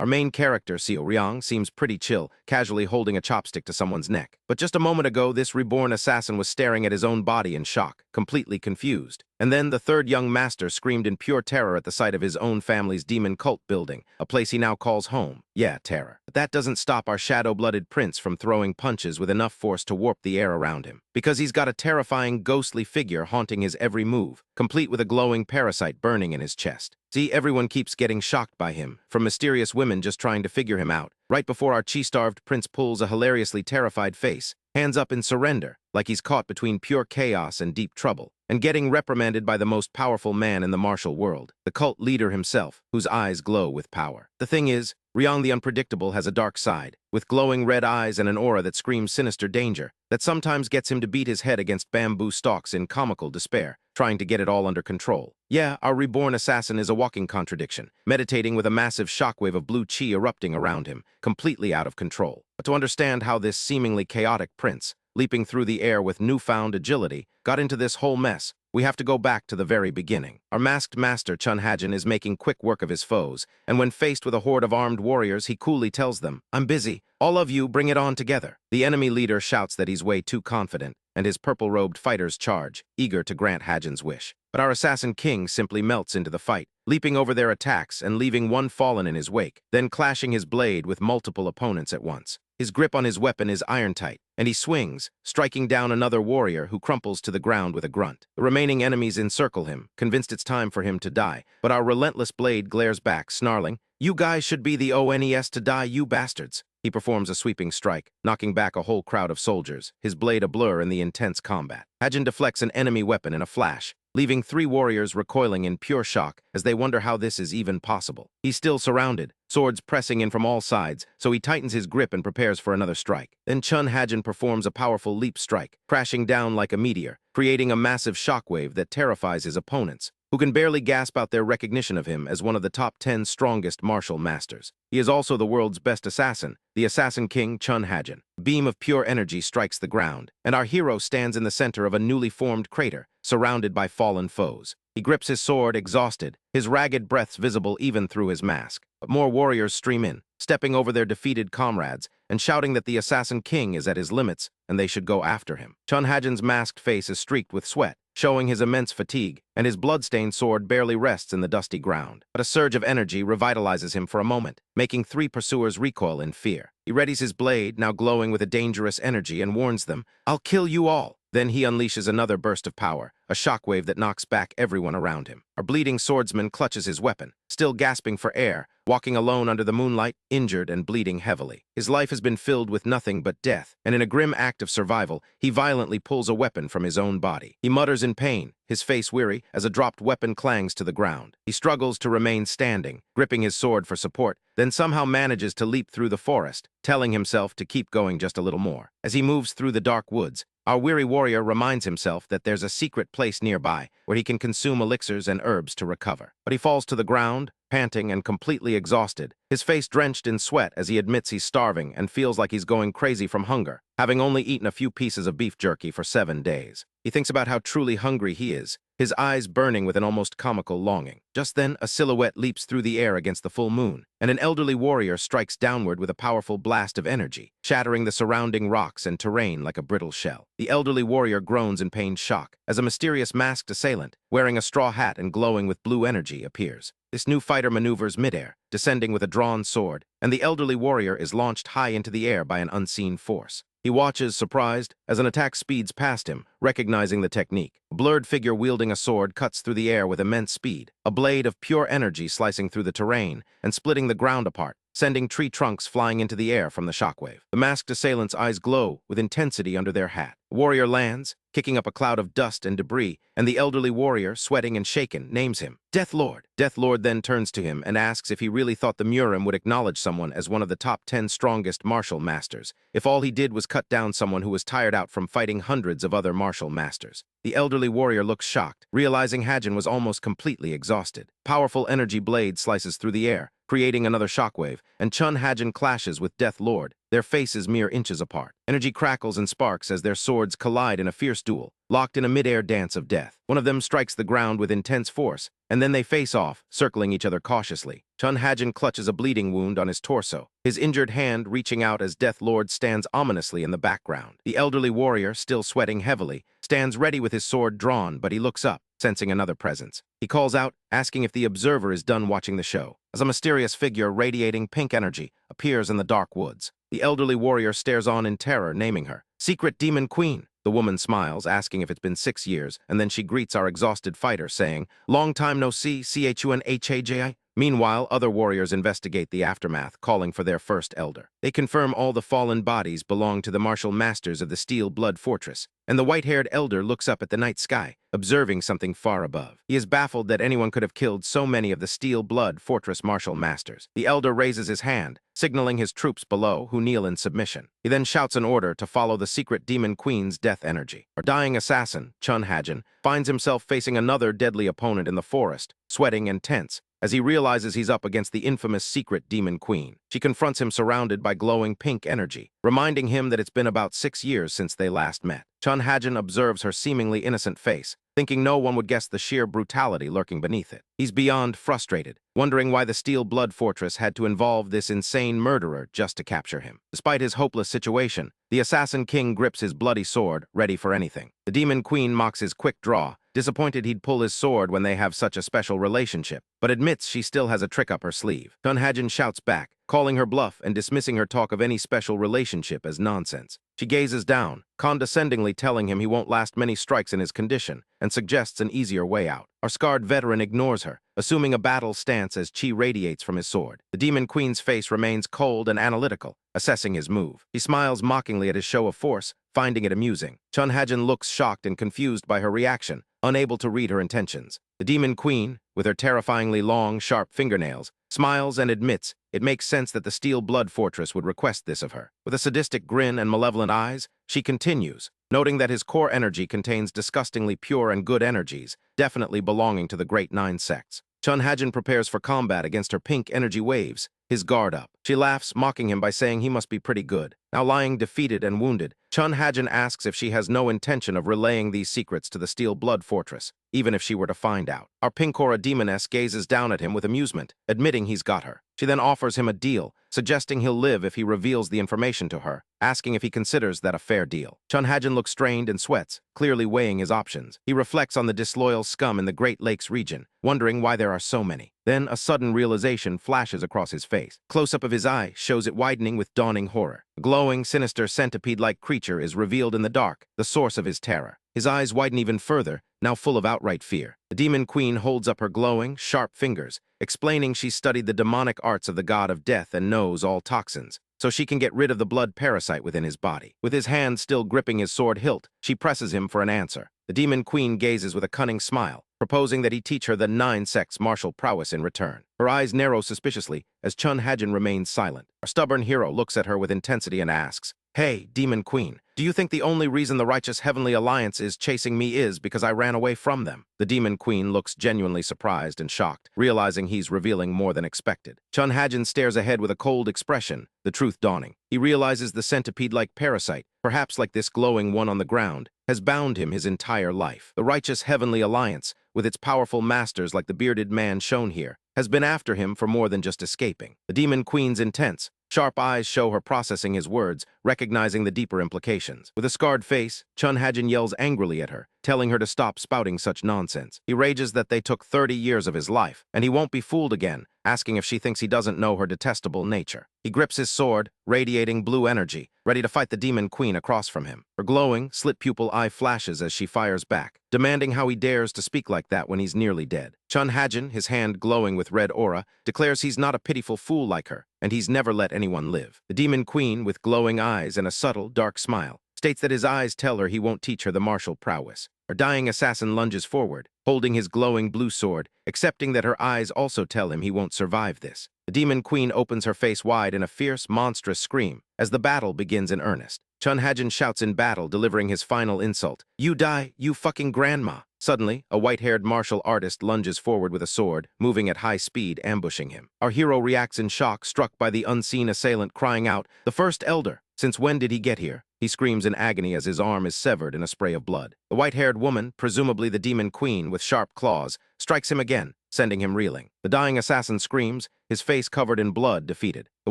Our main character, Seo Ryong, seems pretty chill, casually holding a chopstick to someone's neck. But just a moment ago, this reborn assassin was staring at his own body in shock, completely confused. And then the third young master screamed in pure terror at the sight of his own family's demon cult building, a place he now calls home. Yeah, terror. But that doesn't stop our shadow-blooded prince from throwing punches with enough force to warp the air around him. Because he's got a terrifying, ghostly figure haunting his every move, complete with a glowing parasite burning in his chest. See, everyone keeps getting shocked by him, from mysterious women just trying to figure him out, right before our chi-starved prince pulls a hilariously terrified face, hands up in surrender, like he's caught between pure chaos and deep trouble, and getting reprimanded by the most powerful man in the martial world, the cult leader himself, whose eyes glow with power. The thing is, Ryong the Unpredictable has a dark side, with glowing red eyes and an aura that screams sinister danger, that sometimes gets him to beat his head against bamboo stalks in comical despair, trying to get it all under control. Yeah, our reborn assassin is a walking contradiction, meditating with a massive shockwave of blue chi erupting around him, completely out of control. But to understand how this seemingly chaotic prince, leaping through the air with newfound agility, got into this whole mess, we have to go back to the very beginning. Our masked master, Chun Hajin, is making quick work of his foes, and when faced with a horde of armed warriors, he coolly tells them, "I'm busy. All of you, bring it on together." The enemy leader shouts that he's way too confident, and his purple-robed fighters charge, eager to grant Hajin's wish. But our assassin king simply melts into the fight, leaping over their attacks and leaving one fallen in his wake, then clashing his blade with multiple opponents at once. His grip on his weapon is iron-tight, and he swings, striking down another warrior who crumples to the ground with a grunt. The remaining enemies encircle him, convinced it's time for him to die, but our relentless blade glares back, snarling, "You guys should be the ONES to die, you bastards." He performs a sweeping strike, knocking back a whole crowd of soldiers, his blade a blur in the intense combat. Hajin deflects an enemy weapon in a flash, leaving 3 warriors recoiling in pure shock as they wonder how this is even possible. He's still surrounded, swords pressing in from all sides, so he tightens his grip and prepares for another strike. Then Chun Hajin performs a powerful leap strike, crashing down like a meteor, creating a massive shockwave that terrifies his opponents, who can barely gasp out their recognition of him as one of the top 10 strongest martial masters. He is also the world's best assassin, the Assassin King Chun Hajin. A beam of pure energy strikes the ground, and our hero stands in the center of a newly formed crater, surrounded by fallen foes. He grips his sword, exhausted, his ragged breaths visible even through his mask. But more warriors stream in, stepping over their defeated comrades and shouting that the Assassin King is at his limits and they should go after him. Chun Hajin's masked face is streaked with sweat, showing his immense fatigue, and his blood-stained sword barely rests in the dusty ground. But a surge of energy revitalizes him for a moment, making 3 pursuers recoil in fear. He readies his blade, now glowing with a dangerous energy, and warns them, "I'll kill you all." Then he unleashes another burst of power, a shockwave that knocks back everyone around him. Our bleeding swordsman clutches his weapon, still gasping for air, walking alone under the moonlight, injured and bleeding heavily. His life has been filled with nothing but death, and in a grim act of survival, he violently pulls a weapon from his own body. He mutters in pain, his face weary, as a dropped weapon clangs to the ground. He struggles to remain standing, gripping his sword for support, then somehow manages to leap through the forest, telling himself to keep going just a little more. As he moves through the dark woods, our weary warrior reminds himself that there's a secret place nearby where he can consume elixirs and herbs to recover. But he falls to the ground, panting and completely exhausted, his face drenched in sweat as he admits he's starving and feels like he's going crazy from hunger, having only eaten a few pieces of beef jerky for 7 days. He thinks about how truly hungry he is, his eyes burning with an almost comical longing. Just then, a silhouette leaps through the air against the full moon, and an elderly warrior strikes downward with a powerful blast of energy, shattering the surrounding rocks and terrain like a brittle shell. The elderly warrior groans in pained shock as a mysterious masked assailant, wearing a straw hat and glowing with blue energy, appears. This new fighter maneuvers midair, descending with a drawn sword, and the elderly warrior is launched high into the air by an unseen force. He watches, surprised, as an attack speeds past him, recognizing the technique. A blurred figure wielding a sword cuts through the air with immense speed, a blade of pure energy slicing through the terrain and splitting the ground apart, sending tree trunks flying into the air from the shockwave. The masked assailant's eyes glow with intensity under their hat. The warrior lands, kicking up a cloud of dust and debris, and the elderly warrior, sweating and shaken, names him Death Lord. Death Lord then turns to him and asks if he really thought the Murim would acknowledge someone as one of the top 10 strongest martial masters, if all he did was cut down someone who was tired out from fighting hundreds of other martial masters. The elderly warrior looks shocked, realizing Hajin was almost completely exhausted. Powerful energy blade slices through the air, creating another shockwave, and Chun Hajin clashes with Death Lord, their faces mere inches apart. Energy crackles and sparks as their swords collide in a fierce duel, locked in a mid-air dance of death. One of them strikes the ground with intense force, and then they face off, circling each other cautiously. Chun Hajin clutches a bleeding wound on his torso, his injured hand reaching out as Death Lord stands ominously in the background. The elderly warrior, still sweating heavily, stands ready with his sword drawn, but he looks up, sensing another presence. He calls out, asking if the observer is done watching the show, as a mysterious figure radiating pink energy appears in the dark woods. The elderly warrior stares on in terror, naming her Secret Demon Queen. The woman smiles, asking if it's been 6 years, and then she greets our exhausted fighter, saying, "Long time no see, Chunhaji." Meanwhile, other warriors investigate the aftermath, calling for their first elder. They confirm all the fallen bodies belong to the martial masters of the Steel Blood Fortress, and the white-haired elder looks up at the night sky, observing something far above. He is baffled that anyone could have killed so many of the Steel Blood Fortress martial masters. The elder raises his hand, signaling his troops below, who kneel in submission. He then shouts an order to follow the secret demon queen's death energy. Our dying assassin, Chun Hajin, finds himself facing another deadly opponent in the forest, sweating and tense, as he realizes he's up against the infamous secret demon queen. She confronts him surrounded by glowing pink energy, reminding him that it's been about 6 years since they last met. Chun Hajin observes her seemingly innocent face, thinking no one would guess the sheer brutality lurking beneath it. He's beyond frustrated, wondering why the Steel Blood Fortress had to involve this insane murderer just to capture him. Despite his hopeless situation, the Assassin King grips his bloody sword, ready for anything. The Demon Queen mocks his quick draw, disappointed he'd pull his sword when they have such a special relationship, but admits she still has a trick up her sleeve. Chun Hajin shouts back, calling her bluff and dismissing her talk of any special relationship as nonsense. She gazes down, condescendingly telling him he won't last many strikes in his condition, and suggests an easier way out. Our scarred veteran ignores her, assuming a battle stance as chi radiates from his sword. The Demon Queen's face remains cold and analytical, assessing his move. He smiles mockingly at his show of force, finding it amusing. Chun Hajin looks shocked and confused by her reaction, unable to read her intentions. The Demon Queen, with her terrifyingly long, sharp fingernails, smiles and admits it makes sense that the Steel Blood Fortress would request this of her. With a sadistic grin and malevolent eyes, she continues, noting that his core energy contains disgustingly pure and good energies, definitely belonging to the Great Nine Sects. Chun Hajin prepares for combat against her pink energy waves, his guard up. She laughs, mocking him by saying he must be pretty good. Now lying defeated and wounded, Chun Hajin asks if she has no intention of relaying these secrets to the Steel Blood Fortress, even if she were to find out. Our Pinkora demoness gazes down at him with amusement, admitting he's got her. She then offers him a deal, suggesting he'll live if he reveals the information to her, asking if he considers that a fair deal. Chun Hajin looks strained and sweats, clearly weighing his options. He reflects on the disloyal scum in the Great Lakes region, wondering why there are so many. Then a sudden realization flashes across his face. Close-up of his eye shows it widening with dawning horror. A glowing, sinister, centipede-like creature is revealed in the dark, the source of his terror. His eyes widen even further, now full of outright fear. The Demon Queen holds up her glowing, sharp fingers, explaining she's studied the demonic arts of the god of death and knows all toxins, so she can get rid of the blood parasite within his body. With his hand still gripping his sword hilt, she presses him for an answer. The Demon Queen gazes with a cunning smile, proposing that he teach her the 9 sects' martial prowess in return. Her eyes narrow suspiciously as Chun Hajin remains silent. Our stubborn hero looks at her with intensity and asks, "Hey, Demon Queen, do you think the only reason the righteous Heavenly Alliance is chasing me is because I ran away from them?" The Demon Queen looks genuinely surprised and shocked, realizing he's revealing more than expected. Chun Hajin stares ahead with a cold expression, the truth dawning. He realizes the centipede-like parasite, perhaps like this glowing one on the ground, has bound him his entire life. The righteous Heavenly Alliance, with its powerful masters like the bearded man shown here, has been after him for more than just escaping. The Demon Queen's intense, sharp eyes show her processing his words, recognizing the deeper implications. With a scarred face, Chun Hajin yells angrily at her, telling her to stop spouting such nonsense. He rages that they took 30 years of his life, and he won't be fooled again, asking if she thinks he doesn't know her detestable nature. He grips his sword, radiating blue energy, ready to fight the Demon Queen across from him. Her glowing, slit-pupil eye flashes as she fires back, demanding how he dares to speak like that when he's nearly dead. Chun Hajin, his hand glowing with red aura, declares he's not a pitiful fool like her, and he's never let anyone live. The Demon Queen, with glowing eyes and a subtle, dark smile, states that his eyes tell her he won't teach her the martial prowess. Our dying assassin lunges forward, holding his glowing blue sword, accepting that her eyes also tell him he won't survive this. The Demon Queen opens her face wide in a fierce, monstrous scream as the battle begins in earnest. Chun Hajin shouts in battle, delivering his final insult. "You die, you fucking grandma!" Suddenly, a white-haired martial artist lunges forward with a sword, moving at high speed, ambushing him. Our hero reacts in shock, struck by the unseen assailant, crying out, "The First Elder! Since when did he get here?" He screams in agony as his arm is severed in a spray of blood. The white-haired woman, presumably the Demon Queen with sharp claws, strikes him again, sending him reeling. The dying assassin screams, his face covered in blood, defeated. The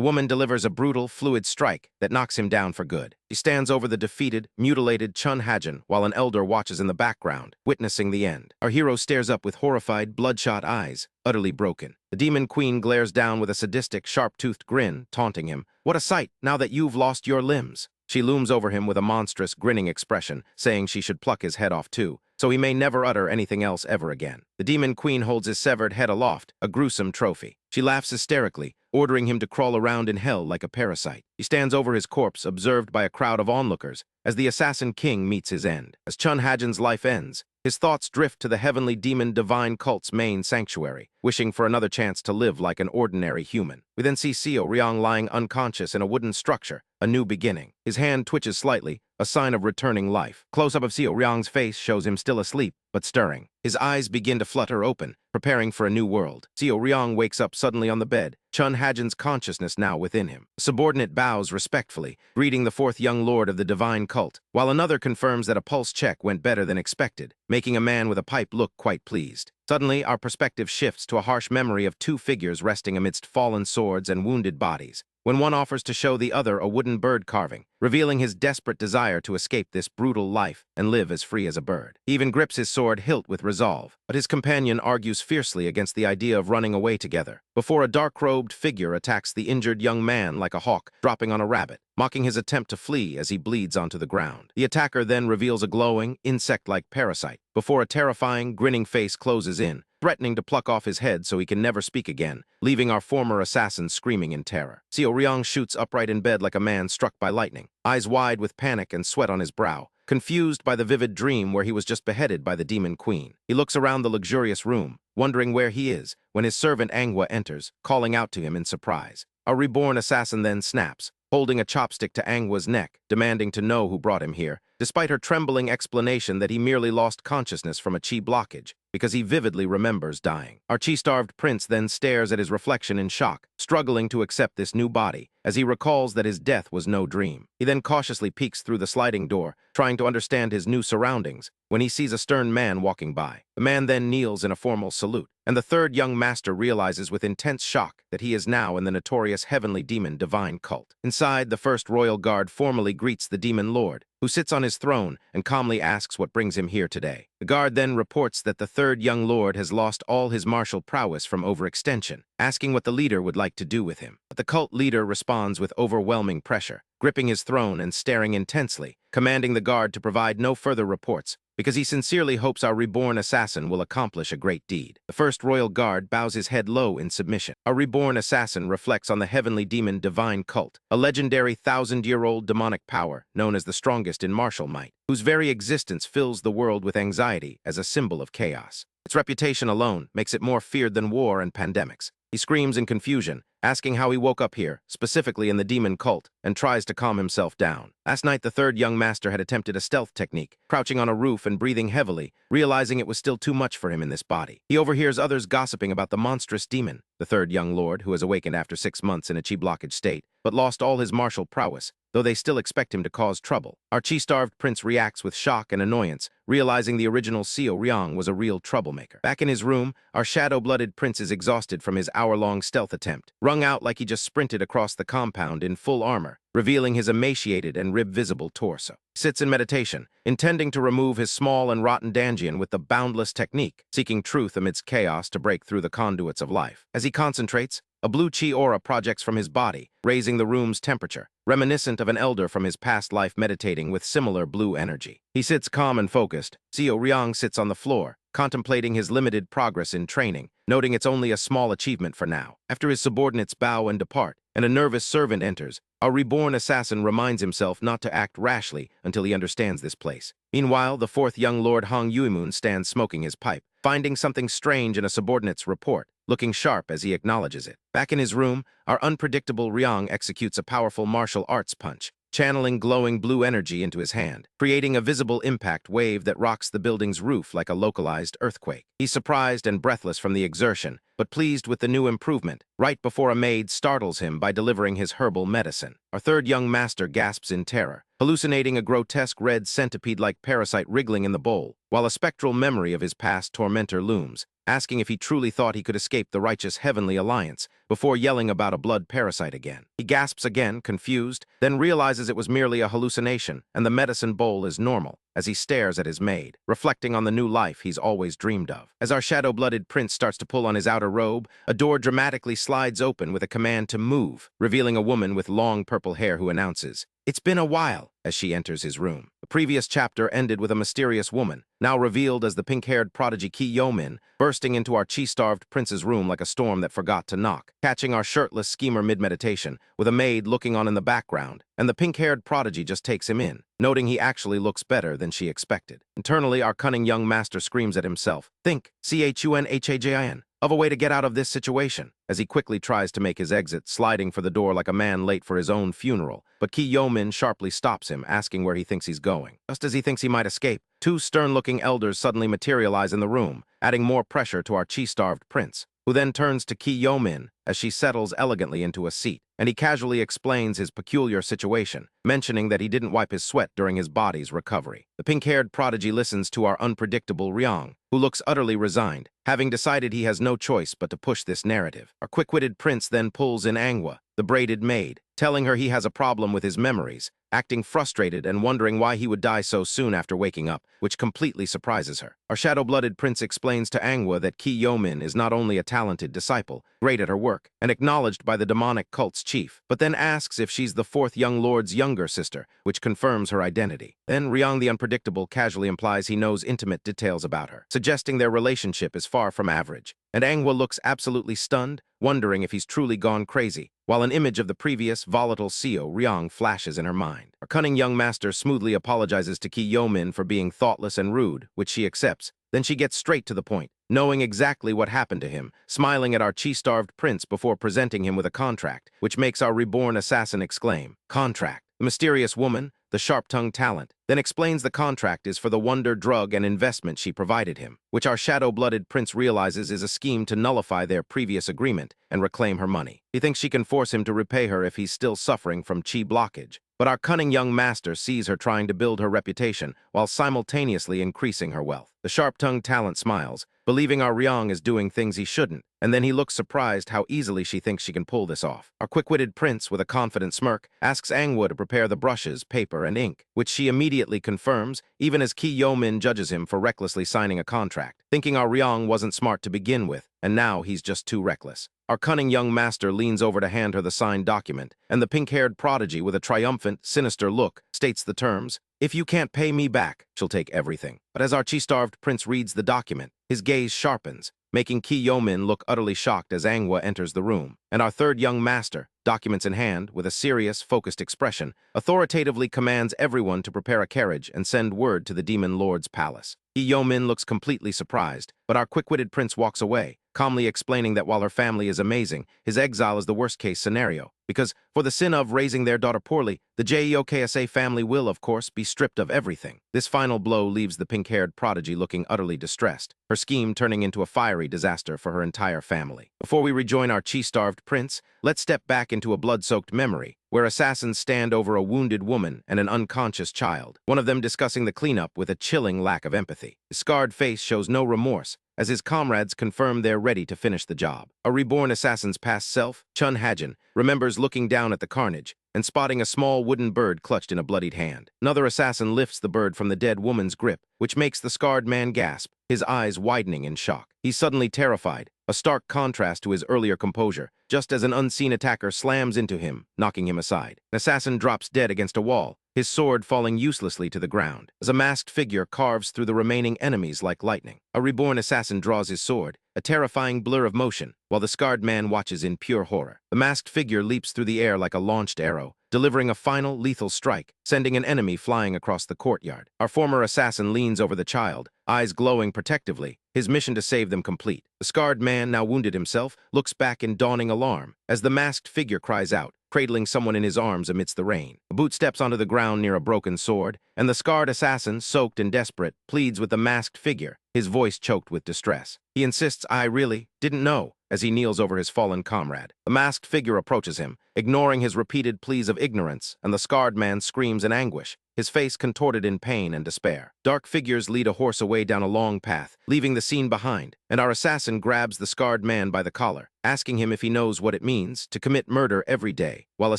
woman delivers a brutal, fluid strike that knocks him down for good. He stands over the defeated, mutilated Chun Hajin while an elder watches in the background, witnessing the end. Our hero stares up with horrified, bloodshot eyes, utterly broken. The demon queen glares down with a sadistic, sharp-toothed grin, taunting him. "What a sight, now that you've lost your limbs." She looms over him with a monstrous, grinning expression, saying she should pluck his head off too, so he may never utter anything else ever again. The demon queen holds his severed head aloft, a gruesome trophy. She laughs hysterically, ordering him to crawl around in hell like a parasite. He stands over his corpse, observed by a crowd of onlookers, as the assassin king meets his end. As Chun Hajin's life ends, his thoughts drift to the heavenly demon divine cult's main sanctuary, wishing for another chance to live like an ordinary human. We then see Seo Ryong lying unconscious in a wooden structure, a new beginning. His hand twitches slightly, a sign of returning life. Close-up of Seo Ryong's face shows him still asleep, but stirring. His eyes begin to flutter open, preparing for a new world. Seo Ryong wakes up suddenly on the bed, Chun Hajin's consciousness now within him. A subordinate bows respectfully, greeting the fourth young lord of the divine cult, while another confirms that a pulse check went better than expected, making a man with a pipe look quite pleased. Suddenly, our perspective shifts to a harsh memory of two figures resting amidst fallen swords and wounded bodies, when one offers to show the other a wooden bird carving, revealing his desperate desire to escape this brutal life and live as free as a bird. He even grips his sword hilt with resolve, but his companion argues fiercely against the idea of running away together, before a dark-robed figure attacks the injured young man like a hawk dropping on a rabbit, mocking his attempt to flee as he bleeds onto the ground. The attacker then reveals a glowing, insect-like parasite, before a terrifying, grinning face closes in, threatening to pluck off his head so he can never speak again, leaving our former assassin screaming in terror. Seo Ryong shoots upright in bed like a man struck by lightning, eyes wide with panic and sweat on his brow, confused by the vivid dream where he was just beheaded by the demon queen. He looks around the luxurious room, wondering where he is, when his servant Manhwa enters, calling out to him in surprise. Our reborn assassin then snaps, holding a chopstick to Manhwa's neck, demanding to know who brought him here, despite her trembling explanation that he merely lost consciousness from a chi blockage, because he vividly remembers dying. Our chi-starved prince then stares at his reflection in shock, struggling to accept this new body, as he recalls that his death was no dream. He then cautiously peeks through the sliding door, trying to understand his new surroundings, when he sees a stern man walking by. The man then kneels in a formal salute, and the third young master realizes with intense shock that he is now in the notorious heavenly demon divine cult. Inside, the first royal guard formally greets the demon lord, who sits on his throne and calmly asks what brings him here today. The guard then reports that the third young lord has lost all his martial prowess from overextension, asking what the leader would like to do with him. But the cult leader responds with overwhelming pressure, gripping his throne and staring intensely, commanding the guard to provide no further reports, because he sincerely hopes our reborn assassin will accomplish a great deed. The first royal guard bows his head low in submission. Our reborn assassin reflects on the heavenly demon divine cult, a legendary 1,000-year-old demonic power known as the strongest in martial might, whose very existence fills the world with anxiety as a symbol of chaos. Its reputation alone makes it more feared than war and pandemics. He screams in confusion, asking how he woke up here, specifically in the demon cult, and tries to calm himself down. Last night, the third young master had attempted a stealth technique, crouching on a roof and breathing heavily, realizing it was still too much for him in this body. He overhears others gossiping about the monstrous demon, the third young lord, who has awakened after 6 months in a chi blockage state, but lost all his martial prowess, though they still expect him to cause trouble. Our chi-starved prince reacts with shock and annoyance, realizing the original Seo Ryong was a real troublemaker. Back in his room, our shadow-blooded prince is exhausted from his hour-long stealth attempt, wrung out like he just sprinted across the compound in full armor, revealing his emaciated and rib-visible torso. He sits in meditation, intending to remove his small and rotten Danjian with the boundless technique, seeking truth amidst chaos to break through the conduits of life. As he concentrates, a blue chi aura projects from his body, raising the room's temperature, reminiscent of an elder from his past life meditating with similar blue energy. He sits calm and focused. Seo Ryong sits on the floor, contemplating his limited progress in training, noting it's only a small achievement for now. After his subordinates bow and depart, and a nervous servant enters, our reborn assassin reminds himself not to act rashly until he understands this place. Meanwhile, the fourth young lord Hong Yuimun stands smoking his pipe, finding something strange in a subordinate's report, looking sharp as he acknowledges it. Back in his room, our unpredictable Ryong executes a powerful martial arts punch, channeling glowing blue energy into his hand, creating a visible impact wave that rocks the building's roof like a localized earthquake. He's surprised and breathless from the exertion, but pleased with the new improvement, right before a maid startles him by delivering his herbal medicine. Our third young master gasps in terror, hallucinating a grotesque red centipede-like parasite wriggling in the bowl, while a spectral memory of his past tormentor looms, asking if he truly thought he could escape the righteous heavenly alliance before yelling about a blood parasite again. He gasps again, confused, then realizes it was merely a hallucination and the medicine bowl is normal, as he stares at his maid, reflecting on the new life he's always dreamed of. As our shadow-blooded prince starts to pull on his outer robe, a door dramatically slides open with a command to move, revealing a woman with long purple hair who announces, "It's been a while," as she enters his room. The previous chapter ended with a mysterious woman, now revealed as the pink-haired prodigy Ki Yo-min, bursting into our chi-starved prince's room like a storm that forgot to knock, catching our shirtless schemer mid-meditation, with a maid looking on in the background, and the pink-haired prodigy just takes him in, noting he actually looks better than she expected. Internally, our cunning young master screams at himself, "Think, CHUNHAJIN, of a way to get out of this situation," as he quickly tries to make his exit, sliding for the door like a man late for his own funeral. But Ki Yo-min sharply stops him, asking where he thinks he's going. Just as he thinks he might escape, two stern-looking elders suddenly materialize in the room, adding more pressure to our chi-starved prince, who then turns to Ki Yo-min as she settles elegantly into a seat, and he casually explains his peculiar situation, mentioning that he didn't wipe his sweat during his body's recovery. The pink-haired prodigy listens to our unpredictable Ryong, who looks utterly resigned, having decided he has no choice but to push this narrative. Our quick-witted prince then pulls in Manhwa, the braided maid, telling her he has a problem with his memories, acting frustrated and wondering why he would die so soon after waking up, which completely surprises her. Our shadow-blooded prince explains to Manhwa that Ki Yo-min is not only a talented disciple, great at her work, and acknowledged by the demonic cult's chief, but then asks if she's the fourth young lord's younger sister, which confirms her identity. Then Ryong the Unpredictable casually implies he knows intimate details about her, suggesting their relationship is far from average. And Manhwa looks absolutely stunned, wondering if he's truly gone crazy, while an image of the previous volatile CEO Ryong flashes in her mind. Our cunning young master smoothly apologizes to Ki Yo-min for being thoughtless and rude, which she accepts. Then she gets straight to the point, knowing exactly what happened to him, smiling at our chi-starved prince before presenting him with a contract, which makes our reborn assassin exclaim, "Contract." The mysterious woman, the sharp-tongued talent, then explains the contract is for the wonder drug and investment she provided him, which our shadow-blooded prince realizes is a scheme to nullify their previous agreement and reclaim her money. He thinks she can force him to repay her if he's still suffering from chi blockage. But our cunning young master sees her trying to build her reputation while simultaneously increasing her wealth. The sharp-tongued talent smiles, believing our Ryong is doing things he shouldn't, and then he looks surprised how easily she thinks she can pull this off. Our quick-witted prince, with a confident smirk, asks Manhwa to prepare the brushes, paper, and ink, which she immediately confirms, even as Ki Yo-min judges him for recklessly signing a contract, thinking our Ryong wasn't smart to begin with, and now he's just too reckless. Our cunning young master leans over to hand her the signed document, and the pink-haired prodigy, with a triumphant, sinister look, states the terms, "If you can't pay me back, she'll take everything." But as our chi-starved prince reads the document, his gaze sharpens, making Ki Yo-min look utterly shocked as Manhwa enters the room, and our third young master, documents in hand, with a serious, focused expression, authoritatively commands everyone to prepare a carriage and send word to the Demon Lord's palace. Ki Yo-min looks completely surprised, but our quick-witted prince walks away, calmly explaining that while her family is amazing, his exile is the worst-case scenario, because, for the sin of raising their daughter poorly, the JEOKSA family will, of course, be stripped of everything. This final blow leaves the pink-haired prodigy looking utterly distressed, her scheme turning into a fiery disaster for her entire family. Before we rejoin our chi-starved prince, let's step back into a blood-soaked memory, where assassins stand over a wounded woman and an unconscious child, one of them discussing the cleanup with a chilling lack of empathy. His scarred face shows no remorse, as his comrades confirm they're ready to finish the job. A reborn assassin's past self, Chun Hajin, remembers looking down at the carnage and spotting a small wooden bird clutched in a bloodied hand. Another assassin lifts the bird from the dead woman's grip, which makes the scarred man gasp, his eyes widening in shock. He's suddenly terrified, a stark contrast to his earlier composure, just as an unseen attacker slams into him, knocking him aside. An assassin drops dead against a wall, his sword falling uselessly to the ground, as a masked figure carves through the remaining enemies like lightning. A reborn assassin draws his sword, a terrifying blur of motion, while the scarred man watches in pure horror. The masked figure leaps through the air like a launched arrow, delivering a final lethal strike, sending an enemy flying across the courtyard. Our former assassin leans over the child, eyes glowing protectively, his mission to save them complete. The scarred man, now wounded himself, looks back in dawning alarm, as the masked figure cries out, cradling someone in his arms amidst the rain. A boot steps onto the ground near a broken sword, and the scarred assassin, soaked and desperate, pleads with the masked figure, his voice choked with distress. He insists, "I really didn't know," as he kneels over his fallen comrade. The masked figure approaches him, ignoring his repeated pleas of ignorance, and the scarred man screams in anguish, his face contorted in pain and despair. Dark figures lead a horse away down a long path, leaving the scene behind, and our assassin grabs the scarred man by the collar, asking him if he knows what it means to commit murder every day, while a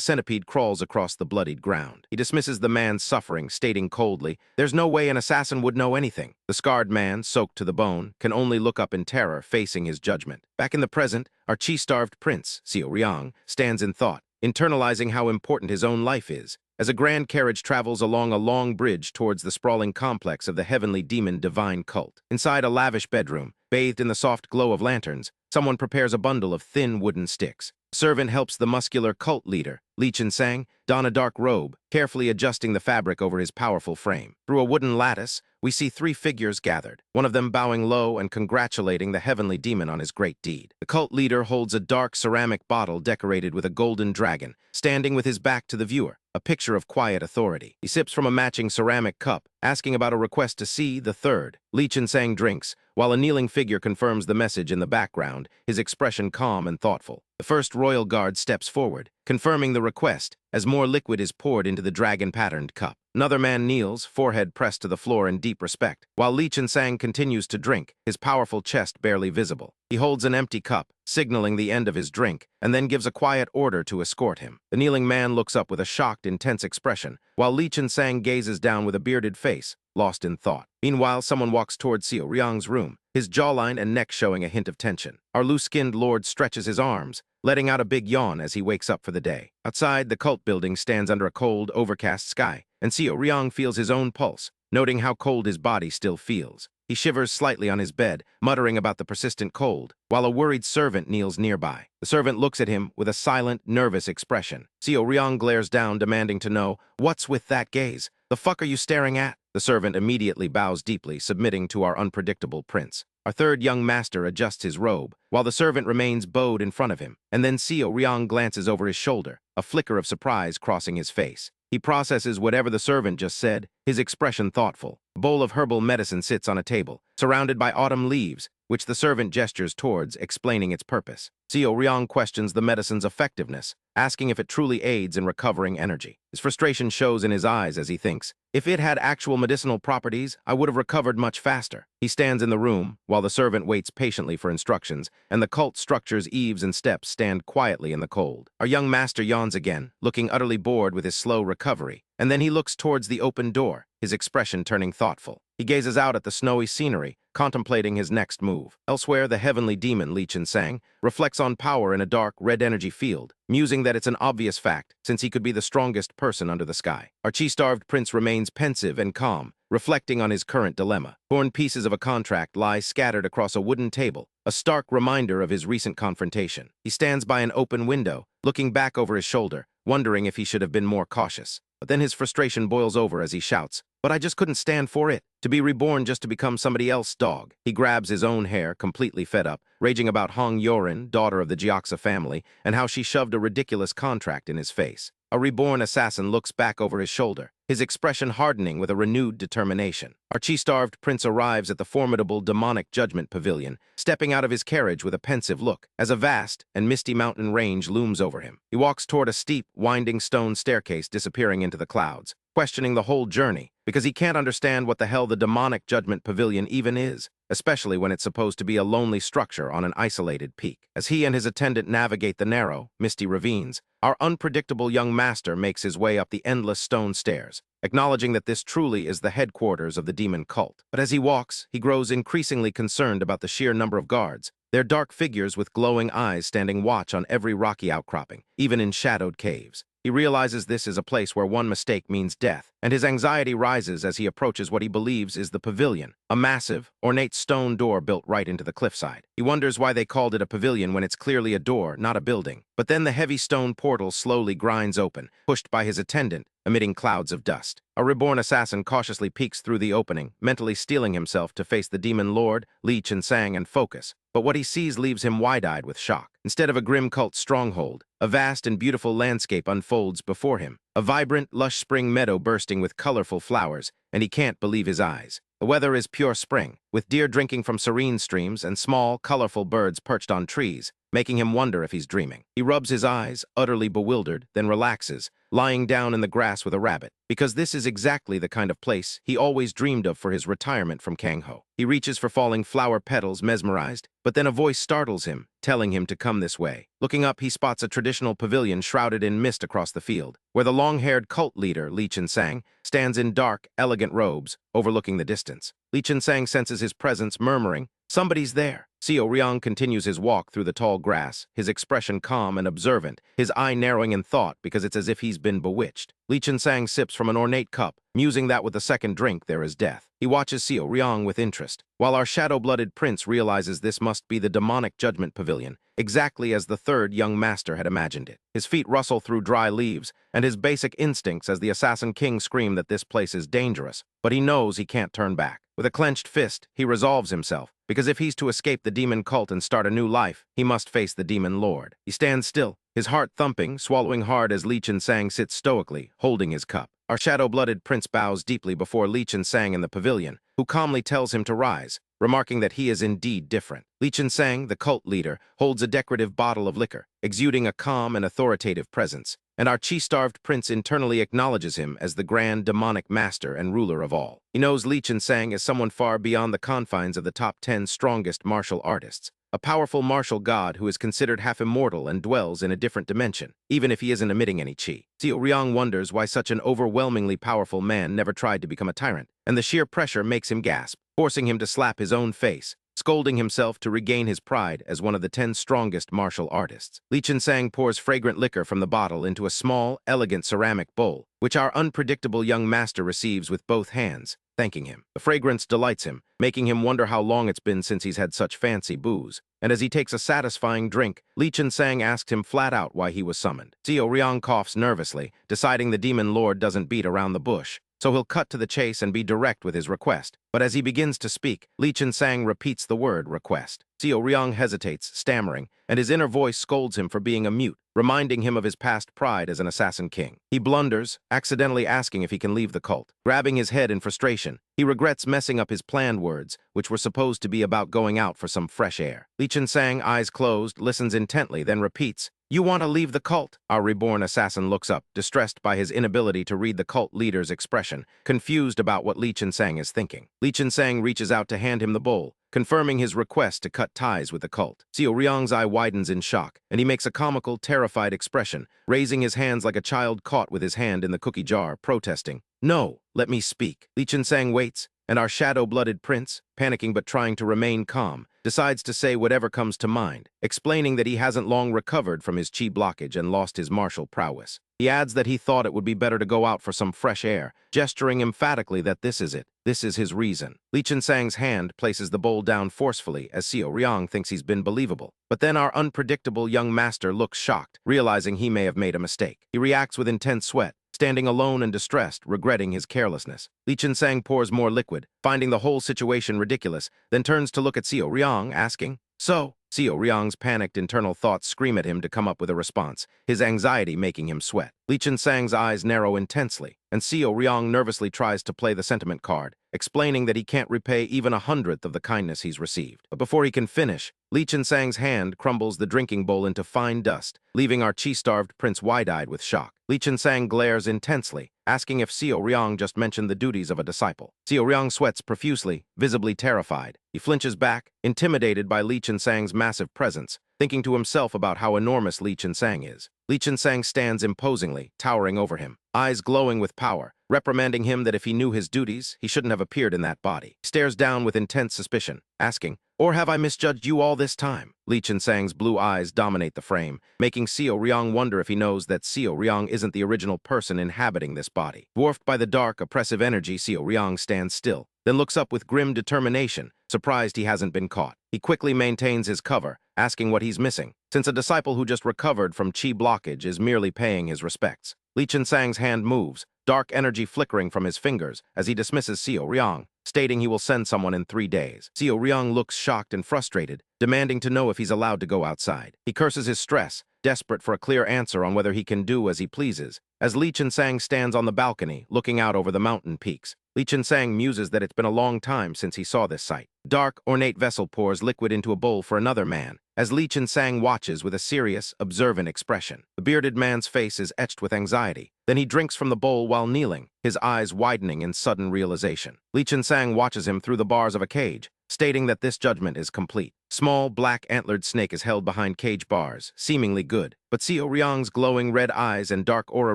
centipede crawls across the bloodied ground. He dismisses the man's suffering, stating coldly, "There's no way an assassin would know anything." The scarred man, soaked to the bone, can only look up in terror, facing his judgment. Back in the present, our chi-starved prince, Xiao Riang, stands in thought, internalizing how important his own life is, as a grand carriage travels along a long bridge towards the sprawling complex of the heavenly demon divine cult. Inside a lavish bedroom, bathed in the soft glow of lanterns, someone prepares a bundle of thin wooden sticks. A servant helps the muscular cult leader, Li Qinsang, don a dark robe, carefully adjusting the fabric over his powerful frame. Through a wooden lattice, we see three figures gathered, one of them bowing low and congratulating the heavenly demon on his great deed. The cult leader holds a dark ceramic bottle decorated with a golden dragon, standing with his back to the viewer, a picture of quiet authority. He sips from a matching ceramic cup, asking about a request to see the third. Li Qinsang drinks, while a kneeling figure confirms the message in the background, his expression calm and thoughtful. The first royal guard steps forward, confirming the request, as more liquid is poured into the dragon-patterned cup. Another man kneels, forehead pressed to the floor in deep respect, while Li Qinsang continues to drink, his powerful chest barely visible. He holds an empty cup, signaling the end of his drink, and then gives a quiet order to escort him. The kneeling man looks up with a shocked, intense expression, while Li Qinsang gazes down with a bearded face, lost in thought. Meanwhile, someone walks towards Xiao Riang's room, his jawline and neck showing a hint of tension. Our loose-skinned lord stretches his arms, letting out a big yawn as he wakes up for the day. Outside, the cult building stands under a cold, overcast sky, and Xiao Riang feels his own pulse, noting how cold his body still feels. He shivers slightly on his bed, muttering about the persistent cold, while a worried servant kneels nearby. The servant looks at him with a silent, nervous expression. Xiao Riang glares down, demanding to know, "What's with that gaze? The fuck are you staring at?" The servant immediately bows deeply, submitting to our unpredictable prince. Our third young master adjusts his robe, while the servant remains bowed in front of him, and then Xiao Riang glances over his shoulder, a flicker of surprise crossing his face. He processes whatever the servant just said, his expression thoughtful. A bowl of herbal medicine sits on a table, surrounded by autumn leaves, which the servant gestures towards, explaining its purpose. Xiao Riang questions the medicine's effectiveness, asking if it truly aids in recovering energy. His frustration shows in his eyes as he thinks, "If it had actual medicinal properties, I would have recovered much faster." He stands in the room, while the servant waits patiently for instructions, and the cult structure's eaves and steps stand quietly in the cold. Our young master yawns again, looking utterly bored with his slow recovery, and then he looks towards the open door, his expression turning thoughtful. He gazes out at the snowy scenery, contemplating his next move. Elsewhere, the heavenly demon, Li Qinsang, reflects on power in a dark, red energy field, musing that it's an obvious fact, since he could be the strongest person under the sky. Our chi-starved prince remains pensive and calm, reflecting on his current dilemma. Torn pieces of a contract lie scattered across a wooden table, a stark reminder of his recent confrontation. He stands by an open window, looking back over his shoulder, wondering if he should have been more cautious. But then his frustration boils over as he shouts, "But I just couldn't stand for it. To be reborn just to become somebody else's dog." He grabs his own hair, completely fed up, raging about Hong Yorin, daughter of the Jiaxa family, and how she shoved a ridiculous contract in his face. A reborn assassin looks back over his shoulder, his expression hardening with a renewed determination. Our chi-starved prince arrives at the formidable demonic judgment pavilion, stepping out of his carriage with a pensive look, as a vast and misty mountain range looms over him. He walks toward a steep, winding stone staircase disappearing into the clouds, questioning the whole journey, because he can't understand what the hell the demonic judgment pavilion even is, especially when it's supposed to be a lonely structure on an isolated peak. As he and his attendant navigate the narrow, misty ravines, our unpredictable young master makes his way up the endless stone stairs, acknowledging that this truly is the headquarters of the demon cult. But as he walks, he grows increasingly concerned about the sheer number of guards, their dark figures with glowing eyes standing watch on every rocky outcropping, even in shadowed caves. He realizes this is a place where one mistake means death, and his anxiety rises as he approaches what he believes is the pavilion, a massive, ornate stone door built right into the cliffside. He wonders why they called it a pavilion when it's clearly a door, not a building. But then the heavy stone portal slowly grinds open, pushed by his attendant, emitting clouds of dust. A reborn assassin cautiously peeks through the opening, mentally steeling himself to face the demon lord, Li Qinsang, and focus. But what he sees leaves him wide-eyed with shock. Instead of a grim cult stronghold, a vast and beautiful landscape unfolds before him. A vibrant, lush spring meadow bursting with colorful flowers, and he can't believe his eyes. The weather is pure spring, with deer drinking from serene streams and small, colorful birds perched on trees, making him wonder if he's dreaming. He rubs his eyes, utterly bewildered, then relaxes, lying down in the grass with a rabbit, because this is exactly the kind of place he always dreamed of for his retirement from Kangho. He reaches for falling flower petals, mesmerized, but then a voice startles him, telling him to come this way. Looking up, he spots a traditional pavilion shrouded in mist across the field, where the long-haired cult leader, Li Qinsang, stands in dark, elegant robes, overlooking the distance. Li Qinsang senses his presence, murmuring, "Somebody's there." Xiao Riang continues his walk through the tall grass, his expression calm and observant, his eye narrowing in thought because it's as if he's been bewitched. Li Qinsang sips from an ornate cup, musing that with the second drink there is death. He watches Xiao Riang with interest, while our shadow-blooded prince realizes this must be the demonic judgment pavilion, exactly as the third young master had imagined it. His feet rustle through dry leaves, and his basic instincts as the assassin king scream that this place is dangerous, but he knows he can't turn back. With a clenched fist, he resolves himself, because if he's to escape the demon cult and start a new life, he must face the demon lord. He stands still, his heart thumping, swallowing hard as Li Qinsang sits stoically, holding his cup. Our shadow-blooded prince bows deeply before Li Qinsang in the pavilion, who calmly tells him to rise, remarking that he is indeed different. Li Qinsang, the cult leader, holds a decorative bottle of liquor, exuding a calm and authoritative presence, and our chi-starved prince internally acknowledges him as the grand demonic master and ruler of all. He knows Li Qinsang as someone far beyond the confines of the top 10 strongest martial artists, a powerful martial god who is considered half immortal and dwells in a different dimension, even if he isn't emitting any chi. Xiao Riang wonders why such an overwhelmingly powerful man never tried to become a tyrant, and the sheer pressure makes him gasp, forcing him to slap his own face, scolding himself to regain his pride as one of the 10 strongest martial artists. Li Qinsang pours fragrant liquor from the bottle into a small, elegant ceramic bowl, which our unpredictable young master receives with both hands, thanking him. The fragrance delights him, making him wonder how long it's been since he's had such fancy booze. And as he takes a satisfying drink, Li Qinsang asks him flat out why he was summoned. Xiao Riang coughs nervously, deciding the demon lord doesn't beat around the bush, so he'll cut to the chase and be direct with his request. But as he begins to speak, Li Qinsang repeats the word request. Xiao Riang hesitates, stammering, and his inner voice scolds him for being a mute, reminding him of his past pride as an assassin king. He blunders, accidentally asking if he can leave the cult. Grabbing his head in frustration, he regrets messing up his planned words, which were supposed to be about going out for some fresh air. Li Qinsang, eyes closed, listens intently, then repeats, "You want to leave the cult?" Our reborn assassin looks up, distressed by his inability to read the cult leader's expression, confused about what Li Qinsang is thinking. Li Qinsang reaches out to hand him the bowl, confirming his request to cut ties with the cult. Xiao Riang's eye widens in shock, and he makes a comical, terrified expression, raising his hands like a child caught with his hand in the cookie jar, protesting, "No, let me speak." Li Qinsang waits, and our shadow-blooded prince, panicking but trying to remain calm, decides to say whatever comes to mind, explaining that he hasn't long recovered from his chi blockage and lost his martial prowess. He adds that he thought it would be better to go out for some fresh air, gesturing emphatically that this is it. This is his reason. Li Qinsang's hand places the bowl down forcefully as Xiao Riang thinks he's been believable. But then our unpredictable young master looks shocked, realizing he may have made a mistake. He reacts with intense sweat, standing alone and distressed, regretting his carelessness. Li Qinsang pours more liquid, finding the whole situation ridiculous, then turns to look at Xiao Riang, asking, "So?" Xiao Riang's panicked internal thoughts scream at him to come up with a response, his anxiety making him sweat. Li Qinsang's eyes narrow intensely, and Xiao Riang nervously tries to play the sentiment card, explaining that he can't repay even 1/100th of the kindness he's received. But before he can finish, Li Qinsang's hand crumbles the drinking bowl into fine dust, leaving our chi-starved prince wide-eyed with shock. Li Qinsang glares intensely, asking if Xiao Riang just mentioned the duties of a disciple. Xiao Riang sweats profusely, visibly terrified. He flinches back, intimidated by Li Qinsang's massive presence, thinking to himself about how enormous Li Qinsang is. Li Qinsang stands imposingly, towering over him, eyes glowing with power, reprimanding him that if he knew his duties, he shouldn't have appeared in that body. He stares down with intense suspicion, asking, "Or have I misjudged you all this time?" Li Qinsang's blue eyes dominate the frame, making Xiao Riang wonder if he knows that Xiao Riang isn't the original person inhabiting this body. Dwarfed by the dark, oppressive energy, Xiao Riang stands still, then looks up with grim determination, surprised he hasn't been caught. He quickly maintains his cover, asking what he's missing, since a disciple who just recovered from chi blockage is merely paying his respects. Li Qinsang's hand moves, dark energy flickering from his fingers as he dismisses Xiao Riang, stating he will send someone in 3 days. Xiao Riang looks shocked and frustrated, demanding to know if he's allowed to go outside. He curses his stress, desperate for a clear answer on whether he can do as he pleases, as Li Qinsang stands on the balcony, looking out over the mountain peaks. Li Qinsang muses that it's been a long time since he saw this sight. Dark, ornate vessel pours liquid into a bowl for another man, as Li Qinsang watches with a serious, observant expression. The bearded man's face is etched with anxiety. Then he drinks from the bowl while kneeling, his eyes widening in sudden realization. Li Qinsang watches him through the bars of a cage, stating that this judgment is complete. Small, black-antlered snake is held behind cage bars, seemingly good, but Xiao Riang's glowing red eyes and dark aura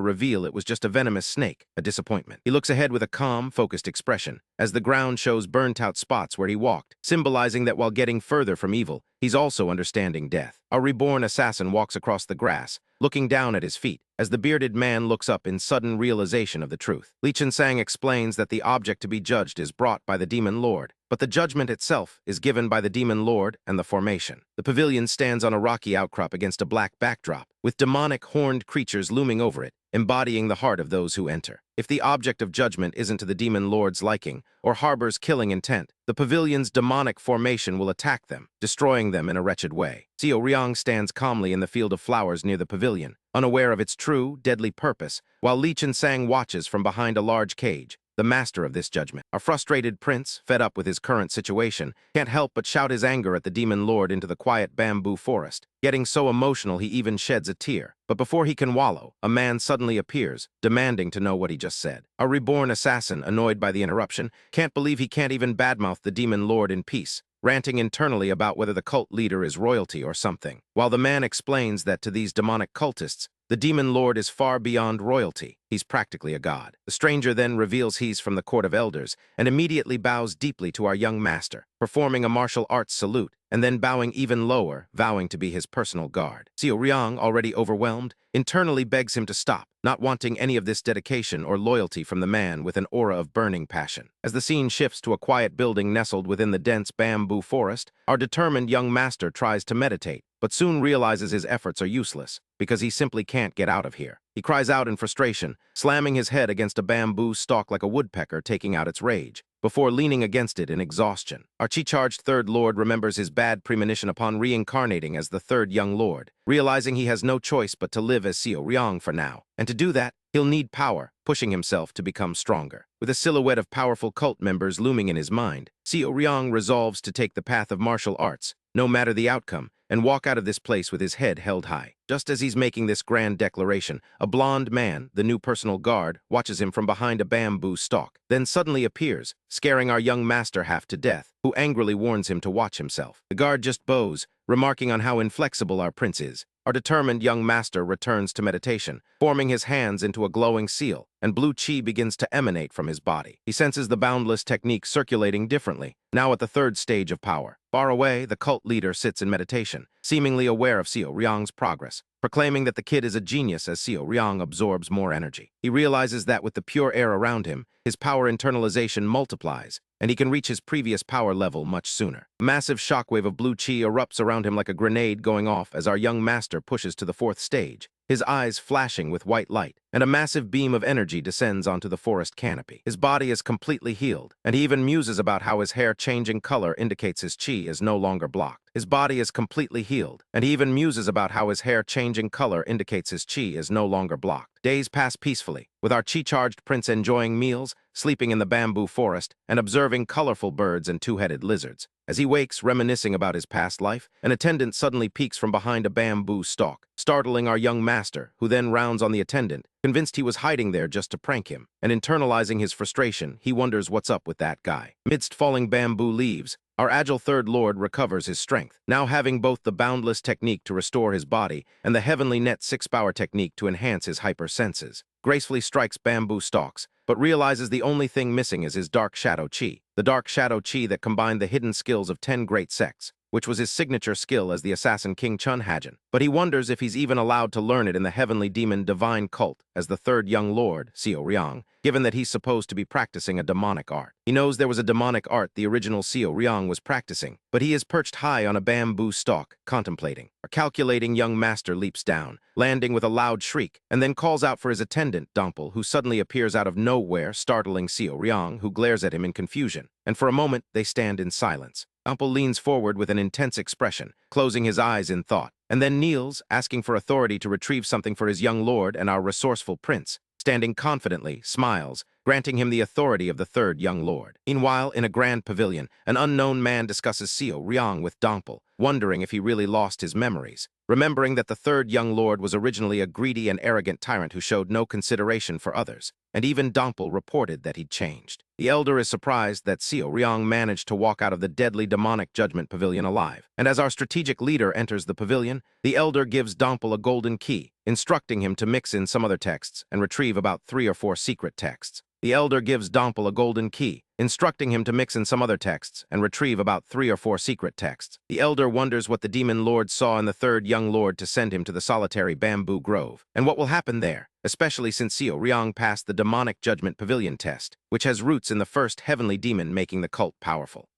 reveal it was just a venomous snake, a disappointment. He looks ahead with a calm, focused expression, as the ground shows burnt-out spots where he walked, symbolizing that while getting further from evil, he's also understanding death. A reborn assassin walks across the grass, looking down at his feet, as the bearded man looks up in sudden realization of the truth. Li Qinsang explains that the object to be judged is brought by the Demon Lord, but the judgment itself is given by the Demon Lord and the formation. The pavilion stands on a rocky outcrop against a black backdrop, with demonic horned creatures looming over it, embodying the heart of those who enter. If the object of judgment isn't to the Demon Lord's liking, or harbors killing intent, the pavilion's demonic formation will attack them, destroying them in a wretched way. Xiao Riang stands calmly in the field of flowers near the pavilion, unaware of its true, deadly purpose, while Li Qinsang watches from behind a large cage, the master of this judgment. A frustrated prince, fed up with his current situation, can't help but shout his anger at the Demon Lord into the quiet bamboo forest. Getting so emotional he even sheds a tear. But before he can wallow, a man suddenly appears, demanding to know what he just said. A reborn assassin, annoyed by the interruption, can't believe he can't even badmouth the Demon Lord in peace, ranting internally about whether the cult leader is royalty or something. While the man explains that to these demonic cultists, the Demon Lord is far beyond royalty. He's practically a god. The stranger then reveals he's from the Court of Elders and immediately bows deeply to our young master, performing a martial arts salute, and then bowing even lower, vowing to be his personal guard. Xiao Riang, already overwhelmed, internally begs him to stop, not wanting any of this dedication or loyalty from the man with an aura of burning passion. As the scene shifts to a quiet building nestled within the dense bamboo forest, our determined young master tries to meditate, but soon realizes his efforts are useless, because he simply can't get out of here. He cries out in frustration, slamming his head against a bamboo stalk like a woodpecker taking out its rage, before leaning against it in exhaustion. Our chi-charged third lord remembers his bad premonition upon reincarnating as the third young lord, realizing he has no choice but to live as Xiao Riang for now. And to do that, he'll need power, pushing himself to become stronger. With a silhouette of powerful cult members looming in his mind, Xiao Riang resolves to take the path of martial arts, no matter the outcome, and walk out of this place with his head held high. Just as he's making this grand declaration, a blond man, the new personal guard, watches him from behind a bamboo stalk, then suddenly appears, scaring our young master half to death, who angrily warns him to watch himself. The guard just bows, remarking on how inflexible our prince is. Our determined young master returns to meditation, forming his hands into a glowing seal, and blue chi begins to emanate from his body. He senses the boundless technique circulating differently, now at the third stage of power. Far away, the cult leader sits in meditation, seemingly aware of Xiao Riang's progress, proclaiming that the kid is a genius as Xiao Riang absorbs more energy. He realizes that with the pure air around him, his power internalization multiplies, and he can reach his previous power level much sooner. A massive shockwave of blue chi erupts around him like a grenade going off as our young master pushes to the fourth stage, his eyes flashing with white light, and a massive beam of energy descends onto the forest canopy. His body is completely healed, and he even muses about how his hair changing color indicates his chi is no longer blocked. His body is completely healed, and he even muses about how his hair changing color indicates his chi is no longer blocked. Days pass peacefully, with our chi-charged prince enjoying meals, sleeping in the bamboo forest, and observing colorful birds and two-headed lizards. As he wakes, reminiscing about his past life, an attendant suddenly peeks from behind a bamboo stalk, startling our young master, who then rounds on the attendant, convinced he was hiding there just to prank him. And internalizing his frustration, he wonders what's up with that guy. Midst falling bamboo leaves, our agile third lord recovers his strength, now having both the boundless technique to restore his body and the heavenly net 6-power technique to enhance his hyper senses. Gracefully strikes bamboo stalks, but realizes the only thing missing is his dark shadow chi. The dark shadow chi that combined the hidden skills of 10 great sects, which was his signature skill as the assassin King Chun Hajin. But he wonders if he's even allowed to learn it in the heavenly demon divine cult as the third young lord, Xiao Riang, given that he's supposed to be practicing a demonic art. He knows there was a demonic art the original Xiao Riang was practicing, but he is perched high on a bamboo stalk, contemplating. A calculating young master leaps down, landing with a loud shriek, and then calls out for his attendant, Dompel, who suddenly appears out of nowhere, startling Xiao Riang, who glares at him in confusion. And for a moment, they stand in silence. Dompel leans forward with an intense expression, closing his eyes in thought, and then kneels, asking for authority to retrieve something for his young lord and our resourceful prince. Standing confidently, smiles, granting him the authority of the third young lord. Meanwhile, in a grand pavilion, an unknown man discusses Xiao Riang with Dompel, wondering if he really lost his memories. Remembering that the third young lord was originally a greedy and arrogant tyrant who showed no consideration for others, and even Dompel reported that he'd changed. The elder is surprised that Seo Ryong managed to walk out of the deadly demonic judgment pavilion alive. And as our strategic leader enters the pavilion, the elder gives Dompel a golden key, instructing him to mix in some other texts and retrieve about 3 or 4 secret texts. The elder gives Dompel a golden key, instructing him to mix in some other texts and retrieve about 3 or 4 secret texts. The elder wonders what the demon lord saw in the third young lord to send him to the solitary bamboo grove, and what will happen there, especially since Seo Ryong passed the demonic judgment pavilion test, which has roots in the first heavenly demon making the cult powerful.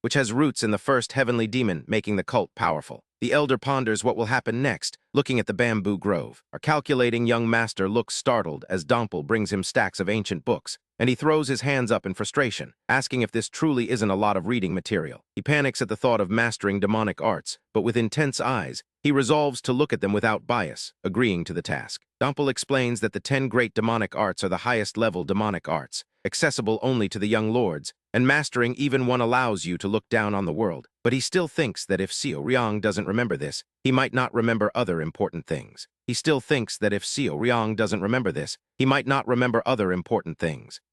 The elder ponders what will happen next, looking at the bamboo grove. Our calculating young master looks startled as Dompel brings him stacks of ancient books, and he throws his hands up in frustration, asking if this truly isn't a lot of reading material. He panics at the thought of mastering demonic arts, but with intense eyes, he resolves to look at them without bias, agreeing to the task. Dompel explains that the 10 great demonic arts are the highest-level demonic arts, accessible only to the young lords, and mastering even one allows you to look down on the world. But he still thinks that if Seo Ryong doesn't remember this, he might not remember other important things.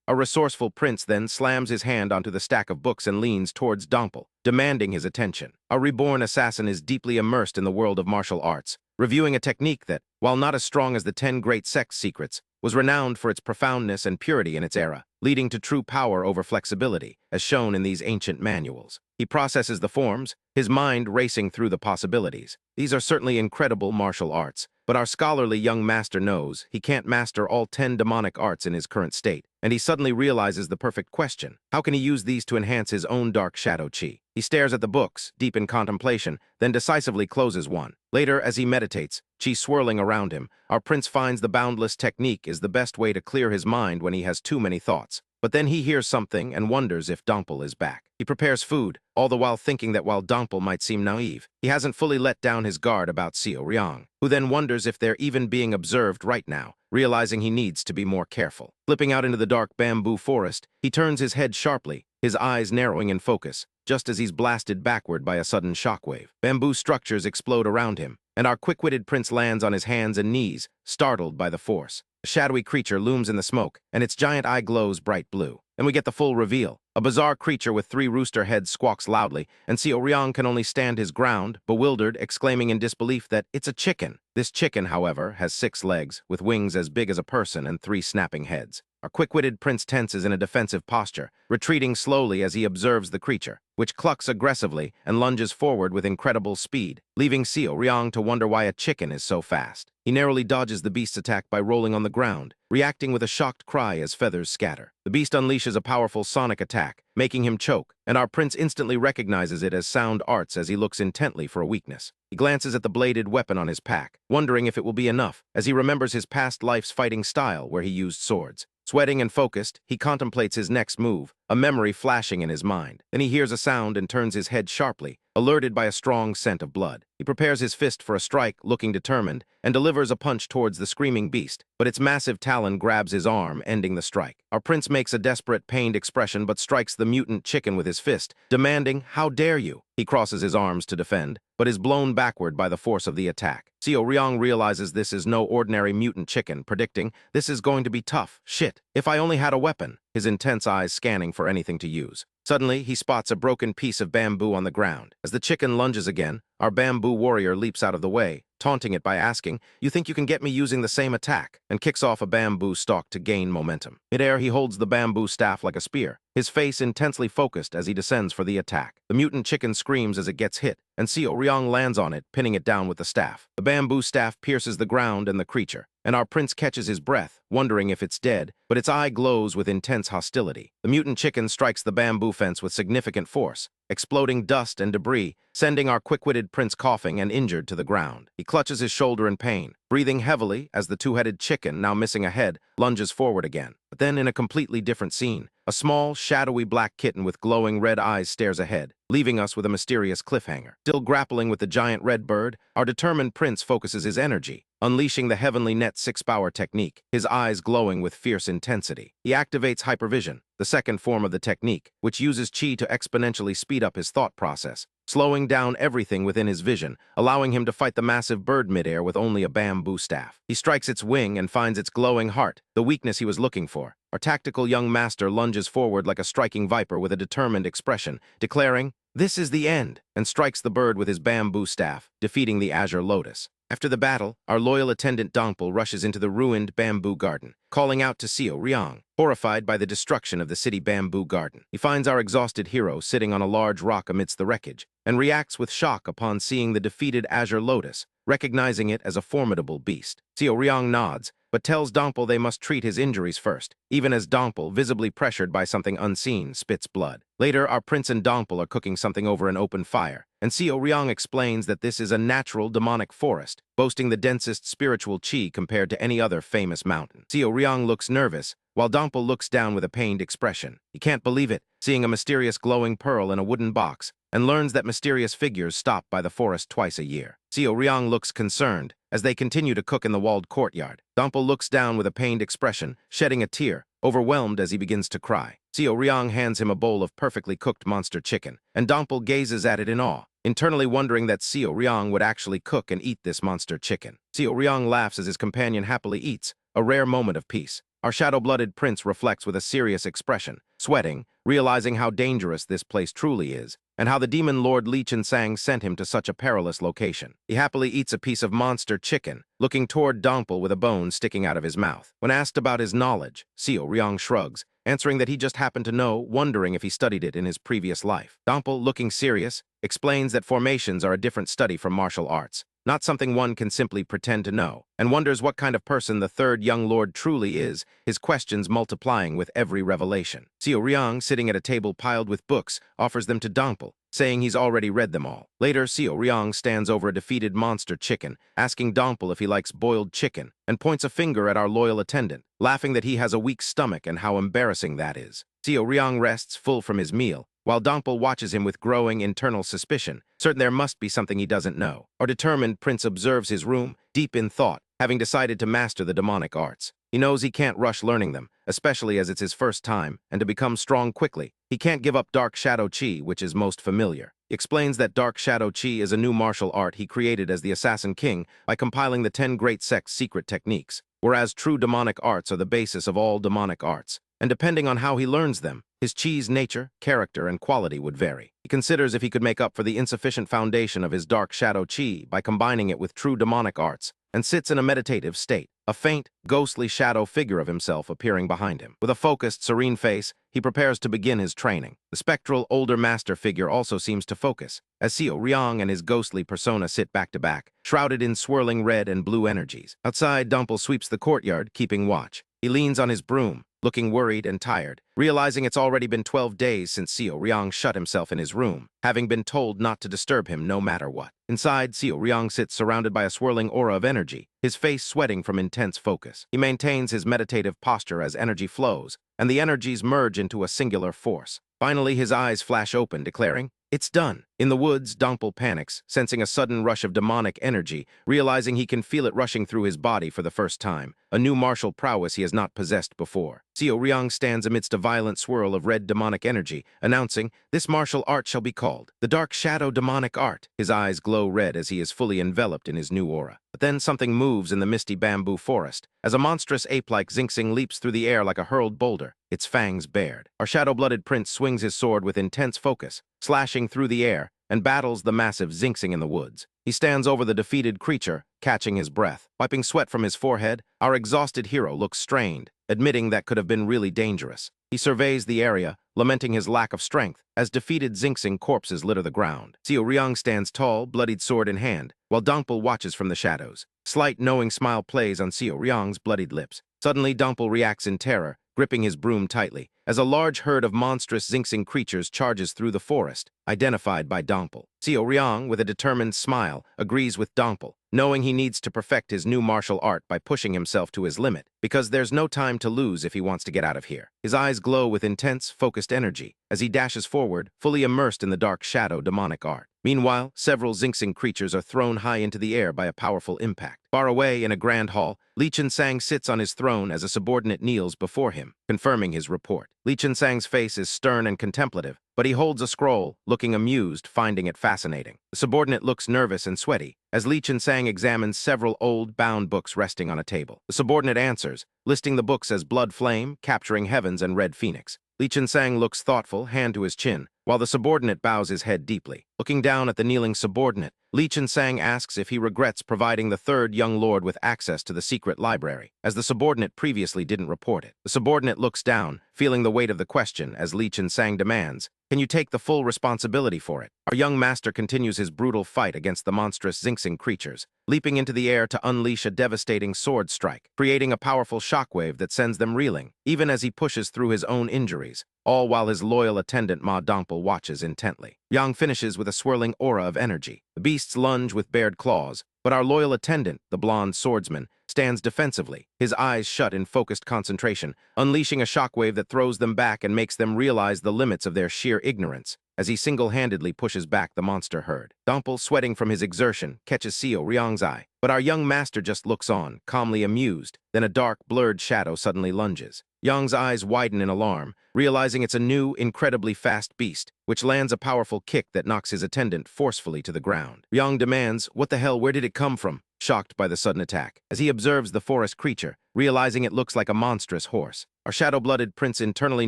A resourceful prince then slams his hand onto the stack of books and leans towards Dompel, demanding his attention. A reborn assassin is deeply immersed in the world of martial arts, reviewing a technique that, while not as strong as the 10 great sex secrets, was renowned for its profoundness and purity in its era, leading to true power over flexibility, as shown in these ancient manuals. He processes the forms, his mind racing through the possibilities. These are certainly incredible martial arts, but our scholarly young master knows he can't master all 10 demonic arts in his current state, and he suddenly realizes the perfect question. How can he use these to enhance his own dark shadow chi? He stares at the books, deep in contemplation, then decisively closes one. Later, as he meditates, chi swirling around him, our prince finds the boundless technique is the best way to clear his mind when he has too many thoughts. But then he hears something and wonders if Dompel is back. He prepares food, all the while thinking that while Dompel might seem naive, he hasn't fully let down his guard about Seo Ryong, who then wonders if they're even being observed right now, realizing he needs to be more careful. Flipping out into the dark bamboo forest, he turns his head sharply, his eyes narrowing in focus, just as he's blasted backward by a sudden shockwave. Bamboo structures explode around him, and our quick-witted prince lands on his hands and knees, startled by the force. A shadowy creature looms in the smoke, and its giant eye glows bright blue. Then we get the full reveal. A bizarre creature with 3 rooster heads squawks loudly, and Seo Ryong can only stand his ground, bewildered, exclaiming in disbelief that it's a chicken. This chicken, however, has 6 legs, with wings as big as a person and 3 snapping heads. Our quick-witted prince tenses in a defensive posture, retreating slowly as he observes the creature, which clucks aggressively and lunges forward with incredible speed, leaving Seo Ryong to wonder why a chicken is so fast. He narrowly dodges the beast's attack by rolling on the ground, reacting with a shocked cry as feathers scatter. The beast unleashes a powerful sonic attack, making him choke, and our prince instantly recognizes it as sound arts as he looks intently for a weakness. He glances at the bladed weapon on his pack, wondering if it will be enough, as he remembers his past life's fighting style where he used swords. Sweating and focused, he contemplates his next move, a memory flashing in his mind. Then he hears a sound and turns his head sharply, alerted by a strong scent of blood. He prepares his fist for a strike, looking determined, and delivers a punch towards the screaming beast, but its massive talon grabs his arm, ending the strike. Our prince makes a desperate, pained expression but strikes the mutant chicken with his fist, demanding, "How dare you?" He crosses his arms to defend, but is blown backward by the force of the attack. Seo Ryong realizes this is no ordinary mutant chicken, predicting, "This is going to be tough. Shit, if I only had a weapon," his intense eyes scanning for anything to use. Suddenly, he spots a broken piece of bamboo on the ground. As the chicken lunges again, our bamboo warrior leaps out of the way, taunting it by asking, "You think you can get me using the same attack?" and kicks off a bamboo stalk to gain momentum. Midair, he holds the bamboo staff like a spear, his face intensely focused as he descends for the attack. The mutant chicken screams as it gets hit, and Seo Ryong lands on it, pinning it down with the staff. The bamboo staff pierces the ground and the creature, and our prince catches his breath, wondering if it's dead, but its eye glows with intense hostility. The mutant chicken strikes the bamboo fence with significant force, exploding dust and debris, sending our quick-witted prince coughing and injured to the ground. He clutches his shoulder in pain, breathing heavily as the 2-headed chicken, now missing a head, lunges forward again. But then in a completely different scene, a small, shadowy black kitten with glowing red eyes stares ahead, leaving us with a mysterious cliffhanger. Still grappling with the giant red bird, our determined prince focuses his energy, unleashing the heavenly net 6-power technique, his eyes glowing with fierce intensity. He activates hypervision, the second form of the technique, which uses chi to exponentially speed up his thought process, slowing down everything within his vision, allowing him to fight the massive bird midair with only a bamboo staff. He strikes its wing and finds its glowing heart, the weakness he was looking for. Our tactical young master lunges forward like a striking viper with a determined expression, declaring, "This is the end," and strikes the bird with his bamboo staff, defeating the azure lotus. After the battle, our loyal attendant Dongpo rushes into the ruined bamboo garden, calling out to Xiao Riang, horrified by the destruction of the city bamboo garden. He finds our exhausted hero sitting on a large rock amidst the wreckage, and reacts with shock upon seeing the defeated azure lotus, recognizing it as a formidable beast. Xiao Riang nods, but tells Dongpo they must treat his injuries first, even as Dongpo, visibly pressured by something unseen, spits blood. Later, our prince and Dongpo are cooking something over an open fire, and Xiao Riang explains that this is a natural demonic forest, boasting the densest spiritual chi compared to any other famous mountain. Xiao Riang looks nervous, while Dongpo looks down with a pained expression. He can't believe it, seeing a mysterious glowing pearl in a wooden box, and learns that mysterious figures stop by the forest twice a year. Xiao Riang looks concerned as they continue to cook in the walled courtyard. Dongpo looks down with a pained expression, shedding a tear, overwhelmed as he begins to cry. Xiao Riang hands him a bowl of perfectly cooked monster chicken, and Dongpo gazes at it in awe, internally wondering that Xiao Riang would actually cook and eat this monster chicken. Xiao Riang laughs as his companion happily eats, a rare moment of peace. Our shadow-blooded prince reflects with a serious expression, sweating, realizing how dangerous this place truly is, and how the demon lord Li Qinsang sent him to such a perilous location. He happily eats a piece of monster chicken, looking toward Dongpo with a bone sticking out of his mouth. When asked about his knowledge, Xiao Riang shrugs, answering that he just happened to know, wondering if he studied it in his previous life. Dongpo, looking serious, explains that formations are a different study from martial arts, not something one can simply pretend to know, and wonders what kind of person the third young lord truly is, his questions multiplying with every revelation. Xiao Riang, sitting at a table piled with books, offers them to Dongpo, saying he's already read them all. Later, Xiao Riang stands over a defeated monster chicken, asking Dongpo if he likes boiled chicken, and points a finger at our loyal attendant, laughing that he has a weak stomach and how embarrassing that is. Xiao Riang rests full from his meal, while Dongpo watches him with growing internal suspicion, certain there must be something he doesn't know. Our determined prince observes his room, deep in thought, having decided to master the demonic arts. He knows he can't rush learning them, especially as it's his first time, and to become strong quickly, he can't give up Dark Shadow Chi, which is most familiar. He explains that Dark Shadow Chi is a new martial art he created as the Assassin King by compiling the 10 great sects' secret techniques, whereas true demonic arts are the basis of all demonic arts, and depending on how he learns them, his chi's nature, character, and quality would vary. He considers if he could make up for the insufficient foundation of his Dark Shadow Chi by combining it with true demonic arts, and sits in a meditative state, a faint, ghostly shadow figure of himself appearing behind him. With a focused, serene face, he prepares to begin his training. The spectral, older master figure also seems to focus, as Xiao Riang and his ghostly persona sit back to back, shrouded in swirling red and blue energies. Outside, Dongpo sweeps the courtyard, keeping watch. He leans on his broom, looking worried and tired, realizing it's already been 12 days since Xiao Riang shut himself in his room, having been told not to disturb him no matter what. Inside, Xiao Riang sits surrounded by a swirling aura of energy, his face sweating from intense focus. He maintains his meditative posture as energy flows, and the energies merge into a singular force. Finally, his eyes flash open, declaring, "It's done." In the woods, Dongpo panics, sensing a sudden rush of demonic energy, realizing he can feel it rushing through his body for the first time, a new martial prowess he has not possessed before. Xiao Riang stands amidst a violent swirl of red demonic energy, announcing, "This martial art shall be called the Dark Shadow Demonic Art." His eyes glow red as he is fully enveloped in his new aura. But then something moves in the misty bamboo forest, as a monstrous ape-like Xingxing leaps through the air like a hurled boulder, its fangs bared. Our shadow-blooded prince swings his sword with intense focus, slashing through the air, and battles the massive Xingxing in the woods. He stands over the defeated creature, catching his breath. Wiping sweat from his forehead, our exhausted hero looks strained, admitting that could have been really dangerous. He surveys the area, lamenting his lack of strength, as defeated Xingxing corpses litter the ground. Xiao Riang stands tall, bloodied sword in hand, while Dongpo watches from the shadows. Slight, knowing smile plays on Xiao Riang's bloodied lips. Suddenly, Dongpo reacts in terror, gripping his broom tightly, as a large herd of monstrous Xingxing creatures charges through the forest, identified by Dongpo. Xiao Riang, with a determined smile, agrees with Dongpo, knowing he needs to perfect his new martial art by pushing himself to his limit, because there's no time to lose if he wants to get out of here. His eyes glow with intense, focused energy as he dashes forward, fully immersed in the Dark Shadow demonic art. Meanwhile, several Xingxing creatures are thrown high into the air by a powerful impact. Far away in a grand hall, Li Qinsang sits on his throne as a subordinate kneels before him, confirming his report. Li Qinsang's face is stern and contemplative, but he holds a scroll, looking amused, finding it fascinating. The subordinate looks nervous and sweaty, as Li Qinsang examines several old, bound books resting on a table. The subordinate answers, listing the books as Blood Flame, Capturing Heavens, and Red Phoenix. Li Qinsang looks thoughtful, hand to his chin, while the subordinate bows his head deeply. Looking down at the kneeling subordinate, Li Qinsang asks if he regrets providing the third young lord with access to the secret library, as the subordinate previously didn't report it. The subordinate looks down, feeling the weight of the question, as Li Qinsang demands, "Can you take the full responsibility for it?" Our young master continues his brutal fight against the monstrous Xingxing creatures, leaping into the air to unleash a devastating sword strike, creating a powerful shockwave that sends them reeling, even as he pushes through his own injuries, all while his loyal attendant Ma Dongpo watches intently. Yang finishes with a swirling aura of energy. The beasts lunge with bared claws, but our loyal attendant, the blonde swordsman, stands defensively, his eyes shut in focused concentration, unleashing a shockwave that throws them back and makes them realize the limits of their sheer ignorance, as he single-handedly pushes back the monster herd. Dongpo, sweating from his exertion, catches Xiao Riang's eye, but our young master just looks on, calmly amused. Then a dark, blurred shadow suddenly lunges. Yang's eyes widen in alarm, realizing it's a new, incredibly fast beast, which lands a powerful kick that knocks his attendant forcefully to the ground. Yang demands, "What the hell, where did it come from?" shocked by the sudden attack, as he observes the forest creature, realizing it looks like a monstrous horse. Our shadow-blooded prince internally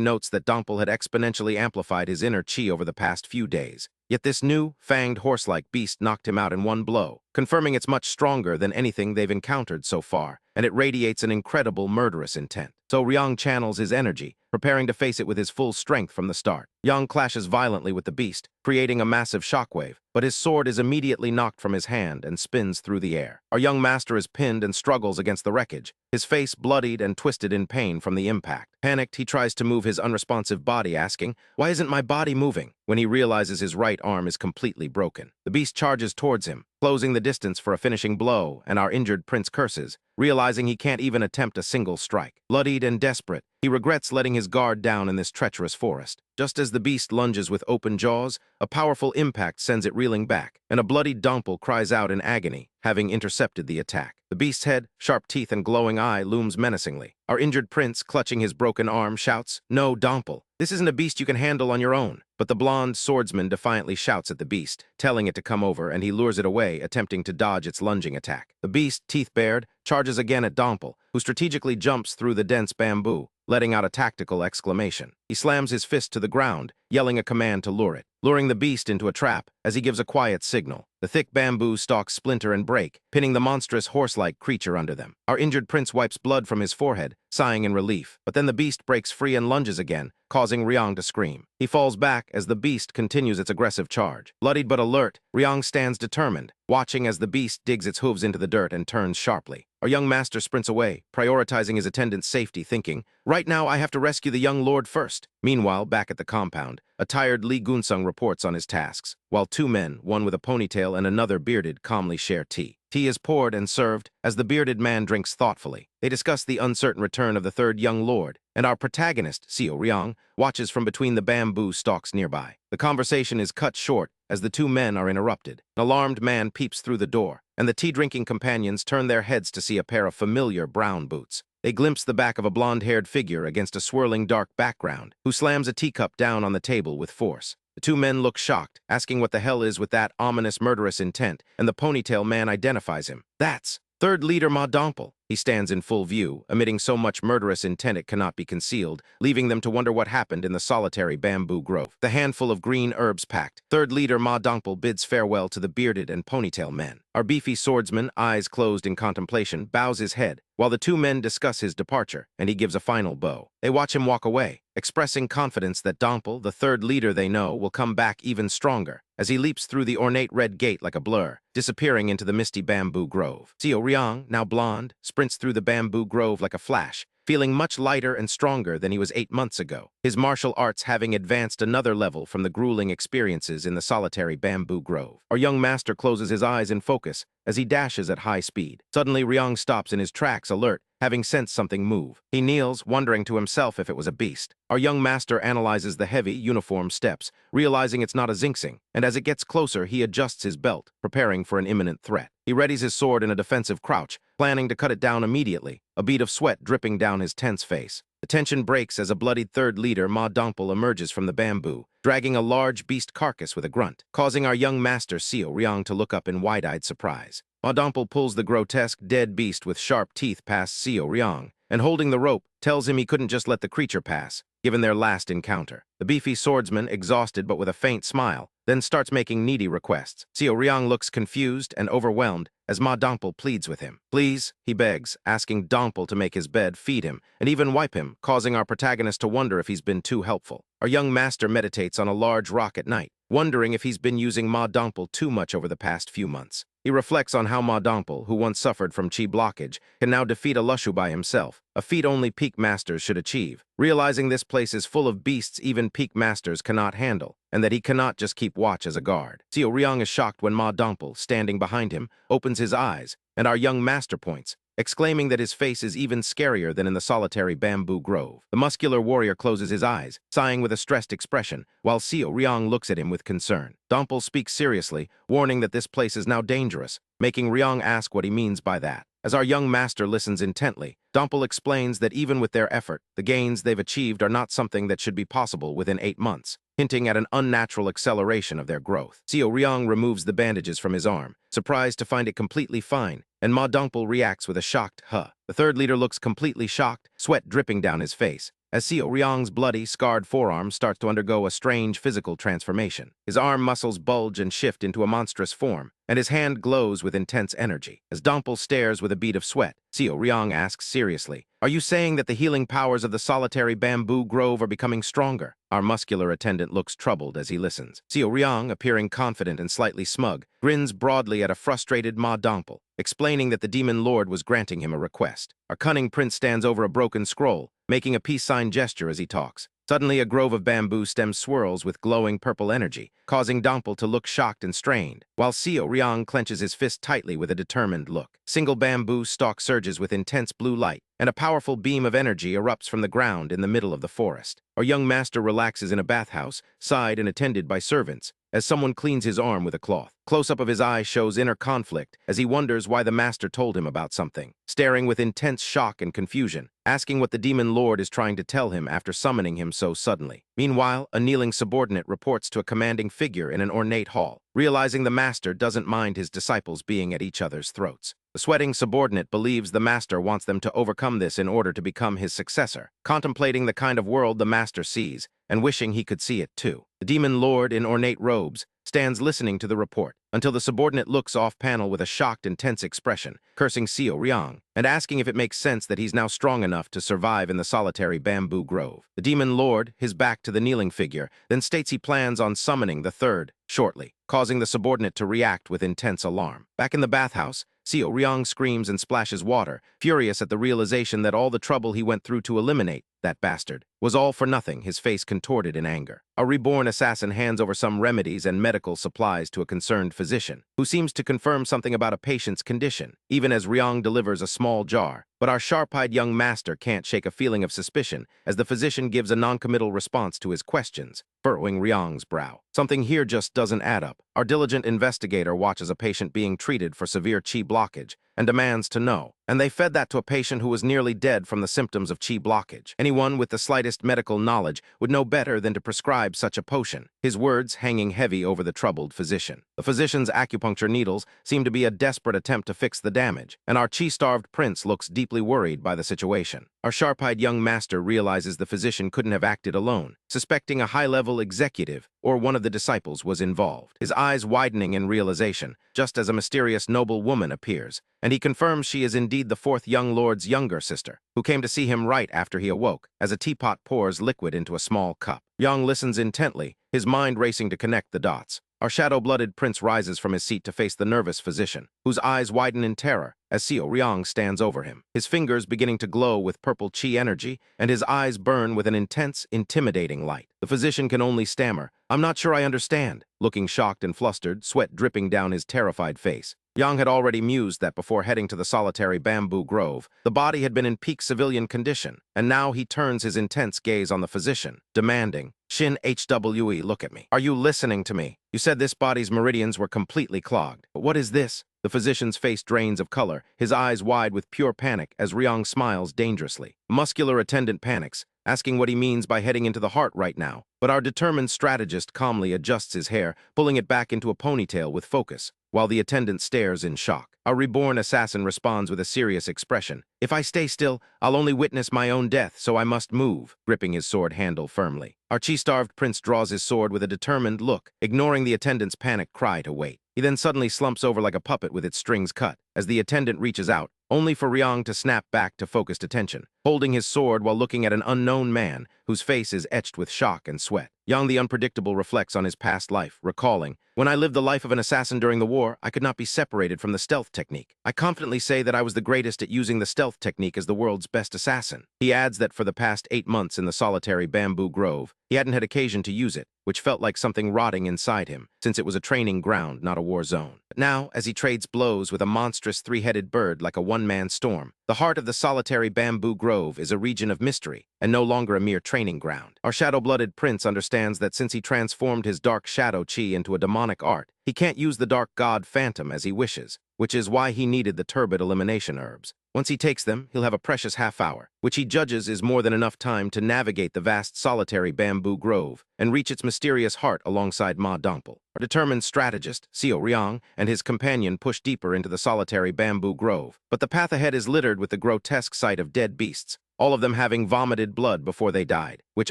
notes that Dongpo had exponentially amplified his inner chi over the past few days. Yet this new, fanged horse-like beast knocked him out in one blow, confirming it's much stronger than anything they've encountered so far, and it radiates an incredible murderous intent. So Riang channels his energy, preparing to face it with his full strength from the start. Yang clashes violently with the beast, creating a massive shockwave, but his sword is immediately knocked from his hand and spins through the air. Our young master is pinned and struggles against the wreckage, his face bloodied and twisted in pain from the impact. Panicked, he tries to move his unresponsive body, asking, "Why isn't my body moving?" when he realizes his right arm is completely broken. The beast charges towards him, closing the distance for a finishing blow, and our injured prince curses, realizing he can't even attempt a single strike. Bloodied and desperate, he regrets letting his guard down in this treacherous forest. Just as the beast lunges with open jaws, a powerful impact sends it reeling back, and a bloodied Dongpo cries out in agony, having intercepted the attack. The beast's head, sharp teeth, and glowing eye looms menacingly. Our injured prince, clutching his broken arm, shouts, "No, Dongpo, this isn't a beast you can handle on your own." But the blonde swordsman defiantly shouts at the beast, telling it to come over, and he lures it away, attempting to dodge its lunging attack. The beast, teeth bared, charges again at Dongpo, who strategically jumps through the dense bamboo, letting out a tactical exclamation. He slams his fist to the ground, yelling a command to lure it, luring the beast into a trap as he gives a quiet signal. The thick bamboo stalks splinter and break, pinning the monstrous horse-like creature under them. Our injured prince wipes blood from his forehead, sighing in relief, but then the beast breaks free and lunges again, causing Riang to scream. He falls back as the beast continues its aggressive charge. Bloodied but alert, Riang stands determined, watching as the beast digs its hooves into the dirt and turns sharply. Our young master sprints away, prioritizing his attendant's safety, thinking, "Right now I have to rescue the young lord first." Meanwhile, back at the compound, a tired Li Gunsung reports on his tasks, while two men, one with a ponytail and another bearded, calmly share tea. Tea is poured and served as the bearded man drinks thoughtfully. They discuss the uncertain return of the third young lord, and our protagonist, Xiao Riang, watches from between the bamboo stalks nearby. The conversation is cut short as the two men are interrupted. An alarmed man peeps through the door, and the tea-drinking companions turn their heads to see a pair of familiar brown boots. They glimpse the back of a blonde-haired figure against a swirling dark background, who slams a teacup down on the table with force. The two men look shocked, asking what the hell is with that ominous murderous intent, and the ponytail man identifies him. "That's third leader Ma Dongpo." He stands in full view, emitting so much murderous intent it cannot be concealed, leaving them to wonder what happened in the solitary bamboo grove. The handful of green herbs packed, third leader Ma Dongpo bids farewell to the bearded and ponytail men. Our beefy swordsman, eyes closed in contemplation, bows his head, while the two men discuss his departure, and he gives a final bow. They watch him walk away, expressing confidence that Dongpo, the third leader they know, will come back even stronger, as he leaps through the ornate red gate like a blur, disappearing into the misty bamboo grove. Xiao Riang, now blonde, sprints through the bamboo grove like a flash, feeling much lighter and stronger than he was 8 months ago, his martial arts having advanced another level from the grueling experiences in the solitary bamboo grove. Our young master closes his eyes in focus as he dashes at high speed. Suddenly, Ryong stops in his tracks, alert, having sensed something move. He kneels, wondering to himself if it was a beast. Our young master analyzes the heavy, uniform steps, realizing it's not a Xingxing, and as it gets closer, he adjusts his belt, preparing for an imminent threat. He readies his sword in a defensive crouch, planning to cut it down immediately, a bead of sweat dripping down his tense face. The tension breaks as a bloodied third leader, Ma Dongpo, emerges from the bamboo, dragging a large beast carcass with a grunt, causing our young master Xiao Riang to look up in wide-eyed surprise. Ma Dongpo pulls the grotesque, dead beast with sharp teeth past Xiao Riang, and holding the rope, tells him he couldn't just let the creature pass, given their last encounter. The beefy swordsman, exhausted but with a faint smile, then starts making needy requests. Xiao Riang looks confused and overwhelmed as Ma Dongpo pleads with him. Please, he begs, asking Dongpo to make his bed, feed him, and even wipe him, causing our protagonist to wonder if he's been too helpful. Our young master meditates on a large rock at night, wondering if he's been using Ma Dongpo too much over the past few months. He reflects on how Ma Dongpo, who once suffered from chi blockage, can now defeat a Lushu by himself, a feat only peak masters should achieve, realizing this place is full of beasts even peak masters cannot handle, and that he cannot just keep watch as a guard. Xiao Riang is shocked when Ma Dongpo, standing behind him, opens his eyes, and our young master points, exclaiming that his face is even scarier than in the solitary bamboo grove. The muscular warrior closes his eyes, sighing with a stressed expression, while Xiao Riang looks at him with concern. Dongpo speaks seriously, warning that this place is now dangerous, making Riang ask what he means by that. As our young master listens intently, Dongpo explains that even with their effort, the gains they've achieved are not something that should be possible within 8 months, hinting at an unnatural acceleration of their growth. Xiao Riang removes the bandages from his arm, surprised to find it completely fine, and Ma Dongpo reacts with a shocked huh. The third leader looks completely shocked, sweat dripping down his face, as Xiao Riang's bloody, scarred forearm starts to undergo a strange physical transformation. His arm muscles bulge and shift into a monstrous form, and his hand glows with intense energy. As Dongpo stares with a bead of sweat, Xiao Riang asks seriously, "Are you saying that the healing powers of the solitary bamboo grove are becoming stronger?" Our muscular attendant looks troubled as he listens. Xiao Riang, appearing confident and slightly smug, grins broadly at a frustrated Ma Dongpo, explaining that the demon lord was granting him a request. Our cunning prince stands over a broken scroll, making a peace sign gesture as he talks. Suddenly, a grove of bamboo stems swirls with glowing purple energy, causing Dongpo to look shocked and strained, while Xiao Riang clenches his fist tightly with a determined look. Single bamboo stalk surges with intense blue light, and a powerful beam of energy erupts from the ground in the middle of the forest. Our young master relaxes in a bathhouse, side and attended by servants, as someone cleans his arm with a cloth. Close-up of his eye shows inner conflict as he wonders why the master told him about something, staring with intense shock and confusion, asking what the demon lord is trying to tell him after summoning him so suddenly. Meanwhile, a kneeling subordinate reports to a commanding figure in an ornate hall, realizing the master doesn't mind his disciples being at each other's throats. The sweating subordinate believes the master wants them to overcome this in order to become his successor, contemplating the kind of world the master sees and wishing he could see it too. The demon lord in ornate robes stands listening to the report until the subordinate looks off-panel with a shocked and tense expression, cursing Xiao Riang and asking if it makes sense that he's now strong enough to survive in the solitary bamboo grove. The demon lord, his back to the kneeling figure, then states he plans on summoning the third shortly, causing the subordinate to react with intense alarm. Back in the bathhouse, Xiao Riang screams and splashes water, furious at the realization that all the trouble he went through to eliminate that bastard was all for nothing, his face contorted in anger. A reborn assassin hands over some remedies and medical supplies to a concerned physician, who seems to confirm something about a patient's condition, even as Riang delivers a small jar. But our sharp-eyed young master can't shake a feeling of suspicion as the physician gives a non-committal response to his questions, furrowing Riang's brow. Something here just doesn't add up. Our diligent investigator watches a patient being treated for severe chi blockage and demands to know. And they fed that to a patient who was nearly dead from the symptoms of chi blockage. Anyone with the slightest medical knowledge would know better than to prescribe such a potion, his words hanging heavy over the troubled physician. The physician's acupuncture needles seem to be a desperate attempt to fix the damage, and our chi-starved prince looks deeply worried by the situation. Our sharp-eyed young master realizes the physician couldn't have acted alone, suspecting a high-level executive or one of the disciples was involved, his eyes widening in realization, just as a mysterious noble woman appears, and he confirms she is indeed the fourth young lord's younger sister, who came to see him right after he awoke, as a teapot pours liquid into a small cup. Yang listens intently, his mind racing to connect the dots. Our shadow-blooded prince rises from his seat to face the nervous physician, whose eyes widen in terror as Seo Ryong stands over him, his fingers beginning to glow with purple chi energy, and his eyes burn with an intense, intimidating light. The physician can only stammer, "I'm not sure I understand," looking shocked and flustered, sweat dripping down his terrified face. Yang had already mused that before heading to the solitary bamboo grove, the body had been in peak civilian condition, and now he turns his intense gaze on the physician, demanding, "Shin Hwe, look at me. Are you listening to me? You said this body's meridians were completely clogged. But what is this?" The physician's face drains of color, his eyes wide with pure panic as Ryong smiles dangerously. A muscular attendant panics, asking what he means by heading into the heart right now. But our determined strategist calmly adjusts his hair, pulling it back into a ponytail with focus, while the attendant stares in shock. Our reborn assassin responds with a serious expression. "If I stay still, I'll only witness my own death, so I must move," gripping his sword handle firmly. Our chi-starved prince draws his sword with a determined look, ignoring the attendant's panic cry to wait. He then suddenly slumps over like a puppet with its strings cut, as the attendant reaches out, only for Ryong to snap back to focused attention, holding his sword while looking at an unknown man whose face is etched with shock and sweat. Yang the Unpredictable reflects on his past life, recalling, "When I lived the life of an assassin during the war, I could not be separated from the stealth technique. I confidently say that I was the greatest at using the stealth technique as the world's best assassin." He adds that for the past 8 months in the solitary bamboo grove, he hadn't had occasion to use it, which felt like something rotting inside him, since it was a training ground, not a war zone. But now, as he trades blows with a monstrous 3-headed bird like a one-man storm, the heart of the solitary bamboo grove is a region of mystery, and no longer a mere training ground. Our shadow-blooded prince understands that since he transformed his dark shadow chi into a demonic art, he can't use the dark god phantom as he wishes, which is why he needed the turbid elimination herbs. Once he takes them, he'll have a precious half-hour, which he judges is more than enough time to navigate the vast solitary bamboo grove and reach its mysterious heart alongside Ma Dongpul. Our determined strategist, Seo Ryong, and his companion push deeper into the solitary bamboo grove, but the path ahead is littered with the grotesque sight of dead beasts, all of them having vomited blood before they died, which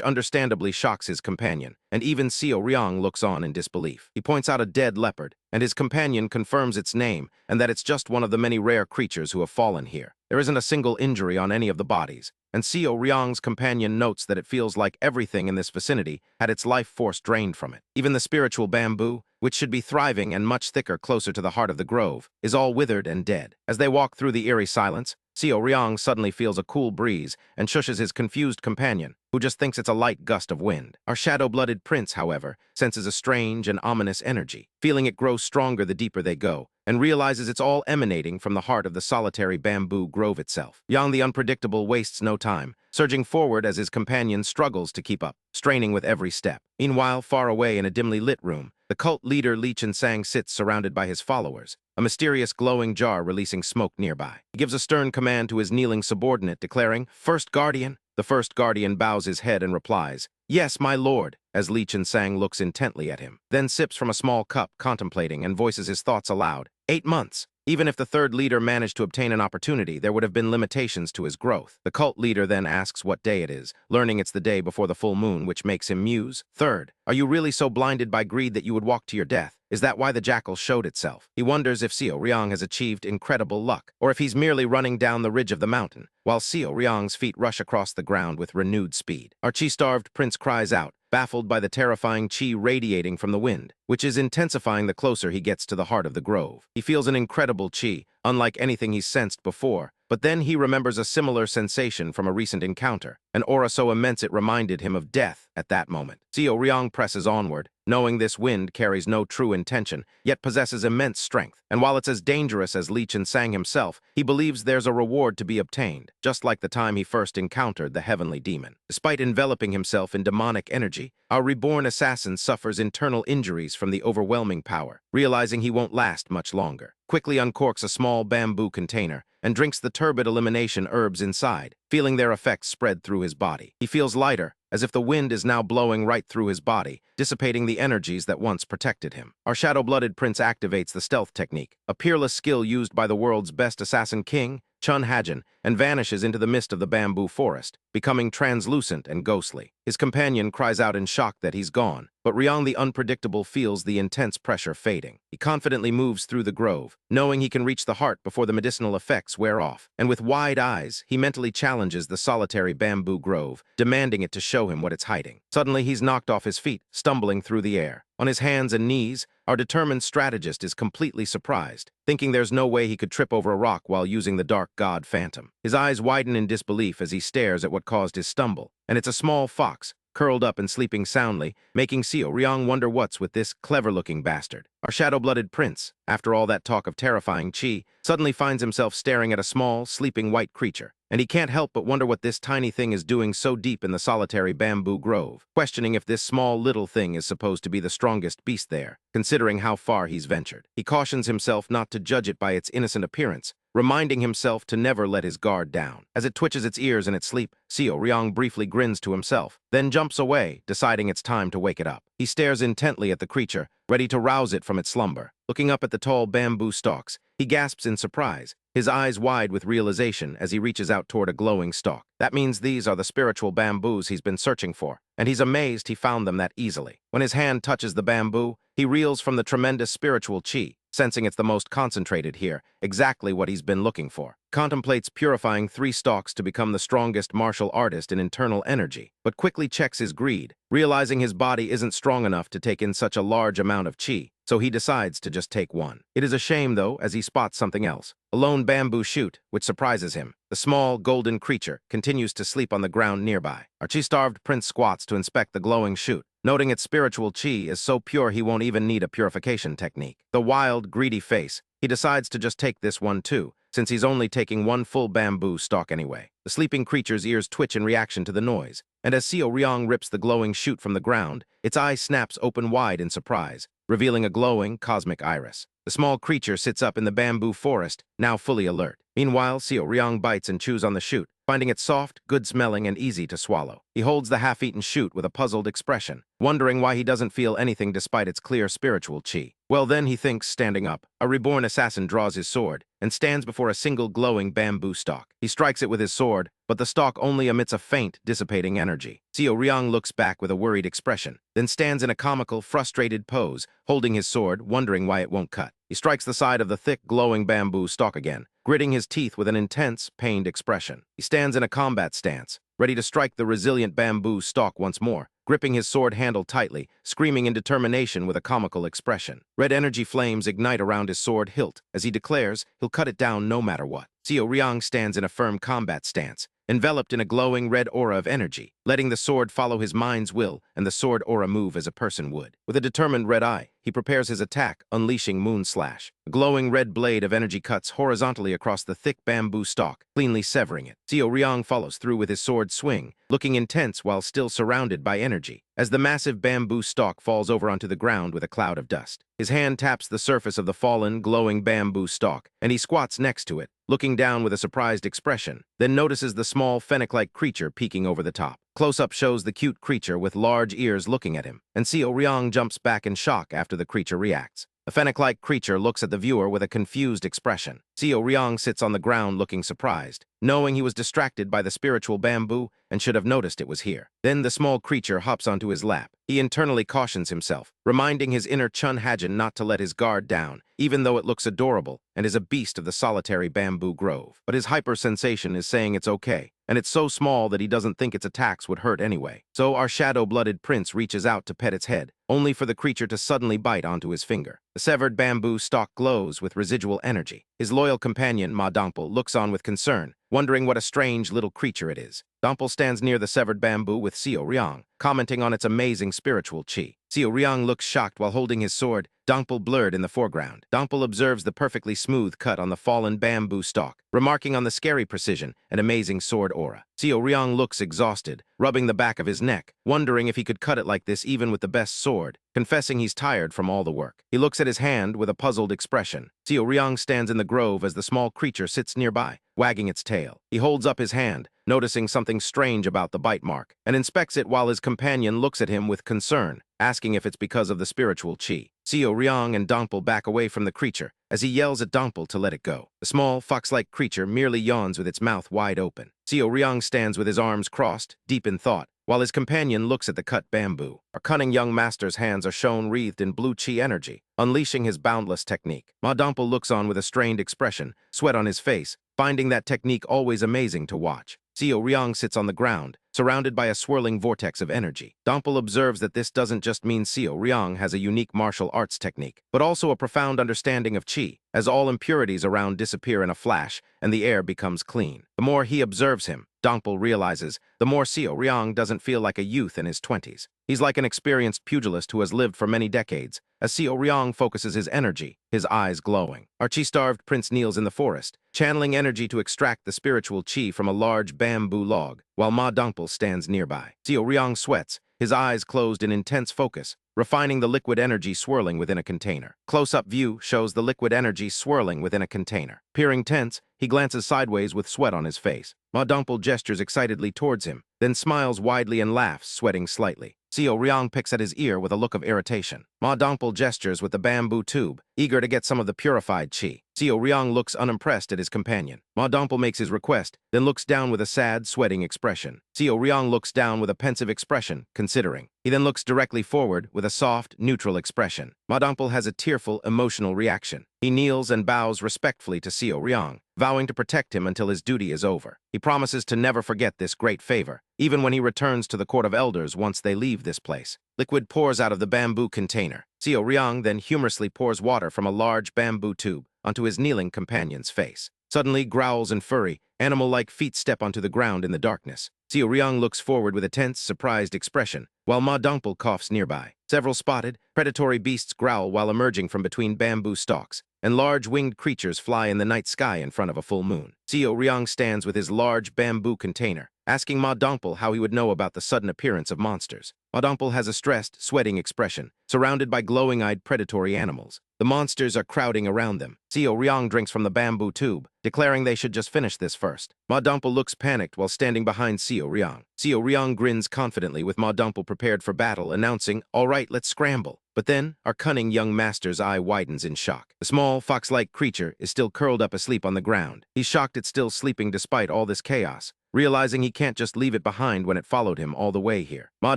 understandably shocks his companion, and even Seo Ryong looks on in disbelief. He points out a dead leopard, and his companion confirms its name and that it's just one of the many rare creatures who have fallen here. There isn't a single injury on any of the bodies, and Seo Ryong's companion notes that it feels like everything in this vicinity had its life force drained from it. Even the spiritual bamboo, which should be thriving and much thicker closer to the heart of the grove, is all withered and dead. As they walk through the eerie silence, Seo Ryong suddenly feels a cool breeze and shushes his confused companion, who just thinks it's a light gust of wind. Our shadow-blooded prince, however, senses a strange and ominous energy, feeling it grow stronger the deeper they go, and realizes it's all emanating from the heart of the solitary bamboo grove itself. Yang the Unpredictable wastes no time, surging forward as his companion struggles to keep up, straining with every step. Meanwhile, far away in a dimly lit room, the cult leader Li Qinsang sits surrounded by his followers, a mysterious glowing jar releasing smoke nearby. He gives a stern command to his kneeling subordinate, declaring, "First Guardian." The first guardian bows his head and replies, "Yes, my lord," as Li Qinsang looks intently at him, then sips from a small cup, contemplating, and voices his thoughts aloud. 8 months. Even if the third leader managed to obtain an opportunity, there would have been limitations to his growth. The cult leader then asks what day it is, learning it's the day before the full moon, which makes him muse. "Third, are you really so blinded by greed that you would walk to your death? Is that why the jackal showed itself?" He wonders if Seo Ryong has achieved incredible luck, or if he's merely running down the ridge of the mountain, while Seo Ryong's feet rush across the ground with renewed speed. Our chi-starved prince cries out, baffled by the terrifying chi radiating from the wind, which is intensifying the closer he gets to the heart of the grove. He feels an incredible chi, unlike anything he's sensed before, but then he remembers a similar sensation from a recent encounter, an aura so immense it reminded him of death at that moment. Seo Ryong presses onward, knowing this wind carries no true intention, yet possesses immense strength, and while it's as dangerous as Li Qinsang himself, he believes there's a reward to be obtained, just like the time he first encountered the heavenly demon. Despite enveloping himself in demonic energy, our reborn assassin suffers internal injuries from the overwhelming power, realizing he won't last much longer. Quickly uncorks a small bamboo container and drinks the turbid elimination herbs inside, feeling their effects spread through his body. He feels lighter, as if the wind is now blowing right through his body, dissipating the energies that once protected him. Our shadow-blooded prince activates the stealth technique, a peerless skill used by the world's best assassin king, Chun Hajin, and vanishes into the mist of the bamboo forest, becoming translucent and ghostly. His companion cries out in shock that he's gone, but Ryong the unpredictable feels the intense pressure fading. He confidently moves through the grove, knowing he can reach the heart before the medicinal effects wear off. And with wide eyes, he mentally challenges the solitary bamboo grove, demanding it to show him what it's hiding. Suddenly, he's knocked off his feet, stumbling through the air. On his hands and knees, our determined strategist is completely surprised, thinking there's no way he could trip over a rock while using the dark god phantom. His eyes widen in disbelief as he stares at what caused his stumble, and it's a small fox, curled up and sleeping soundly, making Ryong wonder what's with this clever-looking bastard. Our shadow-blooded prince, after all that talk of terrifying chi, suddenly finds himself staring at a small, sleeping white creature, and he can't help but wonder what this tiny thing is doing so deep in the solitary bamboo grove, questioning if this small little thing is supposed to be the strongest beast there, considering how far he's ventured. He cautions himself not to judge it by its innocent appearance, reminding himself to never let his guard down. As it twitches its ears in its sleep, Ryong briefly grins to himself, then jumps away, deciding it's time to wake it up. He stares intently at the creature, ready to rouse it from its slumber. Looking up at the tall bamboo stalks, he gasps in surprise, his eyes wide with realization as he reaches out toward a glowing stalk. That means these are the spiritual bamboos he's been searching for, and he's amazed he found them that easily. When his hand touches the bamboo, he reels from the tremendous spiritual chi, sensing it's the most concentrated here, exactly what he's been looking for. Contemplates purifying 3 stalks to become the strongest martial artist in internal energy, but quickly checks his greed, realizing his body isn't strong enough to take in such a large amount of chi, so he decides to just take one. It is a shame, though, as he spots something else. A lone bamboo shoot, which surprises him. The small, golden creature continues to sleep on the ground nearby. Our chi-starved prince squats to inspect the glowing shoot, noting its spiritual chi is so pure he won't even need a purification technique. The wild, greedy face, he decides to just take this one too, since he's only taking 1 full bamboo stalk anyway. The sleeping creature's ears twitch in reaction to the noise, and as Ryong rips the glowing shoot from the ground, its eye snaps open wide in surprise, revealing a glowing, cosmic iris. The small creature sits up in the bamboo forest, now fully alert. Meanwhile, Ryong bites and chews on the shoot, finding it soft, good-smelling, and easy to swallow. He holds the half-eaten shoot with a puzzled expression, wondering why he doesn't feel anything despite its clear spiritual chi. Well, then he thinks, standing up. A reborn assassin draws his sword and stands before a single glowing bamboo stalk. He strikes it with his sword, but the stalk only emits a faint, dissipating energy. Ryong looks back with a worried expression, then stands in a comical, frustrated pose, holding his sword, wondering why it won't cut. He strikes the side of the thick, glowing bamboo stalk again, gritting his teeth with an intense, pained expression. He stands in a combat stance, ready to strike the resilient bamboo stalk once more, gripping his sword handle tightly, screaming in determination with a comical expression. Red energy flames ignite around his sword hilt as he declares he'll cut it down no matter what. Ryong stands in a firm combat stance, enveloped in a glowing red aura of energy, letting the sword follow his mind's will and the sword aura move as a person would. With a determined red eye, he prepares his attack, unleashing Moon Slash. A glowing red blade of energy cuts horizontally across the thick bamboo stalk, cleanly severing it. Ryong follows through with his sword swing, looking intense while still surrounded by energy, as the massive bamboo stalk falls over onto the ground with a cloud of dust. His hand taps the surface of the fallen, glowing bamboo stalk, and he squats next to it, looking down with a surprised expression, then notices the small, fennec-like creature peeking over the top. Close-up shows the cute creature with large ears looking at him, and Ryong jumps back in shock after the creature reacts. The fennec-like creature looks at the viewer with a confused expression. Ryong sits on the ground looking surprised, knowing he was distracted by the spiritual bamboo and should have noticed it was here. Then the small creature hops onto his lap. He internally cautions himself, reminding his inner Chun Hajin not to let his guard down, even though it looks adorable and is a beast of the solitary bamboo grove. But his hyper-sensation is saying it's okay, and it's so small that he doesn't think its attacks would hurt anyway. So our shadow-blooded prince reaches out to pet its head, only for the creature to suddenly bite onto his finger. The severed bamboo stalk glows with residual energy. His loyal companion, Ma Dongpo, looks on with concern, wondering what a strange little creature it is. Dongpo stands near the severed bamboo with Ryong, commenting on its amazing spiritual chi. Ryong looks shocked while holding his sword, Dongpo blurred in the foreground. Dongpo observes the perfectly smooth cut on the fallen bamboo stalk, remarking on the scary precision and amazing sword aura. Ryong looks exhausted, rubbing the back of his neck, wondering if he could cut it like this even with the best sword, confessing he's tired from all the work. He looks at his hand with a puzzled expression. Ryong stands in the grove as the small creature sits nearby, wagging its tail. He holds up his hand, noticing something strange about the bite mark, and inspects it while his companion looks at him with concern, asking if it's because of the spiritual chi. Seo Ryong and Dongpul back away from the creature as he yells at Dongpul to let it go. The small, fox-like creature merely yawns with its mouth wide open. Seo Ryong stands with his arms crossed, deep in thought, while his companion looks at the cut bamboo. Our cunning young master's hands are shown wreathed in blue chi energy, unleashing his boundless technique. Ma Dongpul looks on with a strained expression, sweat on his face, finding that technique always amazing to watch. Seo Ryong sits on the ground, surrounded by a swirling vortex of energy. Dongpul observes that this doesn't just mean Seo Ryong has a unique martial arts technique, but also a profound understanding of chi, as all impurities around disappear in a flash and the air becomes clean. The more he observes him, Dongpul realizes, the more Seo Ryong doesn't feel like a youth in his 20s. He's like an experienced pugilist who has lived for many decades, as Seo Ryong focuses his energy, his eyes glowing. Our chi-starved prince kneels in the forest, channeling energy to extract the spiritual chi from a large bamboo log, while Ma Dongpul stands nearby. Seo Ryong sweats, his eyes closed in intense focus, refining the liquid energy swirling within a container. Close-up view shows the liquid energy swirling within a container. Peering tense, he glances sideways with sweat on his face. Ma Dongpul gestures excitedly towards him, then smiles widely and laughs, sweating slightly. Seo Ryong picks at his ear with a look of irritation. Ma Dongpul gestures with the bamboo tube, eager to get some of the purified chi. Seo Ryong looks unimpressed at his companion. Ma Dongpul makes his request, then looks down with a sad, sweating expression. Seo Ryong looks down with a pensive expression, considering. He then looks directly forward with a soft, neutral expression. Ma Dongpul has a tearful, emotional reaction. He kneels and bows respectfully to Seo Ryong, vowing to protect him until his duty is over. He promises to never forget this great favor, even when he returns to the Court of Elders once they leave this place. Liquid pours out of the bamboo container. Seo Ryong then humorously pours water from a large bamboo tube onto his kneeling companion's face. Suddenly, growls and furry, animal-like feet step onto the ground in the darkness. Seo Ryong looks forward with a tense, surprised expression, while Ma Dongpul coughs nearby. Several spotted, predatory beasts growl while emerging from between bamboo stalks, and large winged creatures fly in the night sky in front of a full moon. Seo Ryong stands with his large bamboo container, asking Ma Dongpul how he would know about the sudden appearance of monsters. Ma Dongpul has a stressed, sweating expression, surrounded by glowing-eyed predatory animals. The monsters are crowding around them. Seo Ryong drinks from the bamboo tube, declaring they should just finish this first. Ma Dongpul looks panicked while standing behind Seo Ryong. Seo Ryong grins confidently with Ma Dongpul prepared for battle, announcing, "All right, let's scramble." But then, our cunning young master's eye widens in shock. The small, fox-like creature is still curled up asleep on the ground. He's shocked it's still sleeping despite all this chaos, realizing he can't just leave it behind when it followed him all the way here. Ma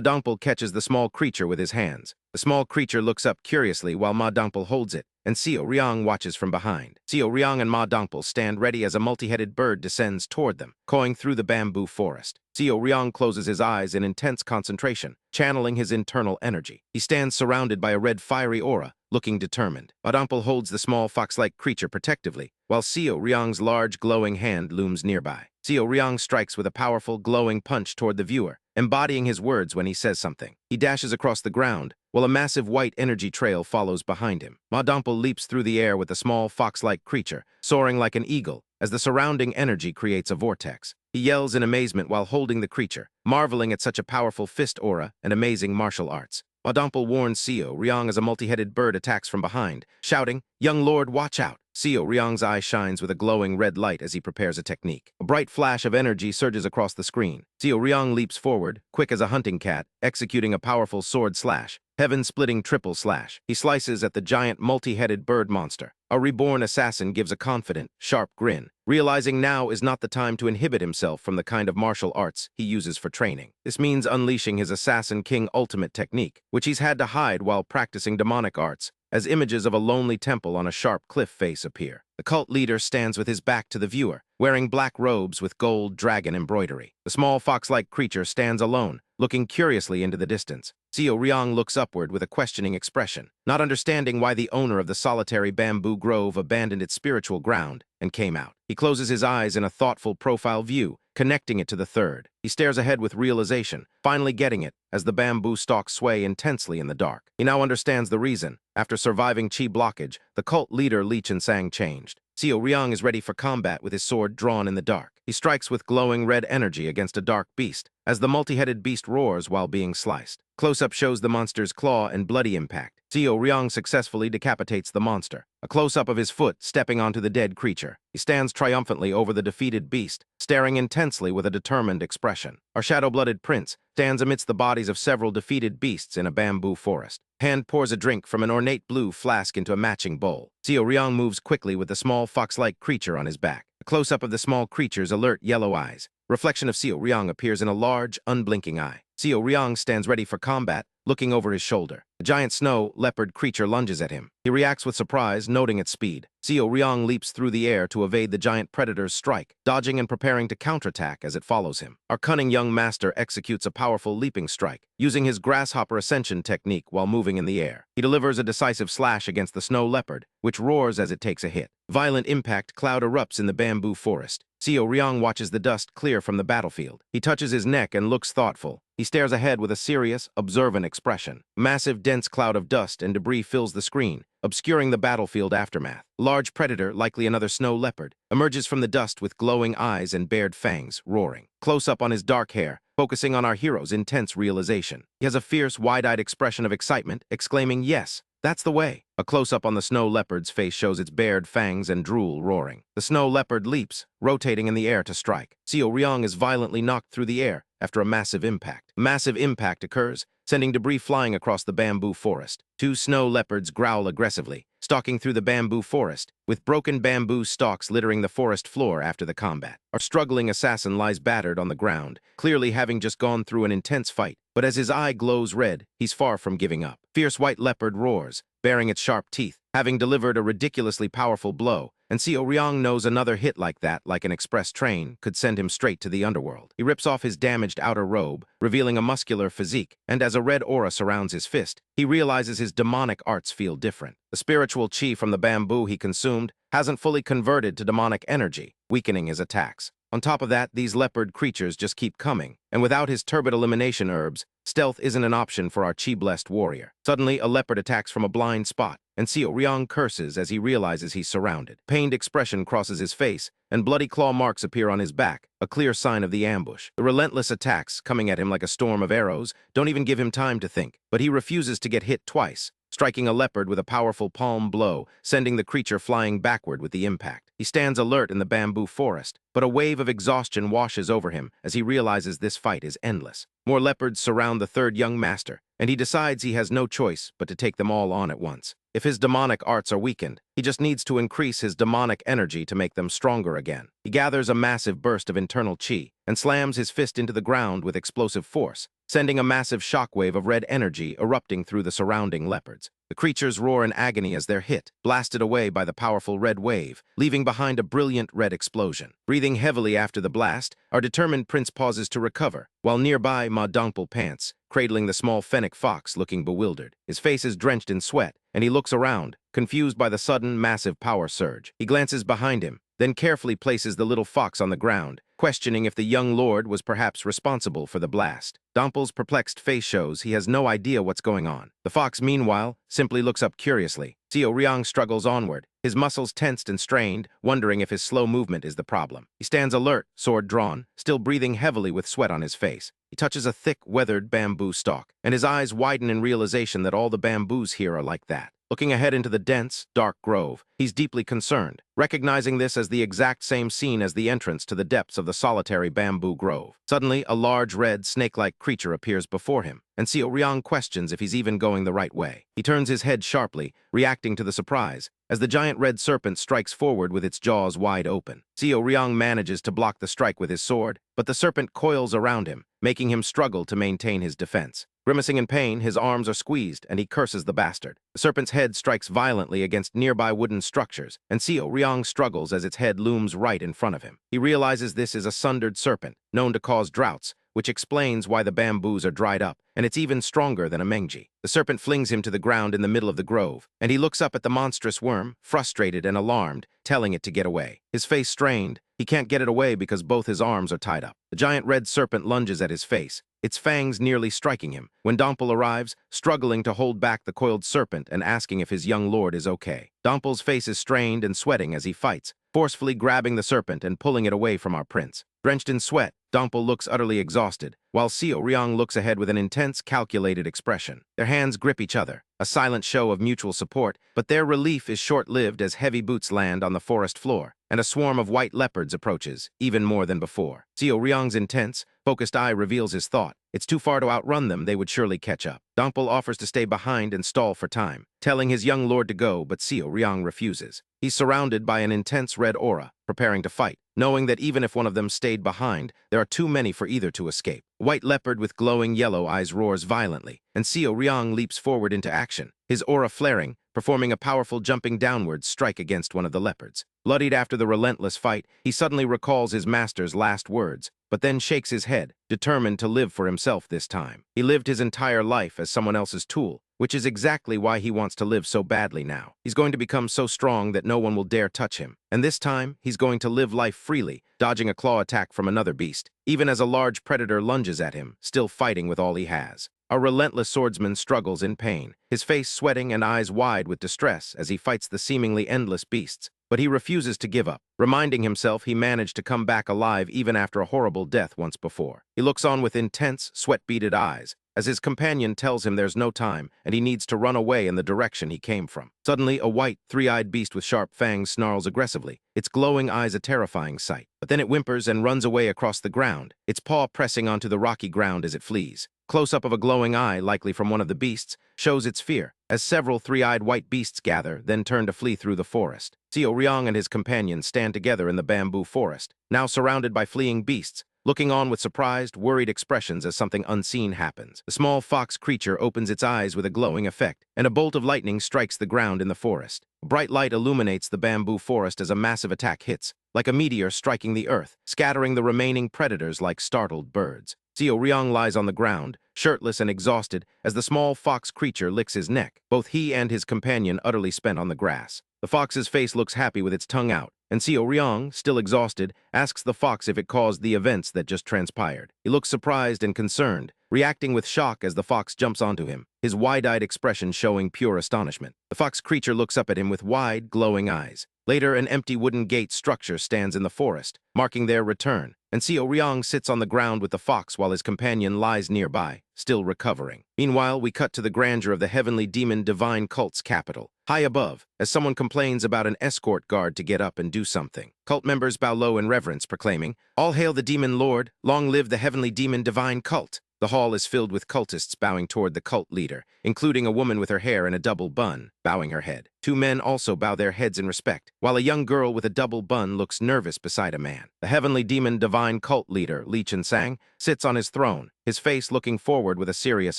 Dongpul catches the small creature with his hands. The small creature looks up curiously while Ma Dongpul holds it, and Seo Ryong watches from behind. Seo Ryong and Ma Dongpul stand ready as a multi-headed bird descends toward them, cawing through the bamboo forest. Seo Ryong closes his eyes in intense concentration, channeling his internal energy. He stands surrounded by a red fiery aura, looking determined. Ma Dongpul holds the small fox-like creature protectively, while Seo Ryong's large glowing hand looms nearby. Seo Ryong strikes with a powerful, glowing punch toward the viewer, embodying his words when he says something. He dashes across the ground, while a massive white energy trail follows behind him. Ma Dongpul leaps through the air with the small fox-like creature, soaring like an eagle, as the surrounding energy creates a vortex. He yells in amazement while holding the creature, marveling at such a powerful fist aura and amazing martial arts. Ma Dongpul warns Seo Ryong as a multi-headed bird attacks from behind, shouting, "Young lord, watch out!" Seo Ryong's eye shines with a glowing red light as he prepares a technique. A bright flash of energy surges across the screen. Seo Ryong leaps forward, quick as a hunting cat, executing a powerful sword slash, heaven-splitting triple slash. He slices at the giant multi-headed bird monster. A reborn assassin gives a confident, sharp grin, realizing now is not the time to inhibit himself from the kind of martial arts he uses for training. This means unleashing his Assassin King ultimate technique, which he's had to hide while practicing demonic arts, as images of a lonely temple on a sharp cliff face appear. The cult leader stands with his back to the viewer, wearing black robes with gold dragon embroidery. The small fox-like creature stands alone, looking curiously into the distance. Seo Ryong looks upward with a questioning expression, not understanding why the owner of the solitary bamboo grove abandoned its spiritual ground and came out. He closes his eyes in a thoughtful profile view, connecting it to the third. He stares ahead with realization, finally getting it, as the bamboo stalks sway intensely in the dark. He now understands the reason. After surviving chi blockage, the cult leader Lee Chen-sang changed. Seo Ryong is ready for combat with his sword drawn in the dark. He strikes with glowing red energy against a dark beast, as the multi-headed beast roars while being sliced. Close-up shows the monster's claw and bloody impact. Seo Ryong successfully decapitates the monster. A close-up of his foot stepping onto the dead creature. He stands triumphantly over the defeated beast, staring intensely with a determined expression. Our shadow-blooded prince stands amidst the bodies of several defeated beasts in a bamboo forest. Hand pours a drink from an ornate blue flask into a matching bowl. Seo Ryong moves quickly with the small fox-like creature on his back. A close-up of the small creature's alert yellow eyes. Reflection of Seo Ryong appears in a large, unblinking eye. Seo Ryong stands ready for combat, looking over his shoulder. A giant snow leopard creature lunges at him. He reacts with surprise, noting its speed. Seo Ryong leaps through the air to evade the giant predator's strike, dodging and preparing to counterattack as it follows him. Our cunning young master executes a powerful leaping strike, using his grasshopper ascension technique while moving in the air. He delivers a decisive slash against the snow leopard, which roars as it takes a hit. Violent impact cloud erupts in the bamboo forest. Seo Ryong watches the dust clear from the battlefield. He touches his neck and looks thoughtful. He stares ahead with a serious, observant expression. Massive, dense cloud of dust and debris fills the screen, obscuring the battlefield aftermath. Large predator, likely another snow leopard, emerges from the dust with glowing eyes and bared fangs, roaring. Close up on his dark hair, focusing on our hero's intense realization. He has a fierce, wide-eyed expression of excitement, exclaiming, "Yes, that's the way." A close-up on the snow leopard's face shows its bared fangs and drool roaring. The snow leopard leaps, rotating in the air to strike. Seo Ryong is violently knocked through the air after a massive impact. Massive impact occurs, sending debris flying across the bamboo forest. Two snow leopards growl aggressively, stalking through the bamboo forest, with broken bamboo stalks littering the forest floor after the combat. Our struggling assassin lies battered on the ground, clearly having just gone through an intense fight. But as his eye glows red, he's far from giving up. Fierce white leopard roars, baring its sharp teeth, having delivered a ridiculously powerful blow, and Seo Ryong knows another hit like that, like an express train, could send him straight to the underworld. He rips off his damaged outer robe, revealing a muscular physique, and as a red aura surrounds his fist, he realizes his demonic arts feel different. The spiritual chi from the bamboo he consumed hasn't fully converted to demonic energy, weakening his attacks. On top of that, these leopard creatures just keep coming, and without his turbid elimination herbs, stealth isn't an option for our chi-blessed warrior. Suddenly, a leopard attacks from a blind spot, and Seo Ryong curses as he realizes he's surrounded. Pained expression crosses his face, and bloody claw marks appear on his back, a clear sign of the ambush. The relentless attacks, coming at him like a storm of arrows, don't even give him time to think, but he refuses to get hit twice, striking a leopard with a powerful palm blow, sending the creature flying backward with the impact. He stands alert in the bamboo forest, but a wave of exhaustion washes over him as he realizes this fight is endless. More leopards surround the third young master, and he decides he has no choice but to take them all on at once. If his demonic arts are weakened, he just needs to increase his demonic energy to make them stronger again. He gathers a massive burst of internal chi and slams his fist into the ground with explosive force, sending a massive shockwave of red energy erupting through the surrounding leopards. The creatures roar in agony as they're hit, blasted away by the powerful red wave, leaving behind a brilliant red explosion. Breathing heavily after the blast, our determined prince pauses to recover, while nearby Ma Dongpo pants, cradling the small fennec fox looking bewildered. His face is drenched in sweat, and he looks around, confused by the sudden, massive power surge. He glances behind him, then carefully places the little fox on the ground, questioning if the young lord was perhaps responsible for the blast. Dompel's perplexed face shows he has no idea what's going on. The fox, meanwhile, simply looks up curiously. Seo Ryong struggles onward, his muscles tensed and strained, wondering if his slow movement is the problem. He stands alert, sword drawn, still breathing heavily with sweat on his face. He touches a thick, weathered bamboo stalk, and his eyes widen in realization that all the bamboos here are like that. Looking ahead into the dense, dark grove, he's deeply concerned, recognizing this as the exact same scene as the entrance to the depths of the solitary bamboo grove. Suddenly, a large red, snake-like creature appears before him, and Seo Ryong questions if he's even going the right way. He turns his head sharply, reacting to the surprise, as the giant red serpent strikes forward with its jaws wide open. Seo Ryong manages to block the strike with his sword, but the serpent coils around him, making him struggle to maintain his defense. Grimacing in pain, his arms are squeezed, and he curses the bastard. The serpent's head strikes violently against nearby wooden structures, and Seo Ryong struggles as its head looms right in front of him. He realizes this is a sundered serpent, known to cause droughts, which explains why the bamboos are dried up, and it's even stronger than a Mengji. The serpent flings him to the ground in the middle of the grove, and he looks up at the monstrous worm, frustrated and alarmed, telling it to get away. His face strained, he can't get it away because both his arms are tied up. The giant red serpent lunges at his face, its fangs nearly striking him, when Dompel arrives, struggling to hold back the coiled serpent and asking if his young lord is okay. Dompel's face is strained and sweating as he fights, forcefully grabbing the serpent and pulling it away from our prince. Drenched in sweat, Dompel looks utterly exhausted, while Seo Ryong looks ahead with an intense, calculated expression. Their hands grip each other, a silent show of mutual support, but their relief is short-lived as heavy boots land on the forest floor, and a swarm of white leopards approaches, even more than before. Seo Ryong's intense, Focused eye reveals his thought. It's too far to outrun them, they would surely catch up. Dongpul offers to stay behind and stall for time, telling his young lord to go, but Seo Ryang refuses. He's surrounded by an intense red aura, preparing to fight, knowing that even if one of them stayed behind, there are too many for either to escape. White leopard with glowing yellow eyes roars violently, and Seo Ryang leaps forward into action, his aura flaring, performing a powerful jumping downwards strike against one of the leopards. Bloodied after the relentless fight, he suddenly recalls his master's last words, but then shakes his head, determined to live for himself this time. He lived his entire life as someone else's tool, which is exactly why he wants to live so badly now. He's going to become so strong that no one will dare touch him. And this time, he's going to live life freely, dodging a claw attack from another beast, even as a large predator lunges at him, still fighting with all he has. A relentless swordsman struggles in pain, his face sweating and eyes wide with distress as he fights the seemingly endless beasts. But he refuses to give up, reminding himself he managed to come back alive even after a horrible death once before. He looks on with intense, sweat-beaded eyes, as his companion tells him there's no time and he needs to run away in the direction he came from. Suddenly, a white, three-eyed beast with sharp fangs snarls aggressively, its glowing eyes a terrifying sight. But then it whimpers and runs away across the ground, its paw pressing onto the rocky ground as it flees. Close-up of a glowing eye, likely from one of the beasts, shows its fear, as several three-eyed white beasts gather, then turn to flee through the forest. Seo Ryang and his companions stand together in the bamboo forest, now surrounded by fleeing beasts, looking on with surprised, worried expressions as something unseen happens. The small fox creature opens its eyes with a glowing effect, and a bolt of lightning strikes the ground in the forest. A bright light illuminates the bamboo forest as a massive attack hits, like a meteor striking the earth, scattering the remaining predators like startled birds. Seo Ryang lies on the ground, shirtless and exhausted, as the small fox creature licks his neck, both he and his companion utterly spent on the grass. The fox's face looks happy with its tongue out, and Seo Ryang, still exhausted, asks the fox if it caused the events that just transpired. He looks surprised and concerned, reacting with shock as the fox jumps onto him, his wide-eyed expression showing pure astonishment. The fox creature looks up at him with wide, glowing eyes. Later, an empty wooden gate structure stands in the forest, marking their return, and Seo Ryang sits on the ground with the fox while his companion lies nearby, still recovering. Meanwhile, we cut to the grandeur of the heavenly demon divine cult's capital. High above, as someone complains about an escort guard to get up and do something. Cult members bow low in reverence, proclaiming, "All hail the demon lord, long live the heavenly demon divine cult." The hall is filled with cultists bowing toward the cult leader, including a woman with her hair in a double bun, bowing her head. Two men also bow their heads in respect, while a young girl with a double bun looks nervous beside a man. The heavenly demon divine cult leader, Lee Chen-sang, sits on his throne, his face looking forward with a serious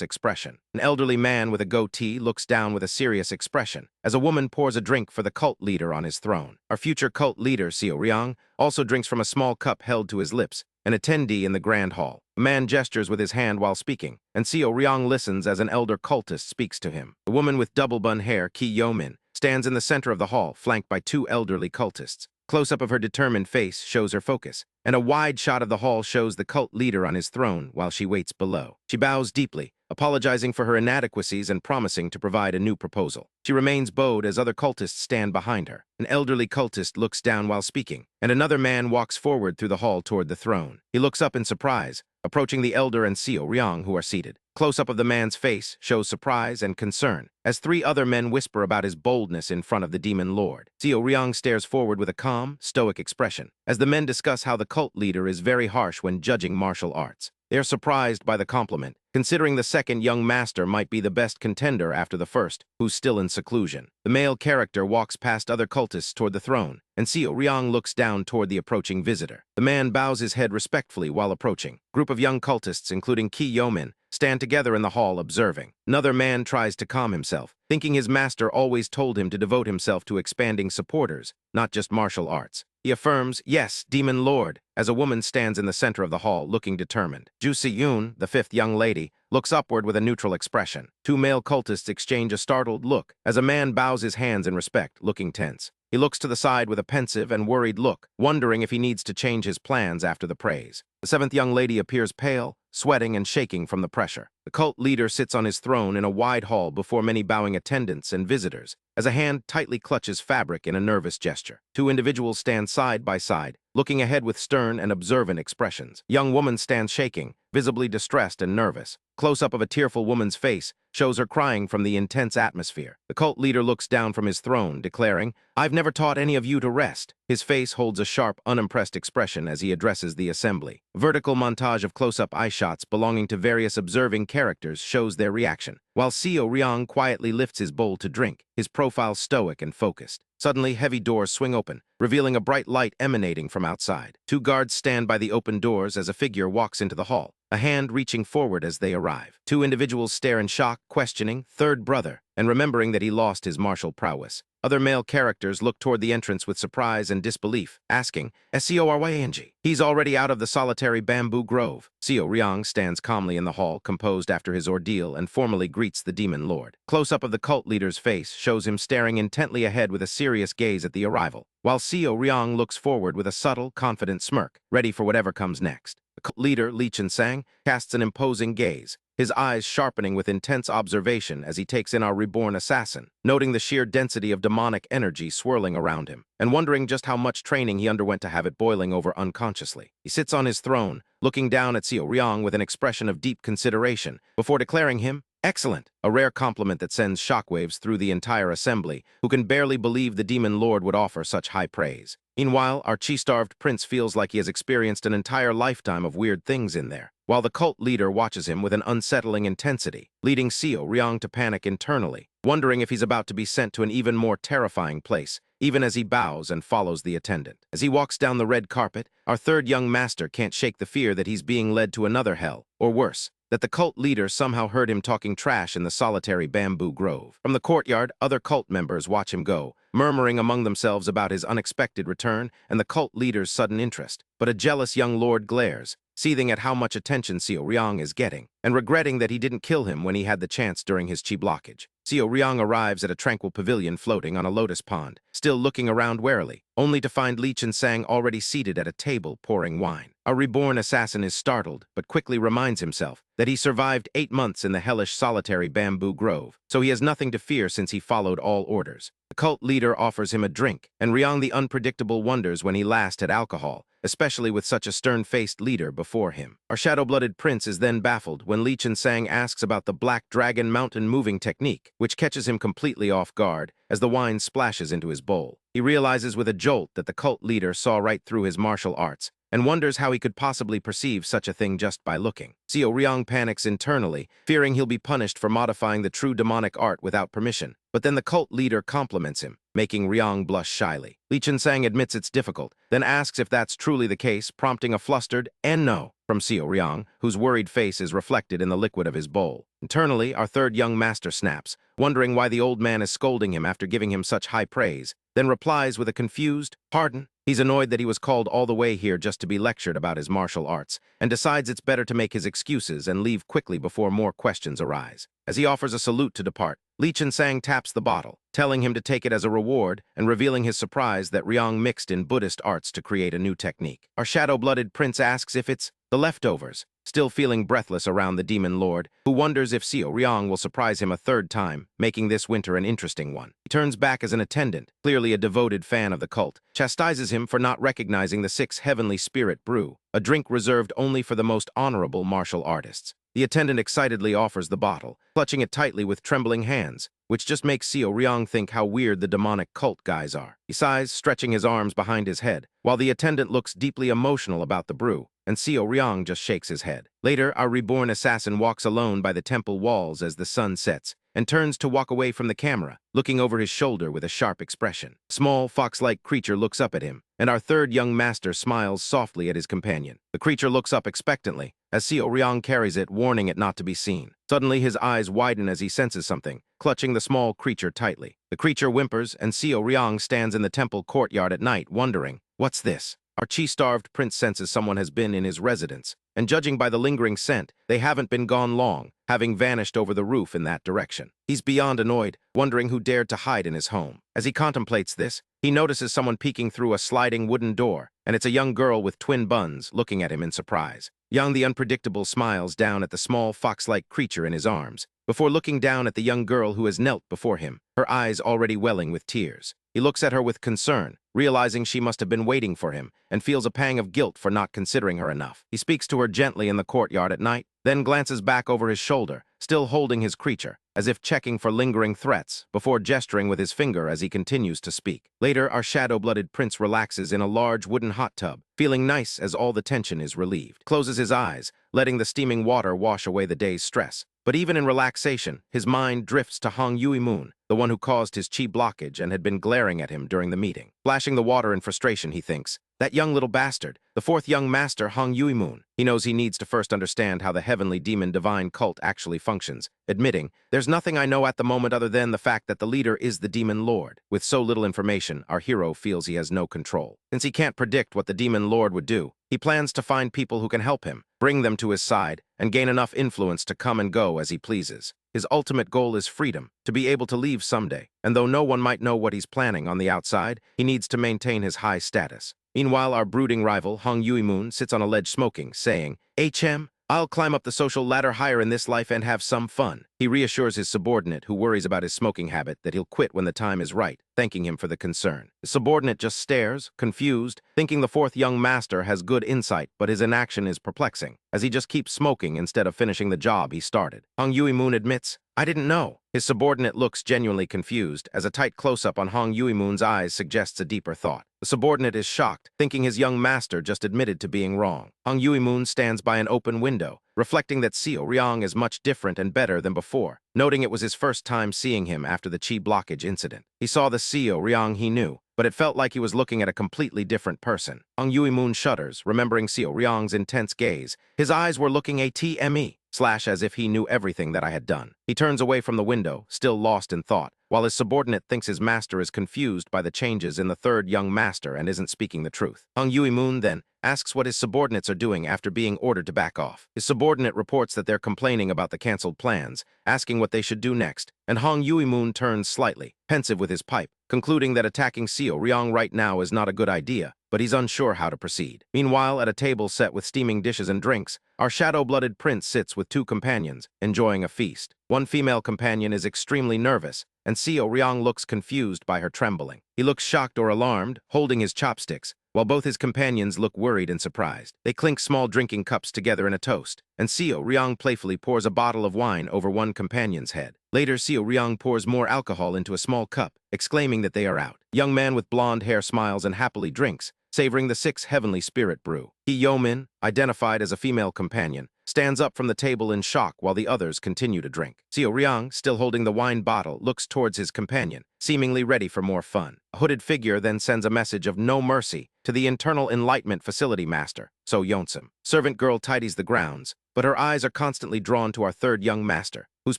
expression. An elderly man with a goatee looks down with a serious expression, as a woman pours a drink for the cult leader on his throne. Our future cult leader, Seo Ryang, also drinks from a small cup held to his lips, an attendee in the grand hall. A man gestures with his hand while speaking, and Seo Ryang listens as an elder cultist speaks to him. The woman with double-bun hair, Ki Yo-min, stands in the center of the hall, flanked by two elderly cultists. Close-up of her determined face shows her focus, and a wide shot of the hall shows the cult leader on his throne while she waits below. She bows deeply, apologizing for her inadequacies and promising to provide a new proposal. She remains bowed as other cultists stand behind her. An elderly cultist looks down while speaking, and another man walks forward through the hall toward the throne. He looks up in surprise, approaching the elder and Seo Ryang, who are seated. Close-up of the man's face shows surprise and concern, as three other men whisper about his boldness in front of the demon lord. Seo Ryang stares forward with a calm, stoic expression, as the men discuss how the cult leader is very harsh when judging martial arts. They are surprised by the compliment, considering the second young master might be the best contender after the first, who's still in seclusion. The male character walks past other cultists toward the throne, and Seo Ryang looks down toward the approaching visitor. The man bows his head respectfully while approaching. A group of young cultists, including Ki Yo-min, stand together in the hall observing. Another man tries to calm himself, thinking his master always told him to devote himself to expanding supporters, not just martial arts. He affirms, "Yes, demon lord," as a woman stands in the center of the hall, looking determined. Ju Si-yoon, the fifth young lady, looks upward with a neutral expression. Two male cultists exchange a startled look, as a man bows his hands in respect, looking tense. He looks to the side with a pensive and worried look, wondering if he needs to change his plans after the praise. The seventh young lady appears pale, sweating and shaking from the pressure. The cult leader sits on his throne in a wide hall before many bowing attendants and visitors, as a hand tightly clutches fabric in a nervous gesture. Two individuals stand side by side, looking ahead with stern and observant expressions. Young woman stands shaking, visibly distressed and nervous. Close-up of a tearful woman's face shows her crying from the intense atmosphere. The cult leader looks down from his throne, declaring, "I've never taught any of you to rest." His face holds a sharp, unimpressed expression as he addresses the assembly. Vertical montage of close-up eye shots belonging to various observing characters shows their reaction. While Seo Ryong quietly lifts his bowl to drink, his profile stoic and focused. Suddenly, heavy doors swing open, revealing a bright light emanating from outside. Two guards stand by the open doors as a figure walks into the hall, a hand reaching forward as they arrive. Two individuals stare in shock, questioning, "Third brother," and remembering that he lost his martial prowess. Other male characters look toward the entrance with surprise and disbelief, asking, "Seoryang? He's already out of the solitary bamboo grove." Seo Ryong stands calmly in the hall, composed after his ordeal, and formally greets the demon lord. Close-up of the cult leader's face shows him staring intently ahead with a serious gaze at the arrival, while Seo Ryong looks forward with a subtle, confident smirk, ready for whatever comes next. The cult leader, Lee Chen-sang, casts an imposing gaze, his eyes sharpening with intense observation as he takes in our reborn assassin, noting the sheer density of demonic energy swirling around him, and wondering just how much training he underwent to have it boiling over unconsciously. He sits on his throne, looking down at Seo Ryong with an expression of deep consideration, before declaring him excellent, a rare compliment that sends shockwaves through the entire assembly, who can barely believe the demon lord would offer such high praise. Meanwhile, our chi-starved prince feels like he has experienced an entire lifetime of weird things in there, while the cult leader watches him with an unsettling intensity, leading Seo Ryong to panic internally, wondering if he's about to be sent to an even more terrifying place, even as he bows and follows the attendant. As he walks down the red carpet, our third young master can't shake the fear that he's being led to another hell, or worse, that the cult leader somehow heard him talking trash in the solitary bamboo grove. From the courtyard, other cult members watch him go, murmuring among themselves about his unexpected return and the cult leader's sudden interest. But a jealous young lord glares, seething at how much attention Seo Ryong is getting, and regretting that he didn't kill him when he had the chance during his chi blockage. Seo Ryong arrives at a tranquil pavilion floating on a lotus pond, still looking around warily, only to find Lee Chen-sang already seated at a table pouring wine. Our reborn assassin is startled, but quickly reminds himself that he survived 8 months in the hellish solitary bamboo grove, so he has nothing to fear since he followed all orders. The cult leader offers him a drink, and Ryong the unpredictable wonders when he last had alcohol, especially with such a stern-faced leader before him. Our shadow-blooded prince is then baffled when Lee Chen-sang asks about the Black Dragon mountain moving technique, which catches him completely off guard as the wine splashes into his bowl. He realizes with a jolt that the cult leader saw right through his martial arts, and wonders how he could possibly perceive such a thing just by looking. Seo Ryong panics internally, fearing he'll be punished for modifying the true demonic art without permission. But then the cult leader compliments him, making Ryong blush shyly. Lee Chen-sang admits it's difficult, then asks if that's truly the case, prompting a flustered "and no" from Seo Ryong, whose worried face is reflected in the liquid of his bowl. Internally, our third young master snaps, wondering why the old man is scolding him after giving him such high praise, then replies with a confused, "Pardon?" He's annoyed that he was called all the way here just to be lectured about his martial arts, and decides it's better to make his excuses and leave quickly before more questions arise. As he offers a salute to depart, Lee Chen-sang taps the bottle, telling him to take it as a reward and revealing his surprise that Ryong mixed in Buddhist arts to create a new technique. Our shadow-blooded prince asks if it's the leftovers, still feeling breathless around the demon lord, who wonders if Seo Ryong will surprise him a third time, making this winter an interesting one. He turns back as an attendant, clearly a devoted fan of the cult, chastises him for not recognizing the 6 heavenly spirit brew, a drink reserved only for the most honorable martial artists. The attendant excitedly offers the bottle, clutching it tightly with trembling hands, which just makes Seo Ryong think how weird the demonic cult guys are. He sighs, stretching his arms behind his head, while the attendant looks deeply emotional about the brew, and Seo Ryong just shakes his head. Later, our reborn assassin walks alone by the temple walls as the sun sets, and turns to walk away from the camera, looking over his shoulder with a sharp expression. A small, fox-like creature looks up at him, and our third young master smiles softly at his companion. The creature looks up expectantly, as Seo Ryong carries it, warning it not to be seen. Suddenly, his eyes widen as he senses something, clutching the small creature tightly. The creature whimpers, and Seo Ryong stands in the temple courtyard at night, wondering, "What's this?" Our chi-starved prince senses someone has been in his residence, and judging by the lingering scent, they haven't been gone long, having vanished over the roof in that direction. He's beyond annoyed, wondering who dared to hide in his home. As he contemplates this, he notices someone peeking through a sliding wooden door, and it's a young girl with twin buns looking at him in surprise. Young the Unpredictable smiles down at the small fox-like creature in his arms, before looking down at the young girl who has knelt before him, her eyes already welling with tears. He looks at her with concern, realizing she must have been waiting for him, and feels a pang of guilt for not considering her enough. He speaks to her gently in the courtyard at night, then glances back over his shoulder, still holding his creature, as if checking for lingering threats, before gesturing with his finger as he continues to speak. Later, our shadow-blooded prince relaxes in a large wooden hot tub, feeling nice as all the tension is relieved. Closes his eyes, letting the steaming water wash away the day's stress. But even in relaxation, his mind drifts to Hong Yui-moon, the one who caused his chi blockage and had been glaring at him during the meeting. Flashing the water in frustration, he thinks, that young little bastard, the fourth young master Hong Yui-moon. He knows he needs to first understand how the heavenly demon divine cult actually functions, admitting, there's nothing I know at the moment other than the fact that the leader is the demon lord. With so little information, our hero feels he has no control. Since he can't predict what the demon lord would do, he plans to find people who can help him, bring them to his side, and gain enough influence to come and go as he pleases. His ultimate goal is freedom, to be able to leave someday, and though no one might know what he's planning on the outside, he needs to maintain his high status. Meanwhile, our brooding rival, Hong Yui-moon, sits on a ledge smoking, saying, HM, I'll climb up the social ladder higher in this life and have some fun. He reassures his subordinate, who worries about his smoking habit, that he'll quit when the time is right, thanking him for the concern. The subordinate just stares, confused, thinking the fourth young master has good insight, but his inaction is perplexing, as he just keeps smoking instead of finishing the job he started. Hong Yui-moon admits, I didn't know. His subordinate looks genuinely confused, as a tight close-up on Hong Yui-moon's eyes suggests a deeper thought. The subordinate is shocked, thinking his young master just admitted to being wrong. Hong Yui-moon stands by an open window, reflecting that Seo Ryong is much different and better than before, noting it was his first time seeing him after the chi blockage incident. He saw the Seo Ryong he knew, but it felt like he was looking at a completely different person. Hong Yui-moon shudders, remembering Seo Ryong's intense gaze. His eyes were looking ATME, as if he knew everything that I had done. He turns away from the window, still lost in thought, while his subordinate thinks his master is confused by the changes in the third young master and isn't speaking the truth. Hong Yui-moon then asks what his subordinates are doing after being ordered to back off. His subordinate reports that they're complaining about the canceled plans, asking what they should do next, and Hong Yui-moon turns slightly, pensive with his pipe, concluding that attacking Seo Ryong right now is not a good idea, but he's unsure how to proceed. Meanwhile, at a table set with steaming dishes and drinks, our shadow-blooded prince sits with two companions, enjoying a feast. One female companion is extremely nervous, and Seo Ryong looks confused by her trembling. He looks shocked or alarmed, holding his chopsticks, while both his companions look worried and surprised. They clink small drinking cups together in a toast, and Seo Ryong playfully pours a bottle of wine over one companion's head. Later, Seo Ryong pours more alcohol into a small cup, exclaiming that they are out. Young man with blonde hair smiles and happily drinks, savoring the 6 heavenly spirit brew. He Yo-min, identified as a female companion, stands up from the table in shock while the others continue to drink. Seo Ryong, still holding the wine bottle, looks towards his companion, seemingly ready for more fun. A hooded figure then sends a message of no mercy to the internal enlightenment facility master, So Yonsum. Servant girl tidies the grounds, but her eyes are constantly drawn to our third young master, who's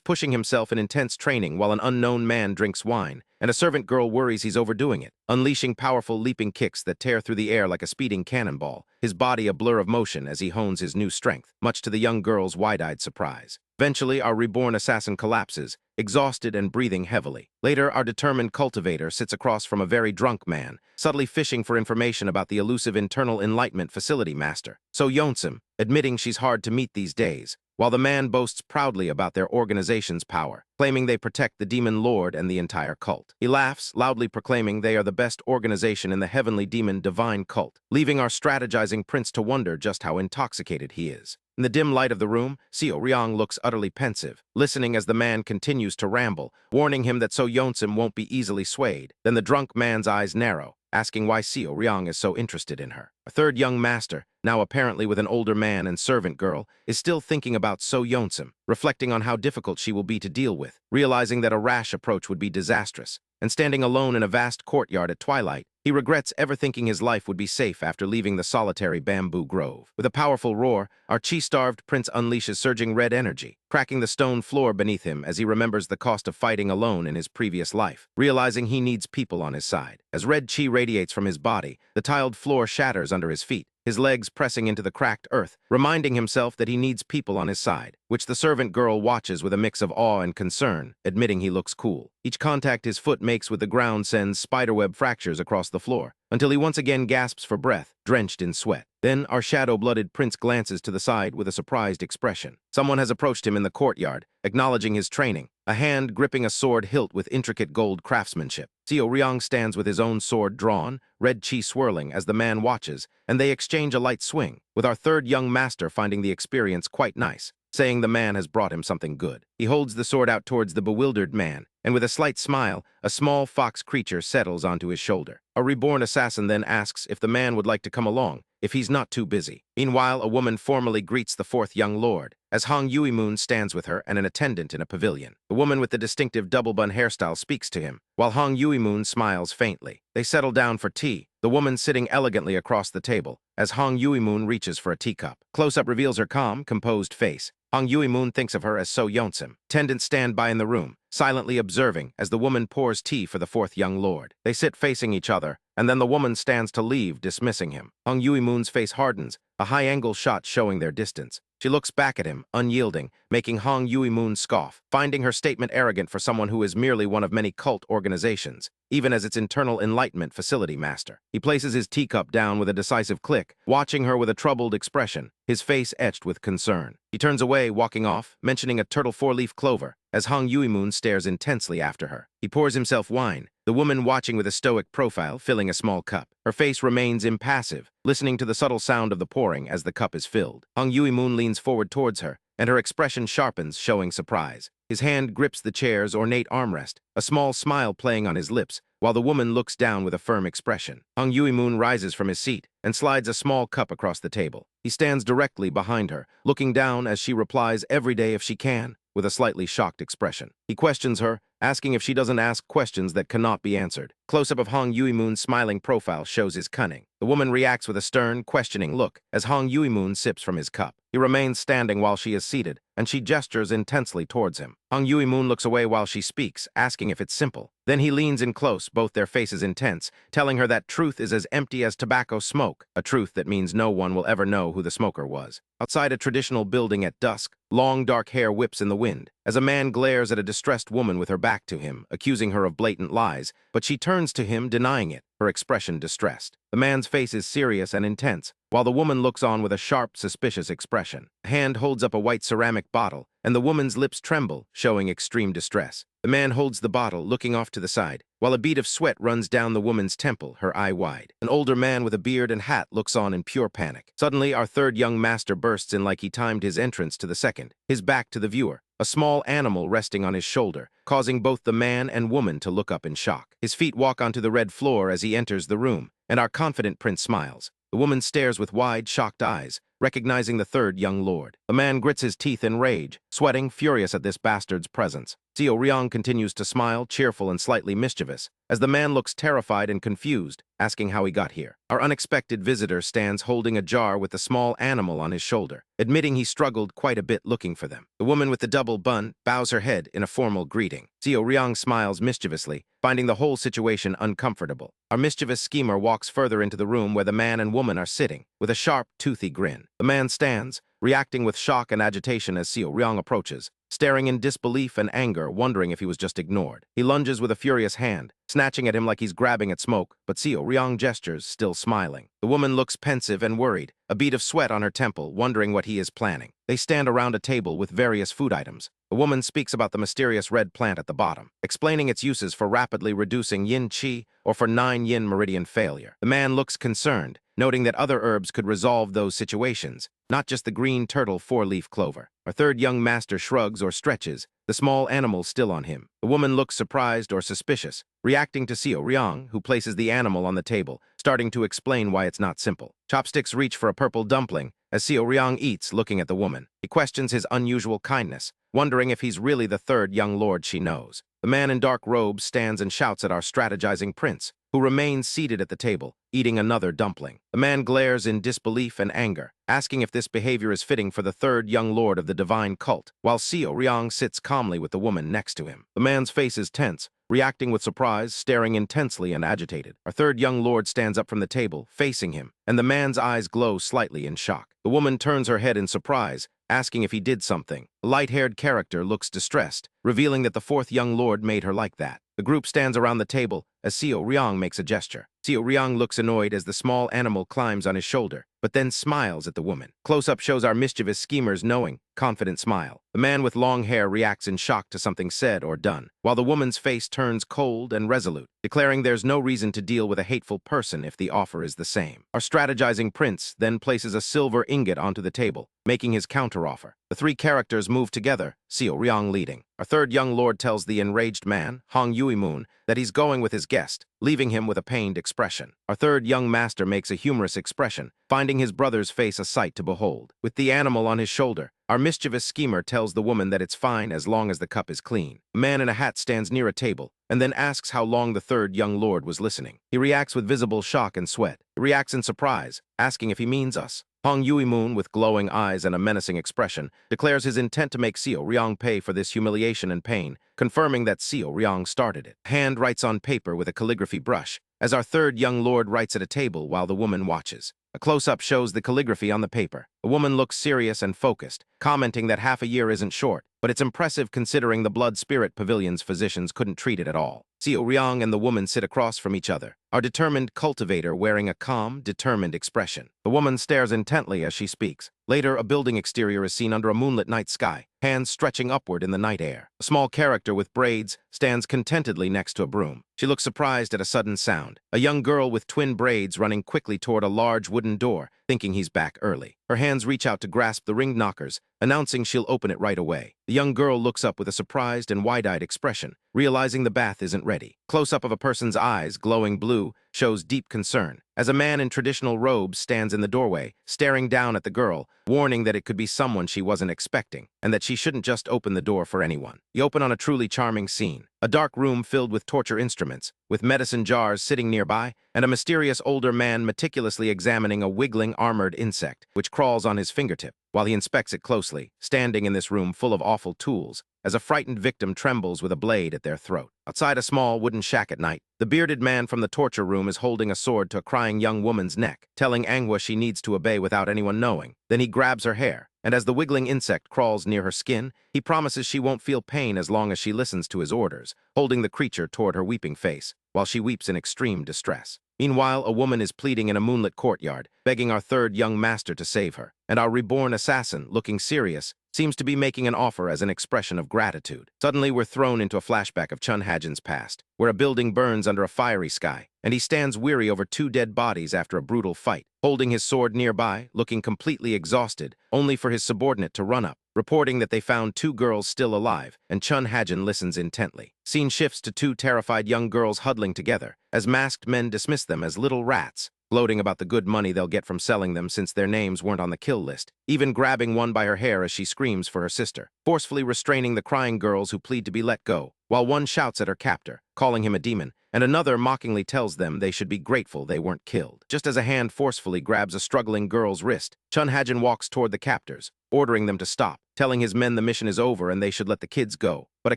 pushing himself in intense training while an unknown man drinks wine, and a servant girl worries he's overdoing it, unleashing powerful leaping kicks that tear through the air like a speeding cannonball, his body a blur of motion as he hones his new strength, much to the young girl's wide-eyed surprise. Eventually, our reborn assassin collapses, exhausted and breathing heavily. Later, our determined cultivator sits across from a very drunk man, subtly fishing for information about the elusive internal enlightenment facility master, So Yonsum, admitting she's hard to meet these days, while the man boasts proudly about their organization's power, claiming they protect the demon lord and the entire cult. He laughs, loudly proclaiming they are the best organization in the heavenly demon divine cult, leaving our strategizing prince to wonder just how intoxicated he is. In the dim light of the room, Seo Ryong looks utterly pensive, listening as the man continues to ramble, warning him that So Yonsum won't be easily swayed. Then the drunk man's eyes narrow, asking why Seo Ryong is so interested in her. A third young master, now apparently with an older man and servant girl, is still thinking about So Yonsum, reflecting on how difficult she will be to deal with, realizing that a rash approach would be disastrous. And standing alone in a vast courtyard at twilight, he regrets ever thinking his life would be safe after leaving the solitary bamboo grove. With a powerful roar, our chi-starved prince unleashes surging red energy, cracking the stone floor beneath him as he remembers the cost of fighting alone in his previous life, realizing he needs people on his side. As red chi radiates from his body, the tiled floor shatters under his feet, his legs pressing into the cracked earth, reminding himself that he needs people on his side, which the servant girl watches with a mix of awe and concern, admitting he looks cool. Each contact his foot makes with the ground sends spiderweb fractures across the floor, until he once again gasps for breath, drenched in sweat. Then our shadow-blooded prince glances to the side with a surprised expression. Someone has approached him in the courtyard, acknowledging his training, a hand gripping a sword hilt with intricate gold craftsmanship. Seo Ryong stands with his own sword drawn, red chi swirling as the man watches, and they exchange a light swing, with our third young master finding the experience quite nice, saying the man has brought him something good. He holds the sword out towards the bewildered man, and with a slight smile, a small fox creature settles onto his shoulder. A reborn assassin then asks if the man would like to come along, if he's not too busy. Meanwhile, a woman formally greets the fourth young lord, as Hong Yui-moon stands with her and an attendant in a pavilion. The woman with the distinctive double-bun hairstyle speaks to him, while Hong Yui-moon smiles faintly. They settle down for tea, the woman sitting elegantly across the table, as Hong Yui-moon reaches for a teacup. Close-up reveals her calm, composed face. Hong Yui-moon thinks of her as So Yeonsim. Attendants stand by in the room, silently observing as the woman pours tea for the fourth young lord. They sit facing each other, and then the woman stands to leave, dismissing him. Hong Yui-moon's face hardens, a high-angle shot showing their distance. She looks back at him, unyielding, making Hong Yui-moon scoff, finding her statement arrogant for someone who is merely one of many cult organizations, even as its internal enlightenment facility master. He places his teacup down with a decisive click, watching her with a troubled expression, his face etched with concern. He turns away, walking off, mentioning a turtle four-leaf clover, as Hong Yui-moon stares intensely after her. He pours himself wine, the woman watching with a stoic profile, filling a small cup. Her face remains impassive, listening to the subtle sound of the pouring as the cup is filled. Hong Yui-moon leans forward towards her, and her expression sharpens, showing surprise. His hand grips the chair's ornate armrest, a small smile playing on his lips, while the woman looks down with a firm expression. Hong Yui-moon rises from his seat and slides a small cup across the table. He stands directly behind her, looking down as she replies every day if she can, with a slightly shocked expression. He questions her, asking if she doesn't ask questions that cannot be answered. Close-up of Hong Yui-moon's smiling profile shows his cunning. The woman reacts with a stern, questioning look as Hong Yui-moon sips from his cup. He remains standing while she is seated, and she gestures intensely towards him. Hong Yui-moon looks away while she speaks, asking if it's simple. Then he leans in close, both their faces intense, telling her that truth is as empty as tobacco smoke, a truth that means no one will ever know who the smoker was. Outside a traditional building at dusk, long dark hair whips in the wind, as a man glares at a distressed woman with her back to him, accusing her of blatant lies, but she turns to him, denying it, her expression distressed. The man's face is serious and intense, while the woman looks on with a sharp, suspicious expression. A hand holds up a white ceramic bottle, and the woman's lips tremble, showing extreme distress. The man holds the bottle, looking off to the side, while a bead of sweat runs down the woman's temple, her eye wide. An older man with a beard and hat looks on in pure panic. Suddenly, our third young master bursts in like he timed his entrance to the second, his back to the viewer, a small animal resting on his shoulder, causing both the man and woman to look up in shock. His feet walk onto the red floor as he enters the room, and our confident prince smiles. The woman stares with wide, shocked eyes, recognizing the third young lord. The man grits his teeth in rage, sweating, furious at this bastard's presence. Seo Ryong continues to smile, cheerful and slightly mischievous, as the man looks terrified and confused, asking how he got here. Our unexpected visitor stands holding a jar with the small animal on his shoulder, admitting he struggled quite a bit looking for them. The woman with the double bun bows her head in a formal greeting. Seo Ryong smiles mischievously, finding the whole situation uncomfortable. Our mischievous schemer walks further into the room where the man and woman are sitting, with a sharp, toothy grin. The man stands, reacting with shock and agitation as Seo Ryong approaches, staring in disbelief and anger, wondering if he was just ignored. He lunges with a furious hand, snatching at him like he's grabbing at smoke, but Seo Ryong gestures, still smiling. The woman looks pensive and worried, a bead of sweat on her temple, wondering what he is planning. They stand around a table with various food items. The woman speaks about the mysterious red plant at the bottom, explaining its uses for rapidly reducing yin qi or for 9-yin meridian failure. The man looks concerned, noting that other herbs could resolve those situations, not just the green turtle four-leaf clover. Our third young master shrugs or stretches, the small animal still on him. The woman looks surprised or suspicious, reacting to Seo Ryong, who places the animal on the table, starting to explain why it's not simple. Chopsticks reach for a purple dumpling, as Seo Ryong eats, looking at the woman. He questions his unusual kindness, wondering if he's really the third young lord she knows. The man in dark robes stands and shouts at our strategizing prince, who remains seated at the table, eating another dumpling. The man glares in disbelief and anger, asking if this behavior is fitting for the third young lord of the divine cult, while Seo Ryong sits calmly with the woman next to him. The man's face is tense, reacting with surprise, staring intensely and agitated. Our third young lord stands up from the table, facing him, and the man's eyes glow slightly in shock. The woman turns her head in surprise, asking if he did something. A light-haired character looks distressed, revealing that the fourth young lord made her like that. The group stands around the table as Seo Ryong makes a gesture. Seo Ryong looks annoyed as the small animal climbs on his shoulder, but then smiles at the woman. Close-up shows our mischievous schemer's knowing, confident smile. The man with long hair reacts in shock to something said or done, while the woman's face turns cold and resolute, declaring there's no reason to deal with a hateful person if the offer is the same. Our strategizing prince then places a silver ingot onto the table, making his counteroffer. The three characters move together, Seo Ryong leading. Our third young lord tells the enraged man, Hong Yui-moon, that he's going with his guest, leaving him with a pained expression. Our third young master makes a humorous expression, finding his brother's face a sight to behold. With the animal on his shoulder, our mischievous schemer tells the woman that it's fine as long as the cup is clean. A man in a hat stands near a table, and then asks how long the third young lord was listening. He reacts with visible shock and sweat. He reacts in surprise, asking if he means us. Hong Yui-moon, with glowing eyes and a menacing expression, declares his intent to make Seo Ryong pay for this humiliation and pain, confirming that Seo Ryong started it. Hand writes on paper with a calligraphy brush, as our third young lord writes at a table while the woman watches. A close-up shows the calligraphy on the paper. The woman looks serious and focused, commenting that half a year isn't short, but it's impressive considering the Blood Spirit Pavilion's physicians couldn't treat it at all. Seo Ryong and the woman sit across from each other, our determined cultivator wearing a calm, determined expression. The woman stares intently as she speaks. Later, a building exterior is seen under a moonlit night sky, hands stretching upward in the night air. A small character with braids stands contentedly next to a broom. She looks surprised at a sudden sound. A young girl with twin braids running quickly toward a large wooden door, thinking he's back early. Her hands reach out to grasp the ring knockers, announcing she'll open it right away. The young girl looks up with a surprised and wide-eyed expression, realizing the bath isn't ready. Close-up of a person's eyes, glowing blue, shows deep concern, as a man in traditional robes stands in the doorway, staring down at the girl, warning that it could be someone she wasn't expecting, and that she shouldn't just open the door for anyone. You open on a truly charming scene. A dark room filled with torture instruments, with medicine jars sitting nearby, and a mysterious older man meticulously examining a wiggling armored insect, which crawls on his fingertip, while he inspects it closely, standing in this room full of awful tools, as a frightened victim trembles with a blade at their throat. Outside a small wooden shack at night, the bearded man from the torture room is holding a sword to a crying young woman's neck, telling Anghwa she needs to obey without anyone knowing. Then he grabs her hair, and as the wiggling insect crawls near her skin, he promises she won't feel pain as long as she listens to his orders, holding the creature toward her weeping face, while she weeps in extreme distress. Meanwhile, a woman is pleading in a moonlit courtyard, begging our third young master to save her, and our reborn assassin, looking serious, seems to be making an offer as an expression of gratitude. Suddenly, we're thrown into a flashback of Chun Hajin's past, where a building burns under a fiery sky, and he stands weary over two dead bodies after a brutal fight, holding his sword nearby, looking completely exhausted, only for his subordinate to run up, reporting that they found two girls still alive, and Chun Hajin listens intently. Scene shifts to two terrified young girls huddling together, as masked men dismiss them as little rats, gloating about the good money they'll get from selling them since their names weren't on the kill list, even grabbing one by her hair as she screams for her sister, forcefully restraining the crying girls who plead to be let go, while one shouts at her captor, calling him a demon, and another mockingly tells them they should be grateful they weren't killed. Just as a hand forcefully grabs a struggling girl's wrist, Chun Hajin walks toward the captors, ordering them to stop, telling his men the mission is over and they should let the kids go. But a